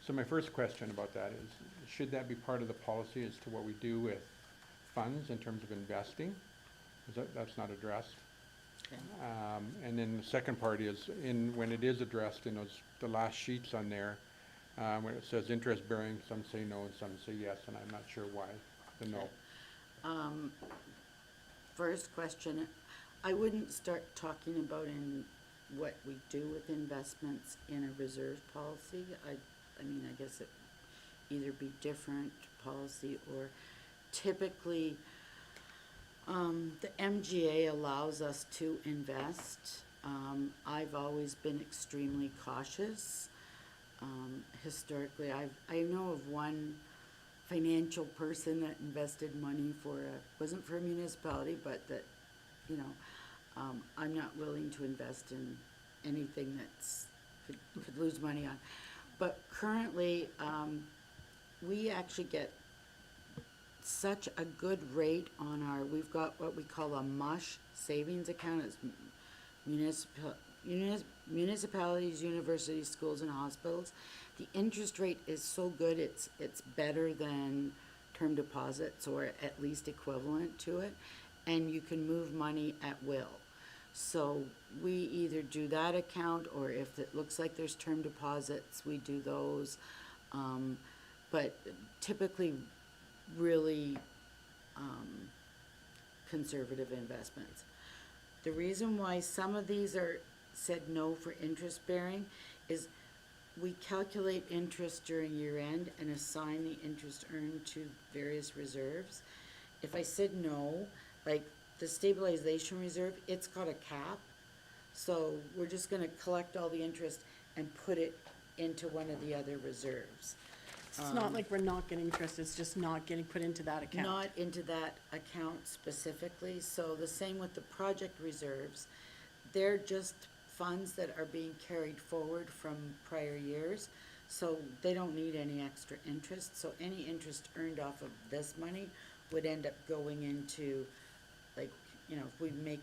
Speaker 6: So my first question about that is, should that be part of the policy as to what we do with funds in terms of investing? Is that's not addressed? And then the second part is, when it is addressed in the last sheets on there, when it says interest bearing, some say no and some say yes, and I'm not sure why the no.
Speaker 15: First question, I wouldn't start talking about in what we do with investments in a reserve policy. I mean, I guess it either be different policy or typically, the MGA allows us to invest. I've always been extremely cautious. Historically, I know of one financial person that invested money wasn't for a municipality, but that, you know, I'm not willing to invest in anything could lose money on. But currently, we actually get such a good rate on we've got what we call a MUSH savings account. It's municipalities, universities, schools, and hospitals. The interest rate is so good, it's better than term deposits, or at least equivalent to it, and you can move money at will. So we either do that account, or if it looks like there's term deposits, we do those. But typically really conservative investments. The reason why some of these are said no for interest bearing is we calculate interest during year end and assign the interest earned to various reserves. If I said no, like the stabilization reserve, it's got a cap. So we're just gonna collect all the interest and put it into one of the other reserves.
Speaker 1: It's not like we're not getting interest, it's just not getting put into that account.
Speaker 15: Not into that account specifically, so the same with the project reserves. They're just funds that are being carried forward from prior years, so they don't need any extra interest. So any interest earned off of this money would end up going into, like, you know, if we make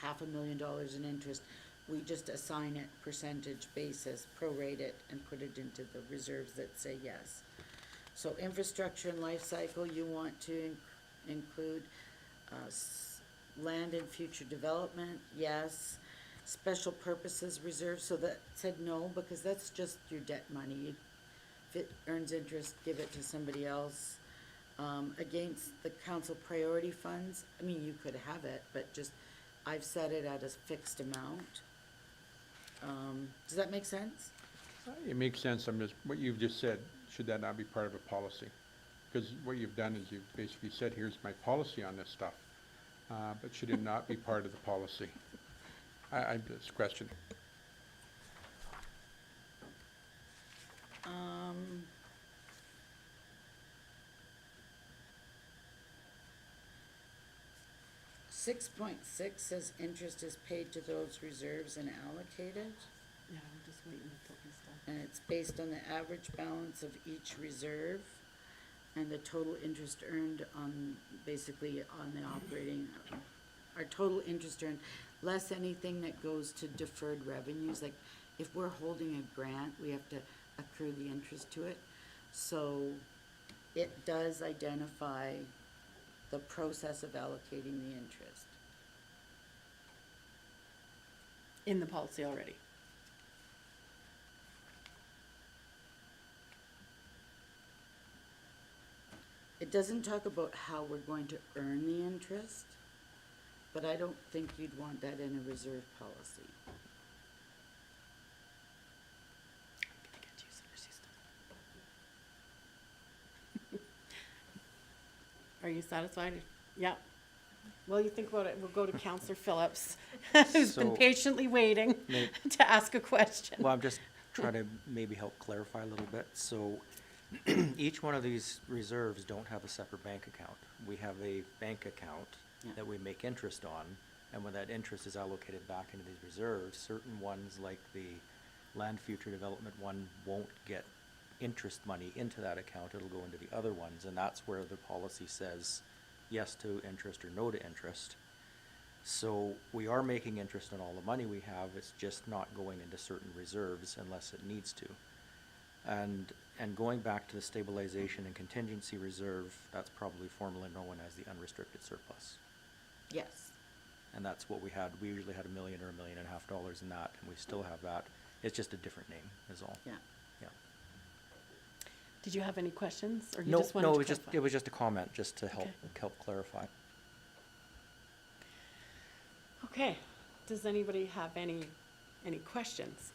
Speaker 15: $500,000 in interest, we just assign it percentage basis, prorate it, and put it into the reserves that say yes. So infrastructure and life cycle, you want to include land and future development, yes. Special purposes reserve, so that said no, because that's just your debt money. If it earns interest, give it to somebody else. Against the council priority funds, I mean, you could have it, but just, I've set it at a fixed amount. Does that make sense?
Speaker 6: It makes sense. What you've just said, should that not be part of a policy? Because what you've done is you've basically said, here's my policy on this stuff. But should it not be part of the policy? I'm just questioning.
Speaker 15: .6 says interest is paid to those reserves and allocated,
Speaker 1: Yeah, I'm just waiting until he's done.
Speaker 15: and it's based on the average balance of each reserve and the total interest earned on, basically on the operating, our total interest earned, less anything that goes to deferred revenues. Like if we're holding a grant, we have to accrue the interest to it. So it does identify the process of allocating the interest.
Speaker 1: In the policy already.
Speaker 15: It doesn't talk about how we're going to earn the interest, but I don't think you'd want that in a reserve policy.
Speaker 1: I'm gonna get you as soon as she's done. Are you satisfied? Yeah. Well, you think about it, we'll go to Counselor Phillips, who's been
Speaker 4: So-
Speaker 1: patiently waiting
Speaker 4: May-
Speaker 1: to ask a question.
Speaker 4: Well, I'm just trying to maybe help clarify a little bit. So each one of these reserves don't have a separate bank account. We have a bank account
Speaker 15: Yeah.
Speaker 4: that we make interest on, and when that interest is allocated back into these reserves, certain ones, like the land future development one, won't get interest money into that account. It'll go into the other ones, and that's where the policy says yes to interest or no to interest. So we are making interest on all the money we have, it's just not going into certain reserves unless it needs to. And going back to the stabilization and contingency reserve, that's probably formerly known as the unrestricted surplus.
Speaker 15: Yes.
Speaker 4: And that's what we had. We usually had $1 million or $1.5 million in that, and we still have that. It's just a different name is all.
Speaker 15: Yeah.
Speaker 4: Yeah.
Speaker 1: Did you have any questions, or you
Speaker 4: No,
Speaker 1: just wanted
Speaker 4: no,
Speaker 1: to
Speaker 4: it was just,
Speaker 1: clarify?
Speaker 4: it was just a comment, just to help,
Speaker 1: Okay.
Speaker 4: help clarify.
Speaker 1: Okay, does anybody have any questions?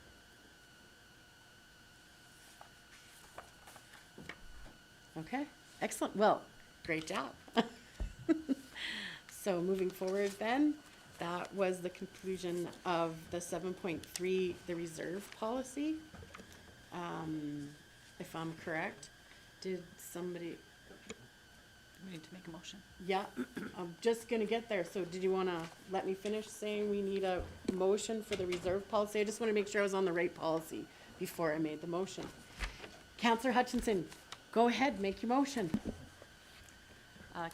Speaker 1: Okay, excellent, well, great job. So moving forward then, that was the conclusion of the 7.3, the reserve policy. If I'm correct, did somebody,
Speaker 2: We need to make a motion.
Speaker 1: yeah, I'm just gonna get there, so did you wanna let me finish saying we need a motion for the reserve policy? I just wanna make sure I was on the right policy before I made the motion. Counselor Hutchinson, go ahead, make your motion.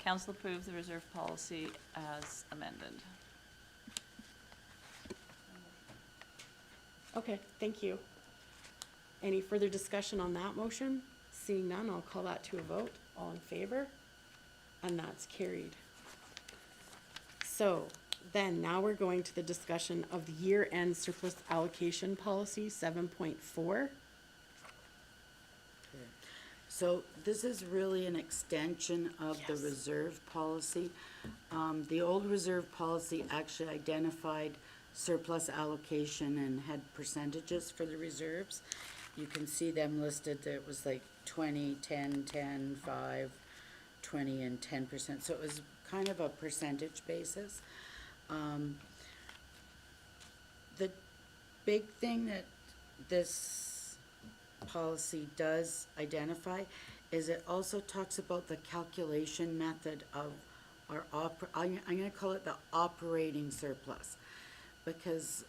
Speaker 2: Council approves the reserve policy as amended.
Speaker 1: Okay, thank you. Any further discussion on that motion? Seeing none, I'll call that to a vote. All in favor? And that's carried. So then now we're going to the discussion of the year-end surplus allocation policy 7.4.
Speaker 15: So this is really an extension of the
Speaker 1: Yes.
Speaker 15: reserve policy. The old reserve policy actually identified surplus allocation and had percentages for the reserves. You can see them listed, there was like 20, 10, 10, 5, 20, and 10%. So it was kind of a percentage basis. The big thing that this policy does identify is it also talks about the calculation method of our I'm gonna call it the operating surplus, because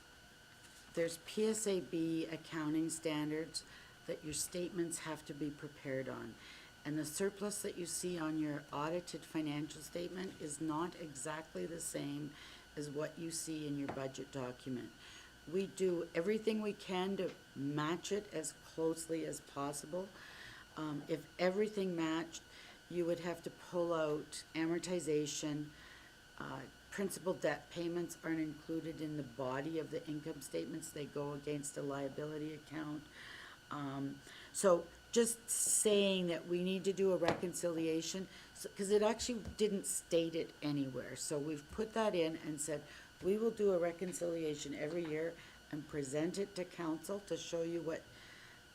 Speaker 15: there's PSAB accounting standards that your statements have to be prepared on. And the surplus that you see on your audited financial statement is not exactly the same as what you see in your budget document. We do everything we can to match it as closely as possible. If everything matched, you would have to pull out amortization. Principal debt payments aren't included in the body of the income statements. They go against a liability account. So just saying that we need to do a reconciliation, because it actually didn't state it anywhere. So we've put that in and said, we will do a reconciliation every year and present it to council to show you what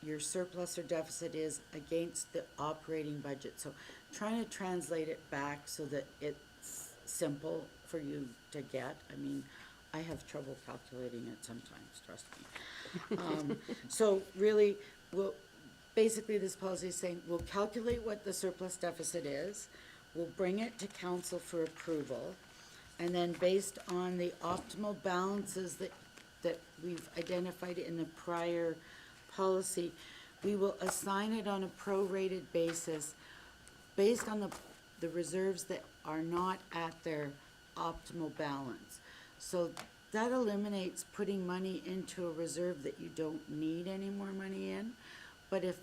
Speaker 15: your surplus or deficit is against the operating budget. So trying to translate it back so that it's simple for you to get. I mean, I have trouble calculating it sometimes, trust me. So really, basically this policy is saying, we'll calculate what the surplus deficit is, we'll bring it to council for approval, and then based on the optimal balances that we've identified in the prior policy, we will assign it on a prorated basis based on the reserves that are not at their optimal balance. So that eliminates putting money into a reserve that you don't need any more money in. But if,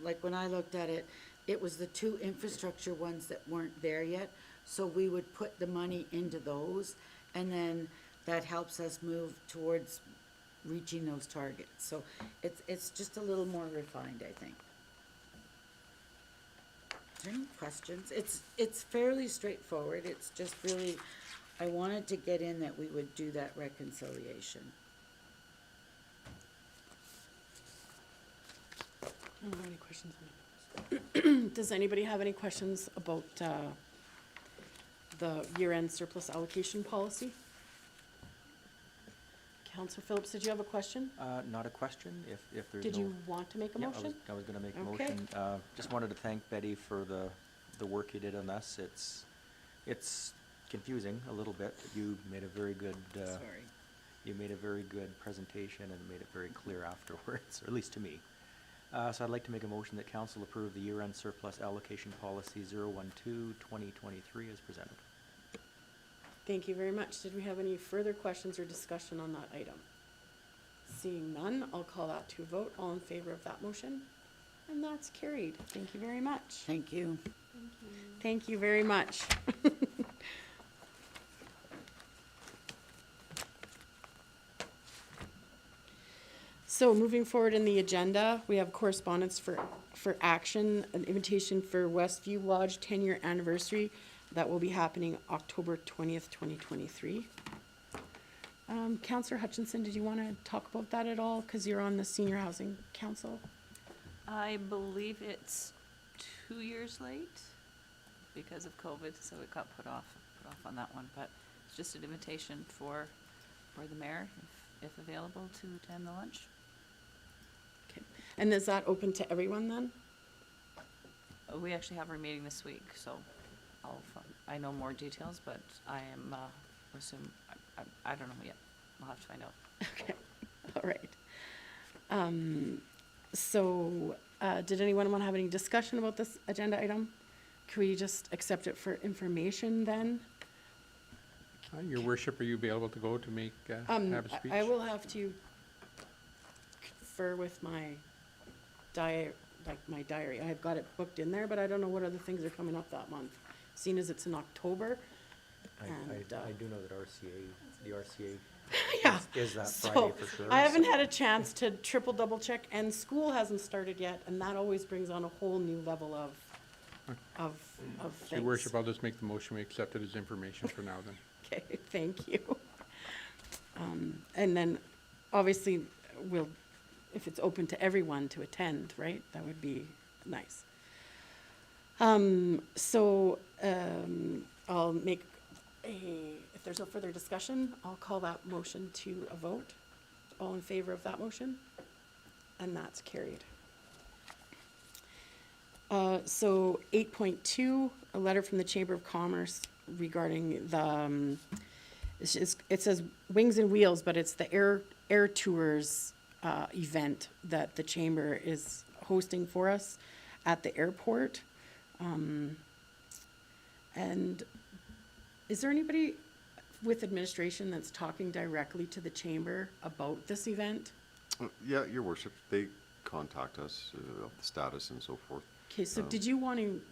Speaker 15: like when I looked at it, it was the two infrastructure ones that weren't there yet. So we would put the money into those, and then that helps us move towards reaching those targets. So it's just a little more refined, I think. Is there any questions? It's fairly straightforward. It's just really, I wanted to get in that we would do that reconciliation.
Speaker 1: I don't have any questions on it. Does anybody have any questions about the year-end surplus allocation policy? Counselor Phillips, did you have a question?
Speaker 4: Not a question, if there's no.
Speaker 1: Did you want to make a
Speaker 4: Yeah,
Speaker 1: motion?
Speaker 4: I was gonna make a
Speaker 1: Okay.
Speaker 4: motion. Just wanted to thank Betty for the work you did on this. It's confusing a little bit. You made a very good,
Speaker 15: Sorry.
Speaker 4: you made a very good presentation and made it very clear afterwards, or at least to me. So I'd like to make a motion that council approve the year-end surplus allocation policy 012-2023 as presented.
Speaker 1: Thank you very much. Did we have any further questions or discussion on that item? Seeing none, I'll call that to a vote. All in favor of that motion? And that's carried. Thank you very much.
Speaker 15: Thank you.
Speaker 1: Thank you very much. So moving forward in the agenda, we have correspondence for action, an invitation for Westview Lodge 10-year anniversary. That will be happening October 20th, 2023. Councillor Hutchinson, did you want to talk about that at all? Because you're on the Senior Housing Council.
Speaker 2: I believe it's 2 years late because of COVID, so it got put off on that one. But it's just an invitation for the mayor, if available, to attend the lunch.
Speaker 1: Okay. And is that open to everyone then?
Speaker 2: We actually have our meeting this week, so I know more details, but I am, I don't know yet. I'll have to find out.
Speaker 1: Okay, all right. So, did anyone want to have any discussion about this agenda item? Can we just accept it for information then?
Speaker 6: Your worship, are you available to go to make, have a speech?
Speaker 1: I will have to confer with my my diary. I've got it booked in there, but I don't know what other things are coming up that month, seeing as it's in October.
Speaker 4: I do know that the RCA
Speaker 1: Yeah.
Speaker 4: is that
Speaker 1: So,
Speaker 4: Friday for sure.
Speaker 1: I haven't had a chance to triple double check, and school hasn't started yet, and that always brings on a whole new level of things.
Speaker 6: Your worship, I'll just make the motion, we accept it as information for now then.
Speaker 1: Okay, thank you. And then, obviously, if it's open to everyone to attend, right, that would be nice. I'll make if there's no further discussion, I'll call that motion to a vote. All in favor of that motion? And that's carried. So 8.2, a letter from the Chamber of Commerce regarding the, it says Wings and Wheels, but it's the air tours event that the Chamber is hosting for us at the airport. And is there anybody with administration that's talking directly to the Chamber about this event?
Speaker 8: Yeah, your worship, they contact us of the status and so forth.
Speaker 1: Okay, so do you want to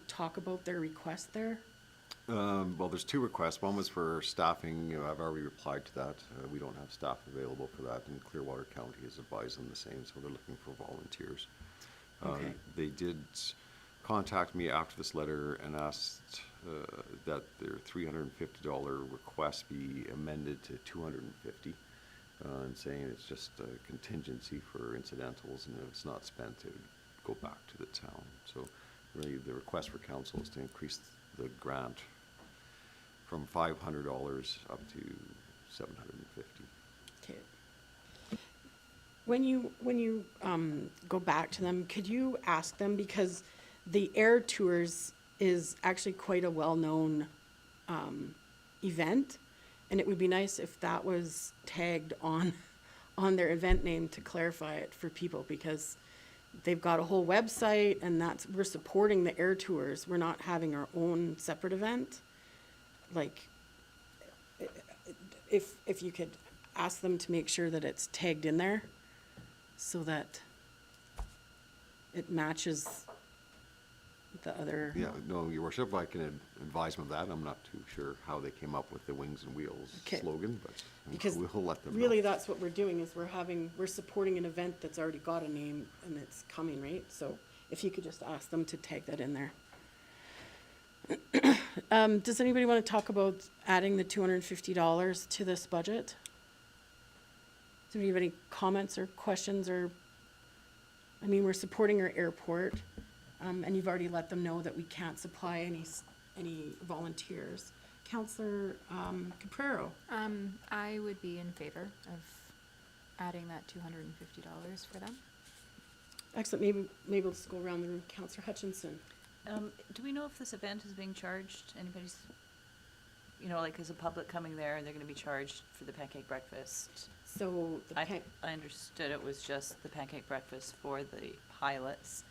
Speaker 1: talk about their request there?
Speaker 8: Well, there's two requests. One was for staffing. I've already replied to that. We don't have staff available for that, and Clearwater County has advised them the same, so they're looking for volunteers.
Speaker 1: Okay.
Speaker 8: They did contact me after this letter and asked that their $350 request be amended to $250, and saying it's just a contingency for incidentals, and if it's not spent, it would go back to the town. So really, the request for council is to increase the grant from $500 up to $750.
Speaker 1: Okay. When you go back to them, could you ask them, because the air tours is actually quite a well-known event, and it would be nice if that was tagged on their event name to clarify it for people, because they've got a whole website, and we're supporting the air tours. We're not having our own separate event. Like, if you could ask them to make sure that it's tagged in there so that it matches the other.
Speaker 8: Yeah, no, your worship, I can advise them of that. I'm not too sure how they came up with the Wings and Wheels
Speaker 1: Okay.
Speaker 8: slogan, but
Speaker 1: Because
Speaker 8: we'll let them know.
Speaker 1: really, that's what we're doing, is we're supporting an event that's already got a name and it's coming, right? So if you could just ask them to tag that in there. Does anybody want to talk about adding the $250 to this budget? Do we have any comments or questions, or, I mean, we're supporting our airport, and you've already let them know that we can't supply any volunteers. Councillor Caprero.
Speaker 13: I would be in favor of adding that $250 for them.
Speaker 1: Excellent. Maybe let's go around the room. Councillor Hutchinson.
Speaker 2: Do we know if this event is being charged? Anybody's, like, is the public coming there and they're gonna be charged for the pancake breakfast?
Speaker 1: So
Speaker 2: I understood it was just the pancake breakfast for the pilots,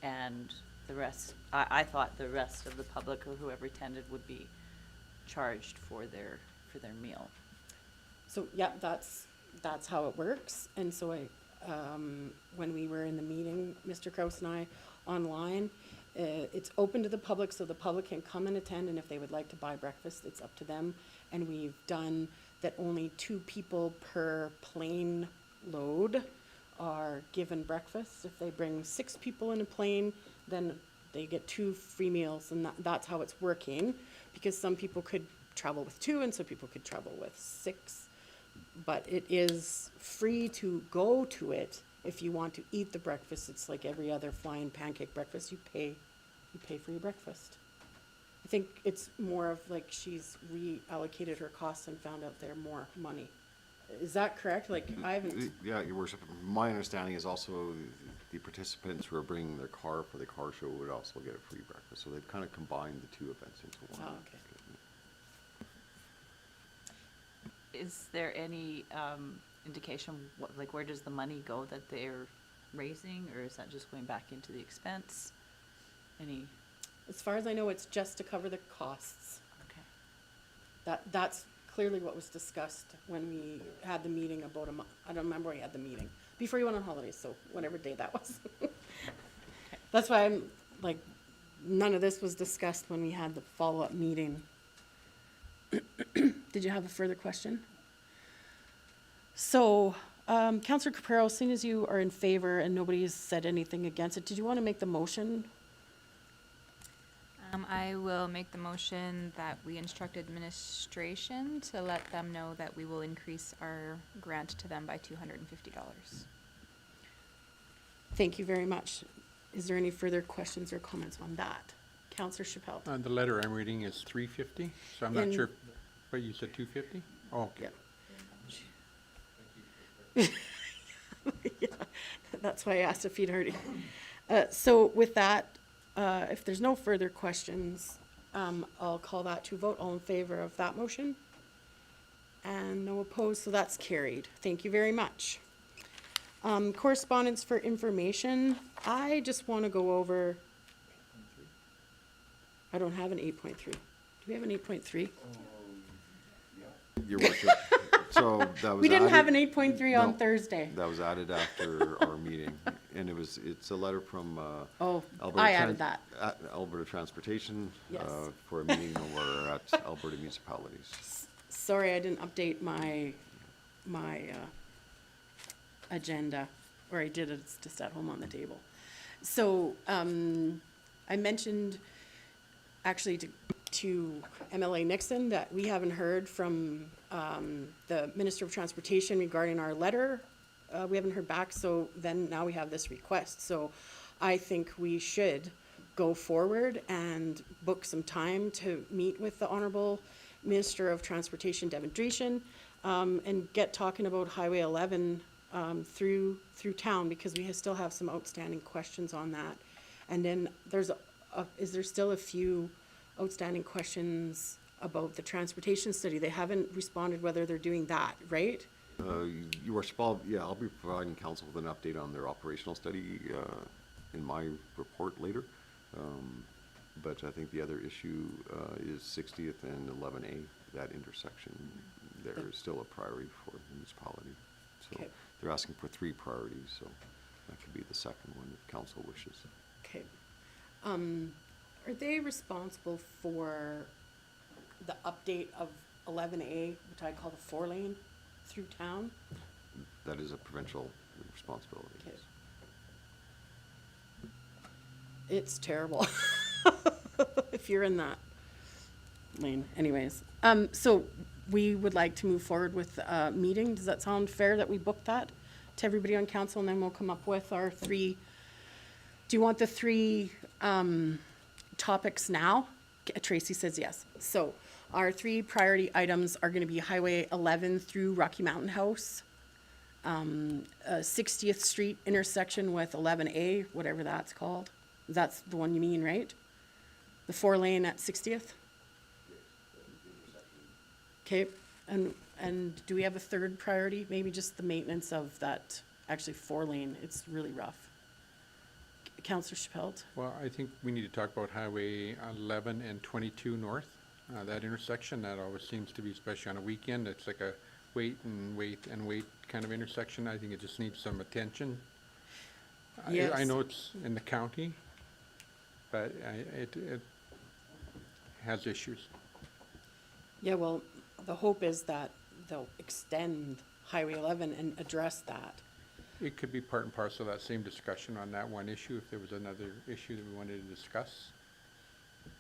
Speaker 2: and the rest, I thought the rest of the public or whoever attended would be charged for their meal.
Speaker 1: So yeah, that's how it works, and so when we were in the meeting, Mr. Kraus and I, online. It's open to the public, so the public can come and attend, and if they would like to buy breakfast, it's up to them. And we've done that only 2 people per plane load are given breakfast. If they bring 6 people in a plane, then they get 2 free meals, and that's how it's working. Because some people could travel with 2 and some people could travel with 6. But it is free to go to it if you want to eat the breakfast. It's like every other flying pancake breakfast. You pay for your breakfast. I think it's more of like she's reallocated her costs and found out they're more money. Is that correct? Like, I haven't,
Speaker 8: Yeah, Your Worship, my understanding is also the participants who are bringing their car for the car show would also get a free breakfast. So they've kind of combined the 2 events into one.
Speaker 1: oh, okay.
Speaker 2: Is there any indication, like, where does the money go that they're raising, or is that just going back into the expense? Any,
Speaker 1: As far as I know, it's just to cover the costs.
Speaker 2: okay.
Speaker 1: That's clearly what was discussed when we had the meeting about a month. I don't remember where you had the meeting. Before you went on holidays, so whatever day that was. That's why I'm, like, none of this was discussed when we had the follow-up meeting. Did you have a further question? So, Councillor Capero, as soon as you are in favor and nobody's said anything against it, did you want to make the motion?
Speaker 13: I will make the motion that we instruct administration to let them know that we will increase our grant to them by $250.
Speaker 1: Thank you very much. Is there any further questions or comments on that? Councillor Chappelle?
Speaker 6: The letter I'm reading is 350, so I'm not
Speaker 1: In-
Speaker 6: sure, but you said 250? Oh, okay.
Speaker 1: Yep. Yeah, that's why I asked if you'd heard it. So with that, if there's no further questions, I'll call that to vote. All in favor of that motion? And no opposed, so that's carried. Thank you very much. Correspondence for information. I just want to go over. I don't have an 8.3. Do we have an 8.3?
Speaker 8: Your Worship, so that was
Speaker 1: We didn't have an
Speaker 8: added-
Speaker 1: 8.3 on
Speaker 8: No,
Speaker 1: Thursday.
Speaker 8: That was added after our meeting, and it's a letter from,
Speaker 1: Oh,
Speaker 8: Alberta
Speaker 1: I added that.
Speaker 8: Alberta Transportation,
Speaker 1: Yes.
Speaker 8: For a meeting over at Alberta municipalities.
Speaker 1: Sorry, I didn't update my agenda, or I did, it's just at home on the table. So, I mentioned actually to MLA Nixon that we haven't heard from, the Minister of Transportation regarding our letter. We haven't heard back, so then now we have this request. So I think we should go forward and book some time to meet with the Honorable Minister of Transportation, Devin Dreeshen, and get talking about Highway 11 through town, because we still have some outstanding questions on that. And then there's is there still a few outstanding questions about the transportation study? They haven't responded whether they're doing that, right?
Speaker 8: Your Worship, I'll be providing council with an update on their operational study in my report later. But I think the other issue is 60th and 11A, that intersection. There is still a priority for the municipality. So
Speaker 1: Okay.
Speaker 8: they're asking for 3 priorities, so that could be the second one if council wishes.
Speaker 1: Okay. Are they responsible for the update of 11A, which I call the 4-lane through town?
Speaker 8: That is a provincial responsibility.
Speaker 1: Okay. It's terrible if you're in that lane. Anyways, so we would like to move forward with a meeting. Does that sound fair that we book that to everybody on council, and then we'll come up with our 3? Do you want the 3 topics now? Tracy says yes. So our 3 priority items are going to be Highway 11 through Rocky Mountain House, 60th Street intersection with 11A, whatever that's called. That's the one you mean, right? The 4-lane at 60th? Okay, and do we have a 3rd priority? Maybe just the maintenance of that, actually 4-lane, it's really rough. Councillor Chappelle?
Speaker 6: Well, I think we need to talk about Highway 11 and 22 north, that intersection. That always seems to be, especially on a weekend, it's like a wait and wait and wait kind of intersection. I think it just needs some attention. I
Speaker 1: Yes.
Speaker 6: know it's in the county, but it has issues.
Speaker 1: Yeah, well, the hope is that they'll extend Highway 11 and address that.
Speaker 6: It could be part and parcel of that same discussion on that one issue, if there was another issue that we wanted to discuss.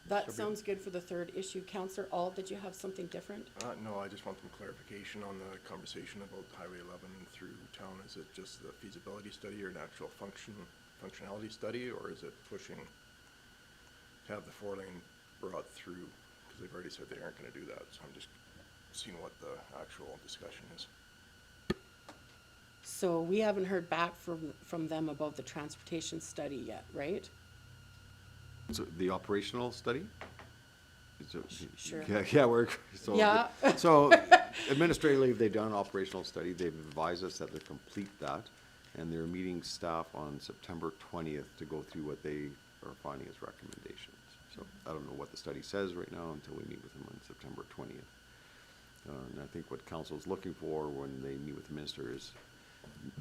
Speaker 1: That
Speaker 6: So be-
Speaker 1: sounds good for the third issue. Counselor Auld, did you have something different?
Speaker 10: No, I just want some clarification on the conversation about Highway 11 through town. Is it just the feasibility study or an actual functionality study, or is it pushing to have the 4-lane brought through? Because they've already said they aren't gonna do that, so I'm just seeing what the actual discussion is.
Speaker 1: So we haven't heard back from them about the transportation study yet, right?
Speaker 8: So the operational study? So-
Speaker 1: Sure.
Speaker 8: Yeah, we're, so.
Speaker 1: Yeah.
Speaker 8: So administratively, they've done an operational study. They've advised us that they complete that. And they're meeting staff on September 20th to go through what they are finding as recommendations. So I don't know what the study says right now until we meet with them on September 20th. And I think what council's looking for when they meet with the minister is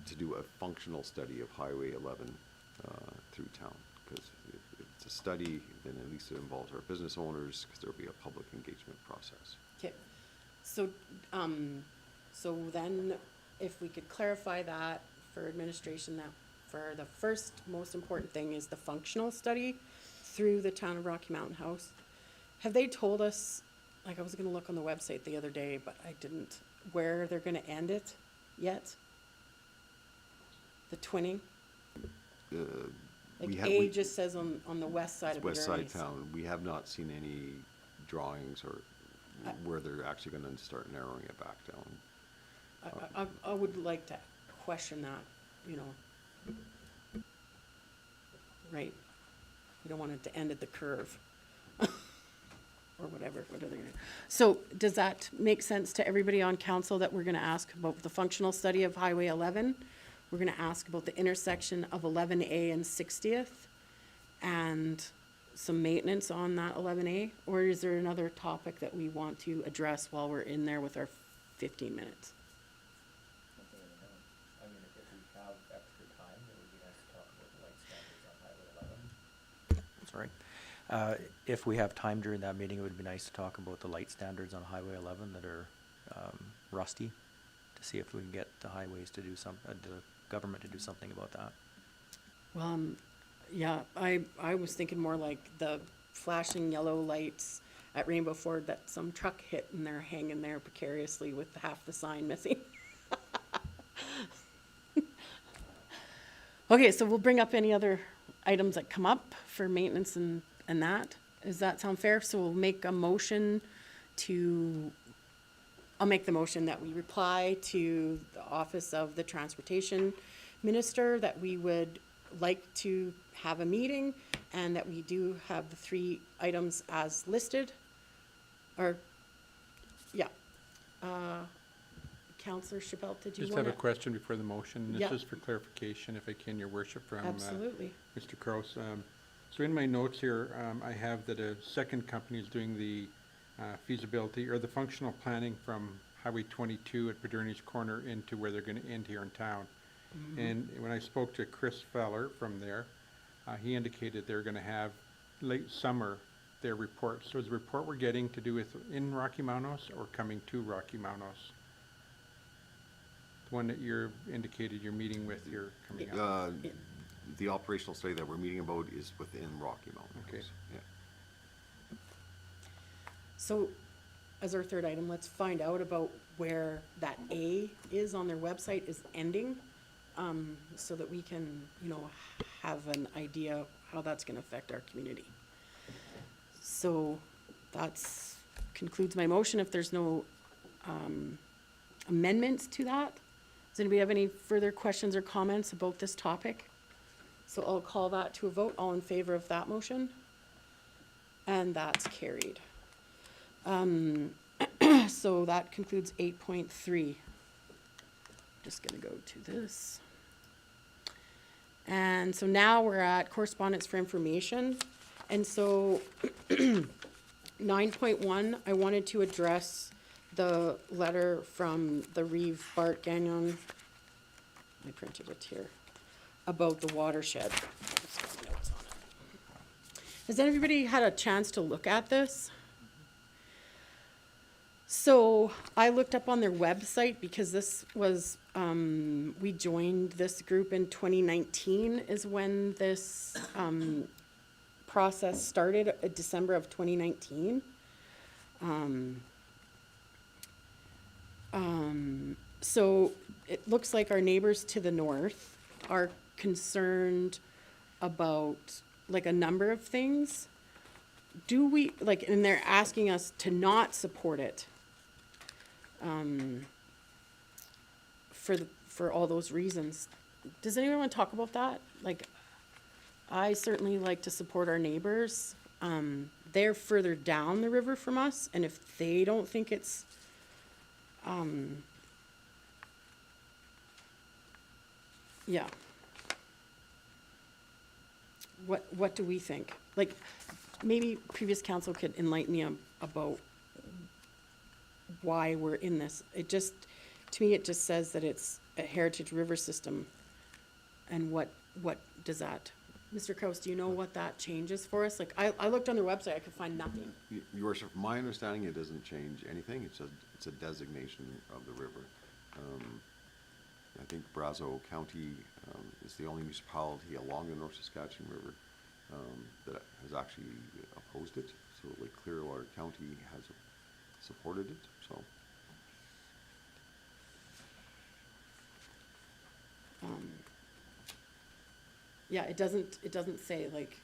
Speaker 8: to do a functional study of Highway 11 through town. Because if it's a study, then at least it involves our business owners, because there'll be a public engagement process.
Speaker 1: Okay, so, so then if we could clarify that for administration, that for the first most important thing is the functional study through the town of Rocky Mountain House. Have they told us, like I was gonna look on the website the other day, but I didn't, where they're gonna end it yet? The twinning? Like A just says on the west side of
Speaker 8: West side
Speaker 1: Bernie's.
Speaker 8: town, we have not seen any drawings or where they're actually gonna start narrowing it back down.
Speaker 1: I would like to question that, you know. Right, we don't want it to end at the curve. Or whatever, what are they gonna? So, does that make sense to everybody on council that we're gonna ask about the functional study of Highway 11? We're gonna ask about the intersection of 11A and 60th, and some maintenance on that 11A? Or is there another topic that we want to address while we're in there with our 15 minutes?
Speaker 4: I mean, if we have extra time, it would be nice to talk about the light standards on Highway 11. Sorry. If we have time during that meeting, it would be nice to talk about the light standards on Highway 11 that are rusty, to see if we can get the highways to do the government to do something about that.
Speaker 1: Well, yeah, I was thinking more like the flashing yellow lights at Rainbow Ford that some truck hit and they're hanging there precariously with half the sign missing. Okay, so we'll bring up any other items that come up for maintenance and that. Does that sound fair? So we'll make a motion I'll make the motion that we reply to the Office of the Transportation Minister that we would like to have a meeting and that we do have the 3 items as listed. Or, yeah. Counselor Chabelle, did you
Speaker 6: Just
Speaker 1: want
Speaker 6: have a
Speaker 1: to?
Speaker 6: question before the motion.
Speaker 1: Yeah.
Speaker 6: This is for clarification, if I can, Your Worship, from
Speaker 1: Absolutely.
Speaker 6: Mr. Kraus. So in my notes here, I have that a second company is doing the feasibility or the functional planning from Highway 22 at Paderni's Corner into where they're going to end here in town. And when I spoke to Chris Feller from there, he indicated they're going to have late summer their report. So is the report we're getting to do with in Rocky Mountains or coming to Rocky Mountains? The one that you're indicated you're meeting with, you're coming out.
Speaker 8: The operational study that we're meeting about is within Rocky Mountain.
Speaker 6: Okay.
Speaker 8: Yeah.
Speaker 1: So, as our third item, let's find out about where that A is on their website is ending, so that we can, you know, have an idea how that's gonna affect our community. So, that's concludes my motion. If there's no, amendments to that, does anybody have any further questions or comments about this topic? So I'll call that to a vote. All in favor of that motion? And that's carried. So that concludes 8.3. Just gonna go to this. And so now we're at correspondence for information. And so 9.1, I wanted to address the letter from the Reeve Bart Gagnon, I printed it here, about the watershed. Let's get notes on it. Has everybody had a chance to look at this? So I looked up on their website because this was, we joined this group in 2019 is when this process started, December of 2019. So it looks like our neighbors to the north are concerned about like a number of things. Do we, like, and they're asking us to not support it. For all those reasons. Does anyone want to talk about that? Like, I certainly like to support our neighbors. They're further down the river from us, and if they don't think it's, yeah. What do we think? Like, maybe previous council could enlighten me about why we're in this. It just, to me, it just says that it's a heritage river system. And what does that, Mr. Kraus, do you know what that changes for us? Like, I looked on their website, I could find nothing.
Speaker 8: Your worship, from my understanding, it doesn't change anything. It's a designation of the river. I think Brazeau County is the only municipality along the North Saskatchewan River that has actually opposed it. So Lake Clearwater County has supported it, so.
Speaker 1: Yeah, it doesn't say, like,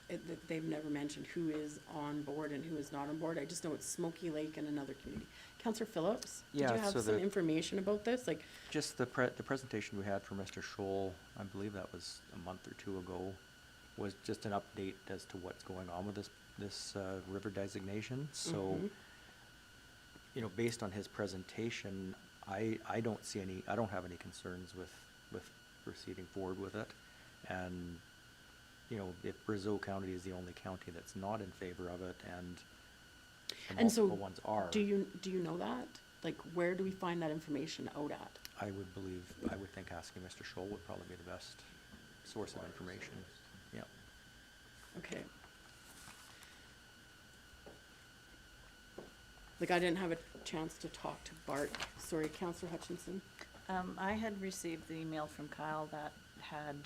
Speaker 1: they've never mentioned who is on board and who is not on board. I just know it's Smoky Lake and another community. Councillor Phillips, did
Speaker 4: Yeah,
Speaker 1: you have
Speaker 4: so
Speaker 1: some
Speaker 4: the-
Speaker 1: information about this? Like,
Speaker 4: Just the presentation we had from Mr. Scholl, I believe that was a month or two ago, was just an update as to what's going on with this river designation. So, you know, based on his presentation, I don't have any concerns with proceeding forward with it. And, you know, if Brazeau County is the only county that's not in favor of it and the
Speaker 1: and so,
Speaker 4: multiple ones are.
Speaker 1: do you know that? Like, where do we find that information out at?
Speaker 4: I would think asking Mr. Scholl would probably be the best source of information. Yeah.
Speaker 1: Okay. Like, I didn't have a chance to talk to Bart. Sorry, Councillor Hutchinson.
Speaker 2: I had received the email from Kyle that had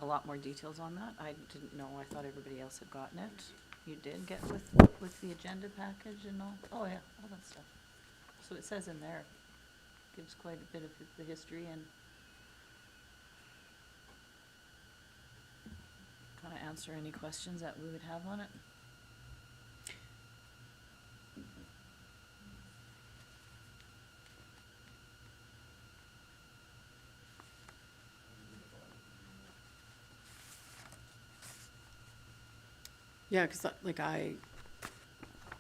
Speaker 2: a lot more details on that. I didn't know, I thought everybody else had gotten it. You did get with the agenda package and all? Oh, yeah, all that stuff. So it says in there, gives quite a bit of the history and kind of answer any questions that we would have on it.
Speaker 1: Yeah, because like I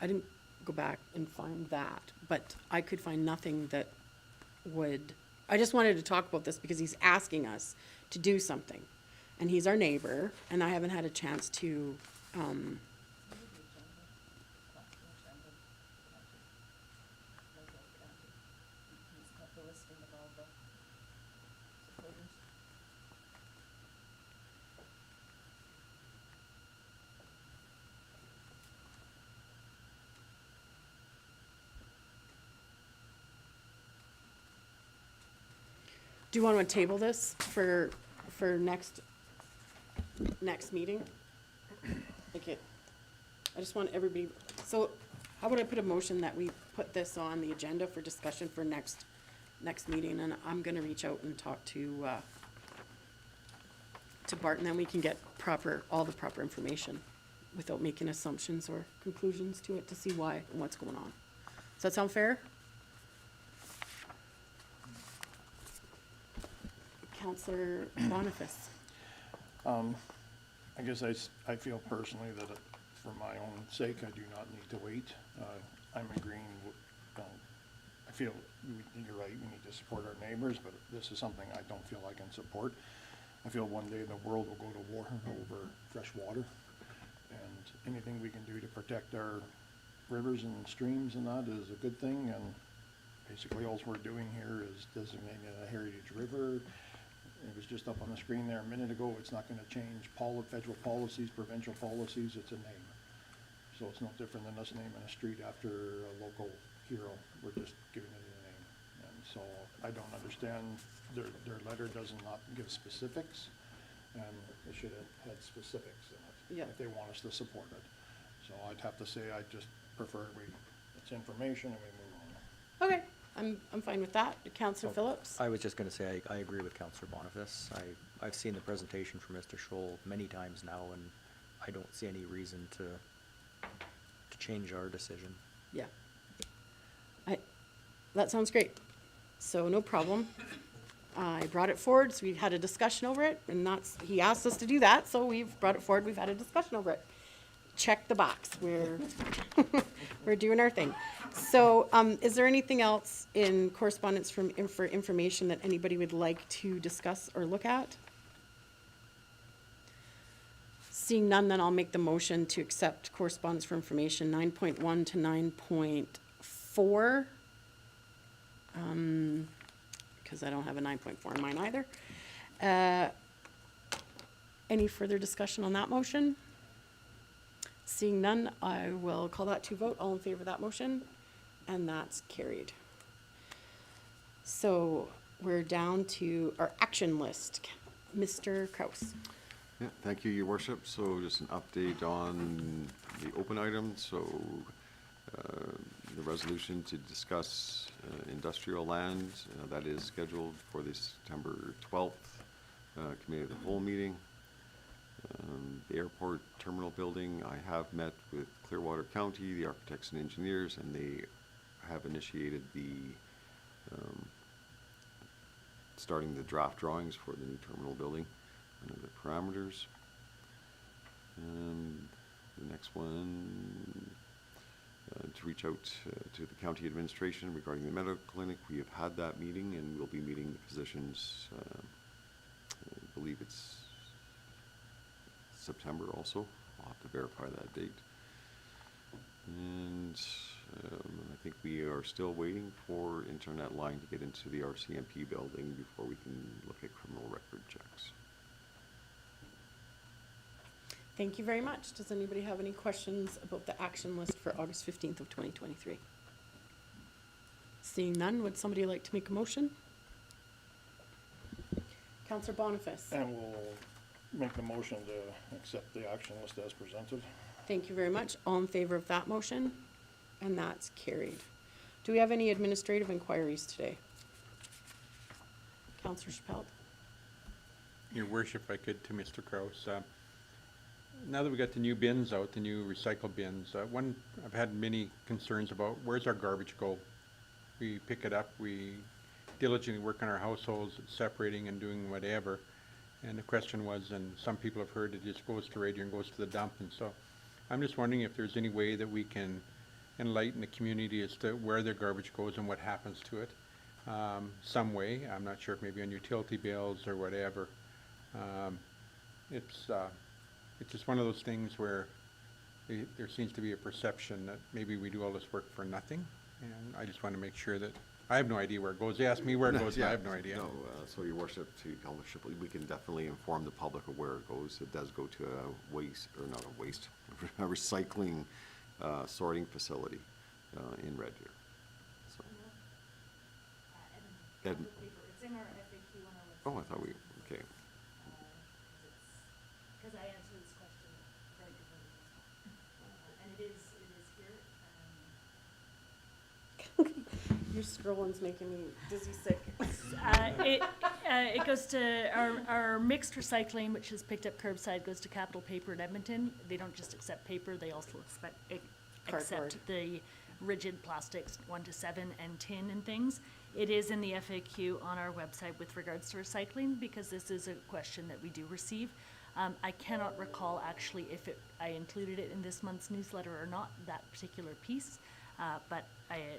Speaker 1: didn't go back and find that, but I could find nothing that would, I just wanted to talk about this because he's asking us to do something. And he's our neighbor, and I haven't had a chance to, do you want to table this for next meeting? Okay. I just want everybody, so how about I put a motion that we put this on the agenda for discussion for next meeting, and I'm gonna reach out and talk to Bart, and then we can get all the proper information without making assumptions or conclusions to it to see why and what's going on. Does that sound fair? Councillor Boniface.
Speaker 7: I guess I feel personally that for my own sake, I do not need to wait. I'm agreeing, I feel you're right, we need to support our neighbors, but this is something I don't feel I can support. I feel one day the world will go to war over fresh water, and anything we can do to protect our rivers and streams and that is a good thing, and Basically, all we're doing here is designating a heritage river. It was just up on the screen there a minute ago. It's not gonna change federal policies, provincial policies, it's a name. So it's no different than us naming a street after a local hero. We're just giving it a name. And so I don't understand, their letter does not give specifics, and they should have had specifics in it.
Speaker 1: Yeah.
Speaker 7: If they want us to support it. So I'd have to say, I just prefer it's information and we move on.
Speaker 1: Okay, I'm fine with that. Counselor Phillips?
Speaker 4: I was just gonna say, I agree with Counselor Boniface. I've seen the presentation from Mr. Scholl many times now, and I don't see any reason to change our decision.
Speaker 1: Yeah. That sounds great. So no problem. I brought it forward, so we had a discussion over it, and he asked us to do that, so we've brought it forward, we've had a discussion over it. Check the box, we're doing our thing. So, is there anything else in correspondence for information that anybody would like to discuss or look at? Seeing none, then I'll make the motion to accept correspondence for information 9.1 to 9.4. Because I don't have a 9.4 in mine either. Any further discussion on that motion? Seeing none, I will call that to vote. All in favor of that motion? And that's carried. So we're down to our action list. Mr. Kraus.
Speaker 8: Yeah, thank you, Your Worship. So just an update on the open items. So the resolution to discuss industrial land, that is scheduled for the September 12th Committee of the Whole meeting. The airport terminal building, I have met with Clearwater County, the architects and engineers, and they have initiated the starting the draft drawings for the new terminal building under the parameters. The next one, to reach out to the county administration regarding the medical clinic. We have had that meeting, and we'll be meeting the physicians, I believe it's September also. I'll have to verify that date. And I think we are still waiting for internet line to get into the RCMP building before we can look at criminal record checks.
Speaker 1: Thank you very much. Does anybody have any questions about the action list for August 15th of 2023? Seeing none, would somebody like to make a motion? Councillor Boniface.
Speaker 7: And we'll make the motion to accept the action list as presented.
Speaker 1: Thank you very much. All in favor of that motion? And that's carried. Do we have any administrative inquiries today? Councillor Chappelle.
Speaker 6: Your Worship, if I could, to Mr. Kraus. Now that we got the new bins out, the new recycle bins, one I've had many concerns about, where's our garbage go? We pick it up, we diligently work on our households, separating and doing whatever. And the question was, and some people have heard, it just goes to radio and goes to the dump. And so I'm just wondering if there's any way that we can enlighten the community as to where their garbage goes and what happens to it. Some way, I'm not sure if maybe on utility bills or whatever. It's just one of those things where there seems to be a perception that maybe we do all this work for nothing. And I just want to make sure that, I have no idea where it goes. They ask me where it goes, and I have no idea.
Speaker 8: No, so Your Worship, to Councillor Shipley, we can definitely inform the public of where it goes. It does go to a waste, or not a waste, a recycling sorting facility in Red Deer. So.
Speaker 16: It's in our FAQ on our website.
Speaker 8: Oh, I thought we, okay.
Speaker 16: Because I answered this question very differently. And it is here.
Speaker 1: Your scrolling's making me dizzy sick.
Speaker 16: It goes to our mixed recycling, which is picked up curbside, goes to Capital Paper in Edmonton. They don't just accept paper, they also accept the rigid plastics 1 to 7 and tin and things. It is in the FAQ on our website with regards to recycling, because this is a question that we do receive. I cannot recall actually if I included it in this month's newsletter or not, that particular piece, but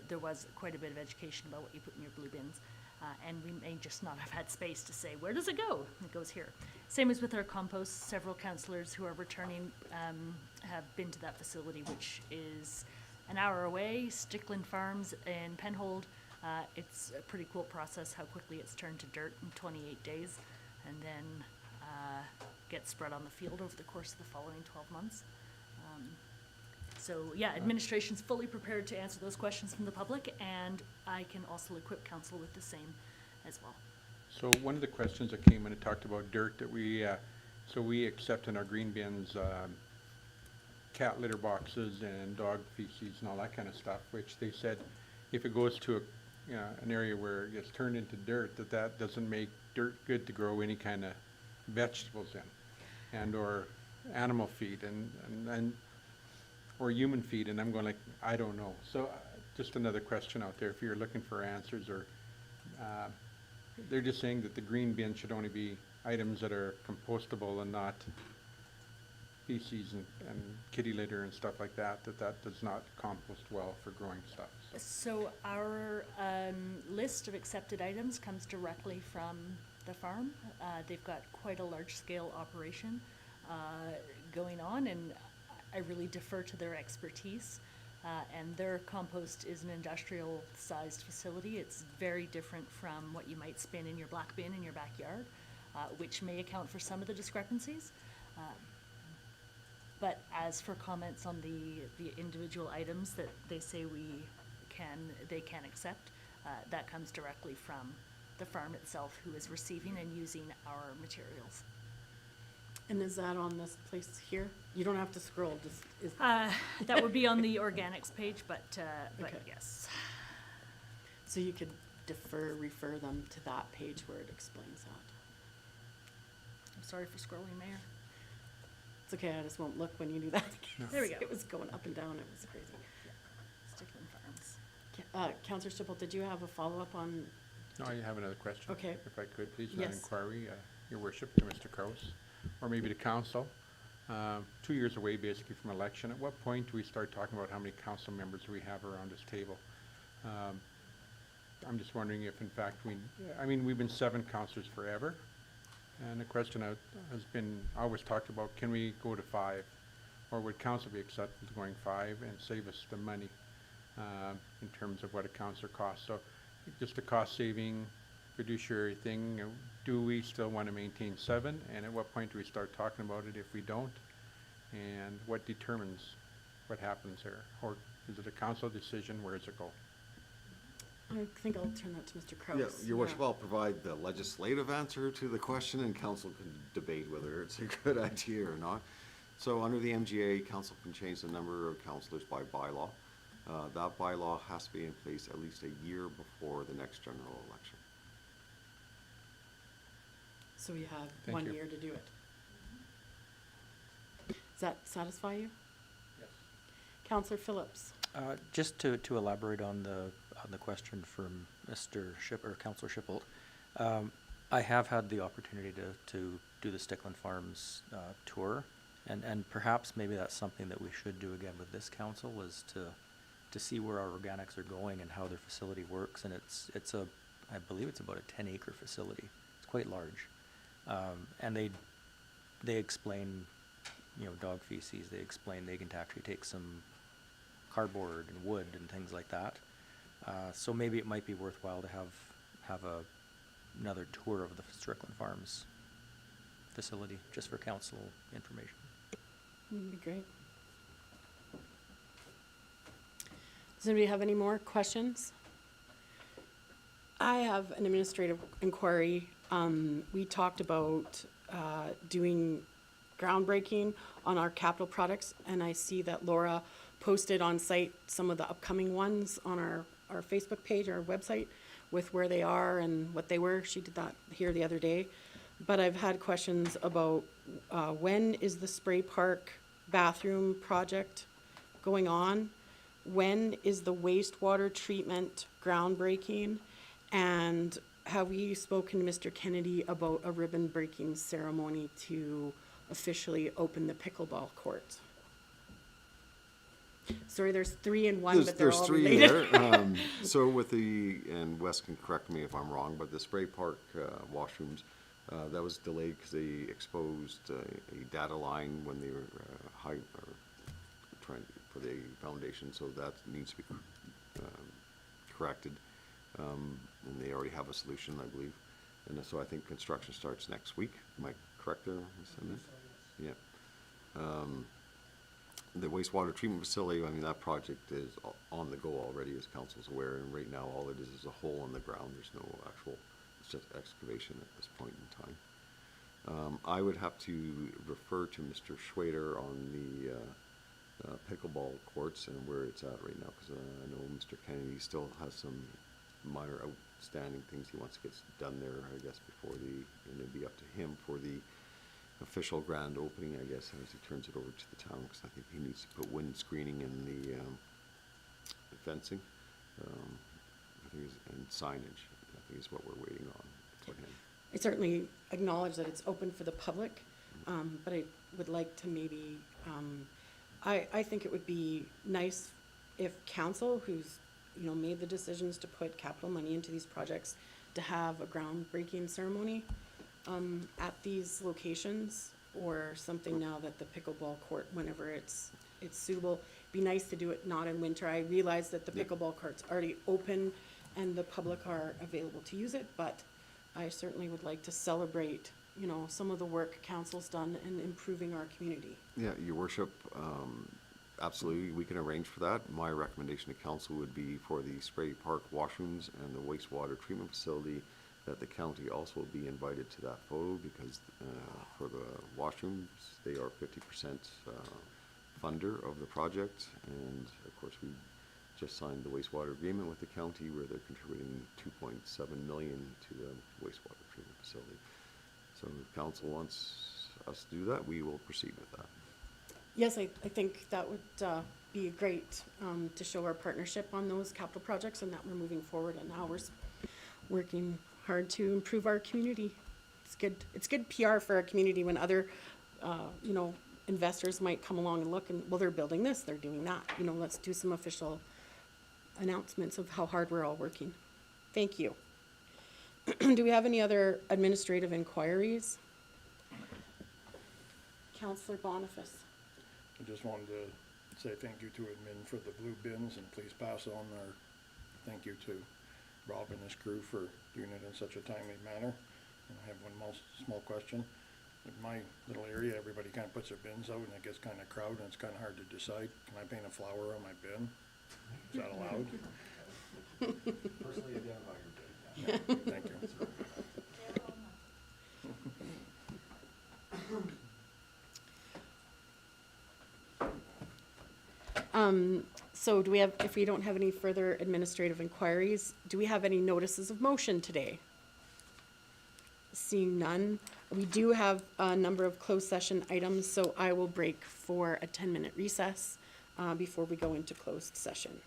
Speaker 16: there was quite a bit of education about what you put in your blue bins. And we may just not have had space to say, where does it go? It goes here. Same as with our compost. Several councillors who are returning have been to that facility, which is an hour away, Stickland Farms in Penhold. It's a pretty cool process how quickly it's turned to dirt in 28 days and then gets spread on the field over the course of the following 12 months. So yeah, administration's fully prepared to answer those questions from the public, and I can also equip council with the same as well.
Speaker 6: So one of the questions that came when it talked about dirt that we accept in our green bins, cat litter boxes and dog feces and all that kind of stuff, which they said if it goes to an area where it gets turned into dirt, that doesn't make dirt good to grow any kind of vegetables in, and or animal feed and or human feed, and I'm going like, I don't know. So just another question out there if you're looking for answers, or they're just saying that the green bin should only be items that are compostable and not feces and kitty litter and stuff like that does not compost well for growing stuff.
Speaker 16: So our list of accepted items comes directly from the farm. They've got quite a large-scale operation going on, and I really defer to their expertise. And their compost is an industrial-sized facility. It's very different from what you might spin in your black bin in your backyard, which may account for some of the discrepancies. But as for comments on the individual items that they say they can accept, that comes directly from the farm itself, who is receiving and using our materials.
Speaker 1: And is that on this place here? You don't have to scroll, just, is,
Speaker 16: That would be on the organics page, but
Speaker 1: Okay.
Speaker 16: yes.
Speaker 1: so you could refer them to that page where it explains that.
Speaker 16: I'm sorry for scrolling, Mayor.
Speaker 1: It's okay, I just won't look when you do that.
Speaker 16: There we go.
Speaker 1: It was going up and down, it was crazy.
Speaker 16: Stickland Farms.
Speaker 1: Counselor Stipple, did you have a follow-up on,
Speaker 6: No, I have another question.
Speaker 1: Okay.
Speaker 6: If I could, please, an
Speaker 1: Yes.
Speaker 6: inquiry, Your Worship, to Mr. Kraus, or maybe to council. 2 years away, basically, from election. At what point do we start talking about how many council members we have around this table? I'm just wondering if, in fact, we've been 7 councillors forever. And the question has been always talked about, can we go to 5? Or would council be accepted to going 5 and save us the money in terms of what a councillor costs? So just a cost-saving fiduciary thing, do we still want to maintain 7? And at what point do we start talking about it if we don't? And what determines what happens there? Or is it a council decision? Where does it go?
Speaker 1: I think I'll turn that to Mr. Kraus.
Speaker 8: Yeah, Your Worship, I'll provide the legislative answer to the question, and council can debate whether it's a good idea or not. So under the MGA, council can change the number of councillors by bylaw. That bylaw has to be in place at least a year before the next general election.
Speaker 1: So we have
Speaker 6: Thank
Speaker 1: 1
Speaker 6: you.
Speaker 1: year to do it. Does that satisfy you?
Speaker 6: Yes.
Speaker 1: Counselor Phillips?
Speaker 4: Just to elaborate on the question from Mr. Ship, or Councillor Shippold, I have had the opportunity to do the Stickland Farms tour, and perhaps maybe that's something that we should do again with this council, is to see where our organics are going and how their facility works. And I believe it's about a 10-acre facility. It's quite large, and they explain, dog feces. They explain they can actually take some cardboard and wood and things like that. So maybe it might be worthwhile to have another tour of the Strickland Farms facility, just for council information.
Speaker 1: That'd be great. Does anybody have any more questions? I have an administrative inquiry. We talked about doing groundbreaking on our capital products, and I see that Laura posted on site some of the upcoming ones on our Facebook page, our website, with where they are and what they were. She did that here the other day. But I've had questions about when is the spray park bathroom project going on? When is the wastewater treatment groundbreaking? And have we spoken to Mr. Kennedy about a ribbon breaking ceremony to officially open the pickleball court? Sorry, there's 3 in one, but they're all related.
Speaker 8: There's 3 there. So with and Wes can correct me if I'm wrong, but the spray park washrooms, that was delayed because they exposed a data line when they were trying for the foundation, so that needs to be corrected. And they already have a solution, I believe. And so I think construction starts next week. Am I correct there, Ms. Simmons? Yeah. The wastewater treatment facility, I mean, that project is on the go already, as council's aware, and right now all it is a hole in the ground. There's no actual, it's just excavation at this point in time. I would have to refer to Mr. Schwader on the pickleball courts and where it's at right now, because I know Mr. Kennedy still has some minor outstanding things he wants to get done there, I guess, before and it'd be up to him for the official grand opening, I guess, as he turns it over to the town, because I think he needs to put wind screening in the fencing, I think and signage, I think is what we're waiting on for him.
Speaker 1: I certainly acknowledge that it's open for the public, but I would like to maybe, I think it would be nice if council, who's, you know, made the decisions to put capital money into these projects, to have a groundbreaking ceremony at these locations, or something now that the pickleball court, whenever it's suitable. Be nice to do it not in winter. I realize that the pickleball court's already open and the public are available to use it, but I certainly would like to celebrate, you know, some of the work council's done in improving our community.
Speaker 8: Yeah, your worship, absolutely, we can arrange for that. My recommendation to council would be for the Spray Park washrooms and the wastewater treatment facility, that the county also be invited to that photo, because for the washrooms, they are 50% funder of the project, and of course we just signed the wastewater agreement with the county where they're contributing $2.7 million to the wastewater treatment facility. So if council wants us to do that, we will proceed with that.
Speaker 1: Yes, I think that would be great to show our partnership on those capital projects, and that we're moving forward, and now we're working hard to improve our community. It's good PR for our community when other, you know, investors might come along and look and, well, they're building this, they're doing that. You know, let's do some official announcements of how hard we're all working. Thank you. Do we have any other administrative inquiries? Councillor Boniface.
Speaker 7: I just wanted to say thank you to admin for the blue bins, and please pass on our thank you to Rob and his crew for doing it in such a timely manner. And I have one small question. In my little area, everybody kind of puts their bins out and it gets kind of crowded and it's kind of hard to decide. Can I paint a flower on my bin? Is that allowed?
Speaker 10: Personally identify your bin.
Speaker 7: Yeah, thank you.
Speaker 1: So do we have, if we don't have any further administrative inquiries, do we have any notices of motion today? Seeing none, we do have a number of closed session items, so I will break for a 10-minute recess before we go into closed session.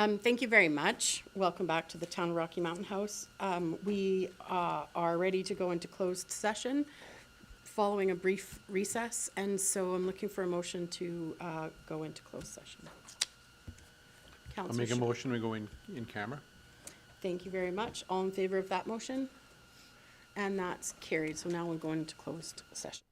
Speaker 1: Thank you very much. Welcome back to the Town of Rocky Mountain House. We are ready to go into closed session following a brief recess, and so I'm looking for a motion to go into closed session.
Speaker 6: I'll
Speaker 1: Councillor
Speaker 6: make a
Speaker 1: Sh-
Speaker 6: motion, we go in camera.
Speaker 1: Thank you very much. All in favor of that motion? And that's carried. So now we're going into closed session.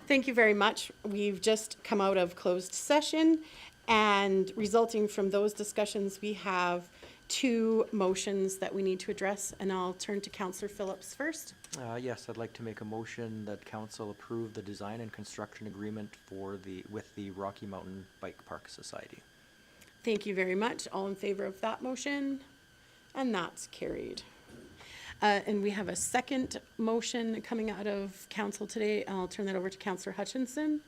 Speaker 1: Thank you very much. We've just come out of closed session, and resulting from those discussions, we have 2 motions that we need to address, and I'll turn to Councillor Phillips first.
Speaker 4: Yes, I'd like to make a motion that council approve the design and construction agreement with the Rocky Mountain Bike Park Society.
Speaker 1: Thank you very much. All in favor of that motion? And that's carried. And we have a second motion coming out of council today. I'll turn that over to Councillor Hutchinson.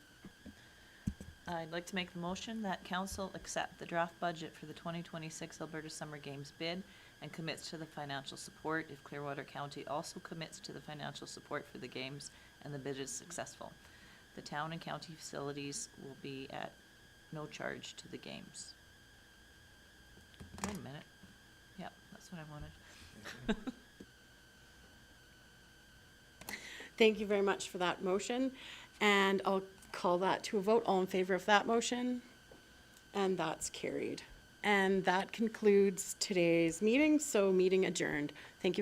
Speaker 2: I'd like to make the motion that council accept the draft budget for the 2026 Alberta Summer Games bid and commits to the financial support if Clearwater County also commits to the financial support for the games and the bid is successful. The town and county facilities will be at no charge to the games. Wait a minute. Yep, that's what I wanted.
Speaker 1: Thank you very much for that motion, and I'll call that to a vote. All in favor of that motion? And that's carried. And that concludes today's meeting, so meeting adjourned. Thank you.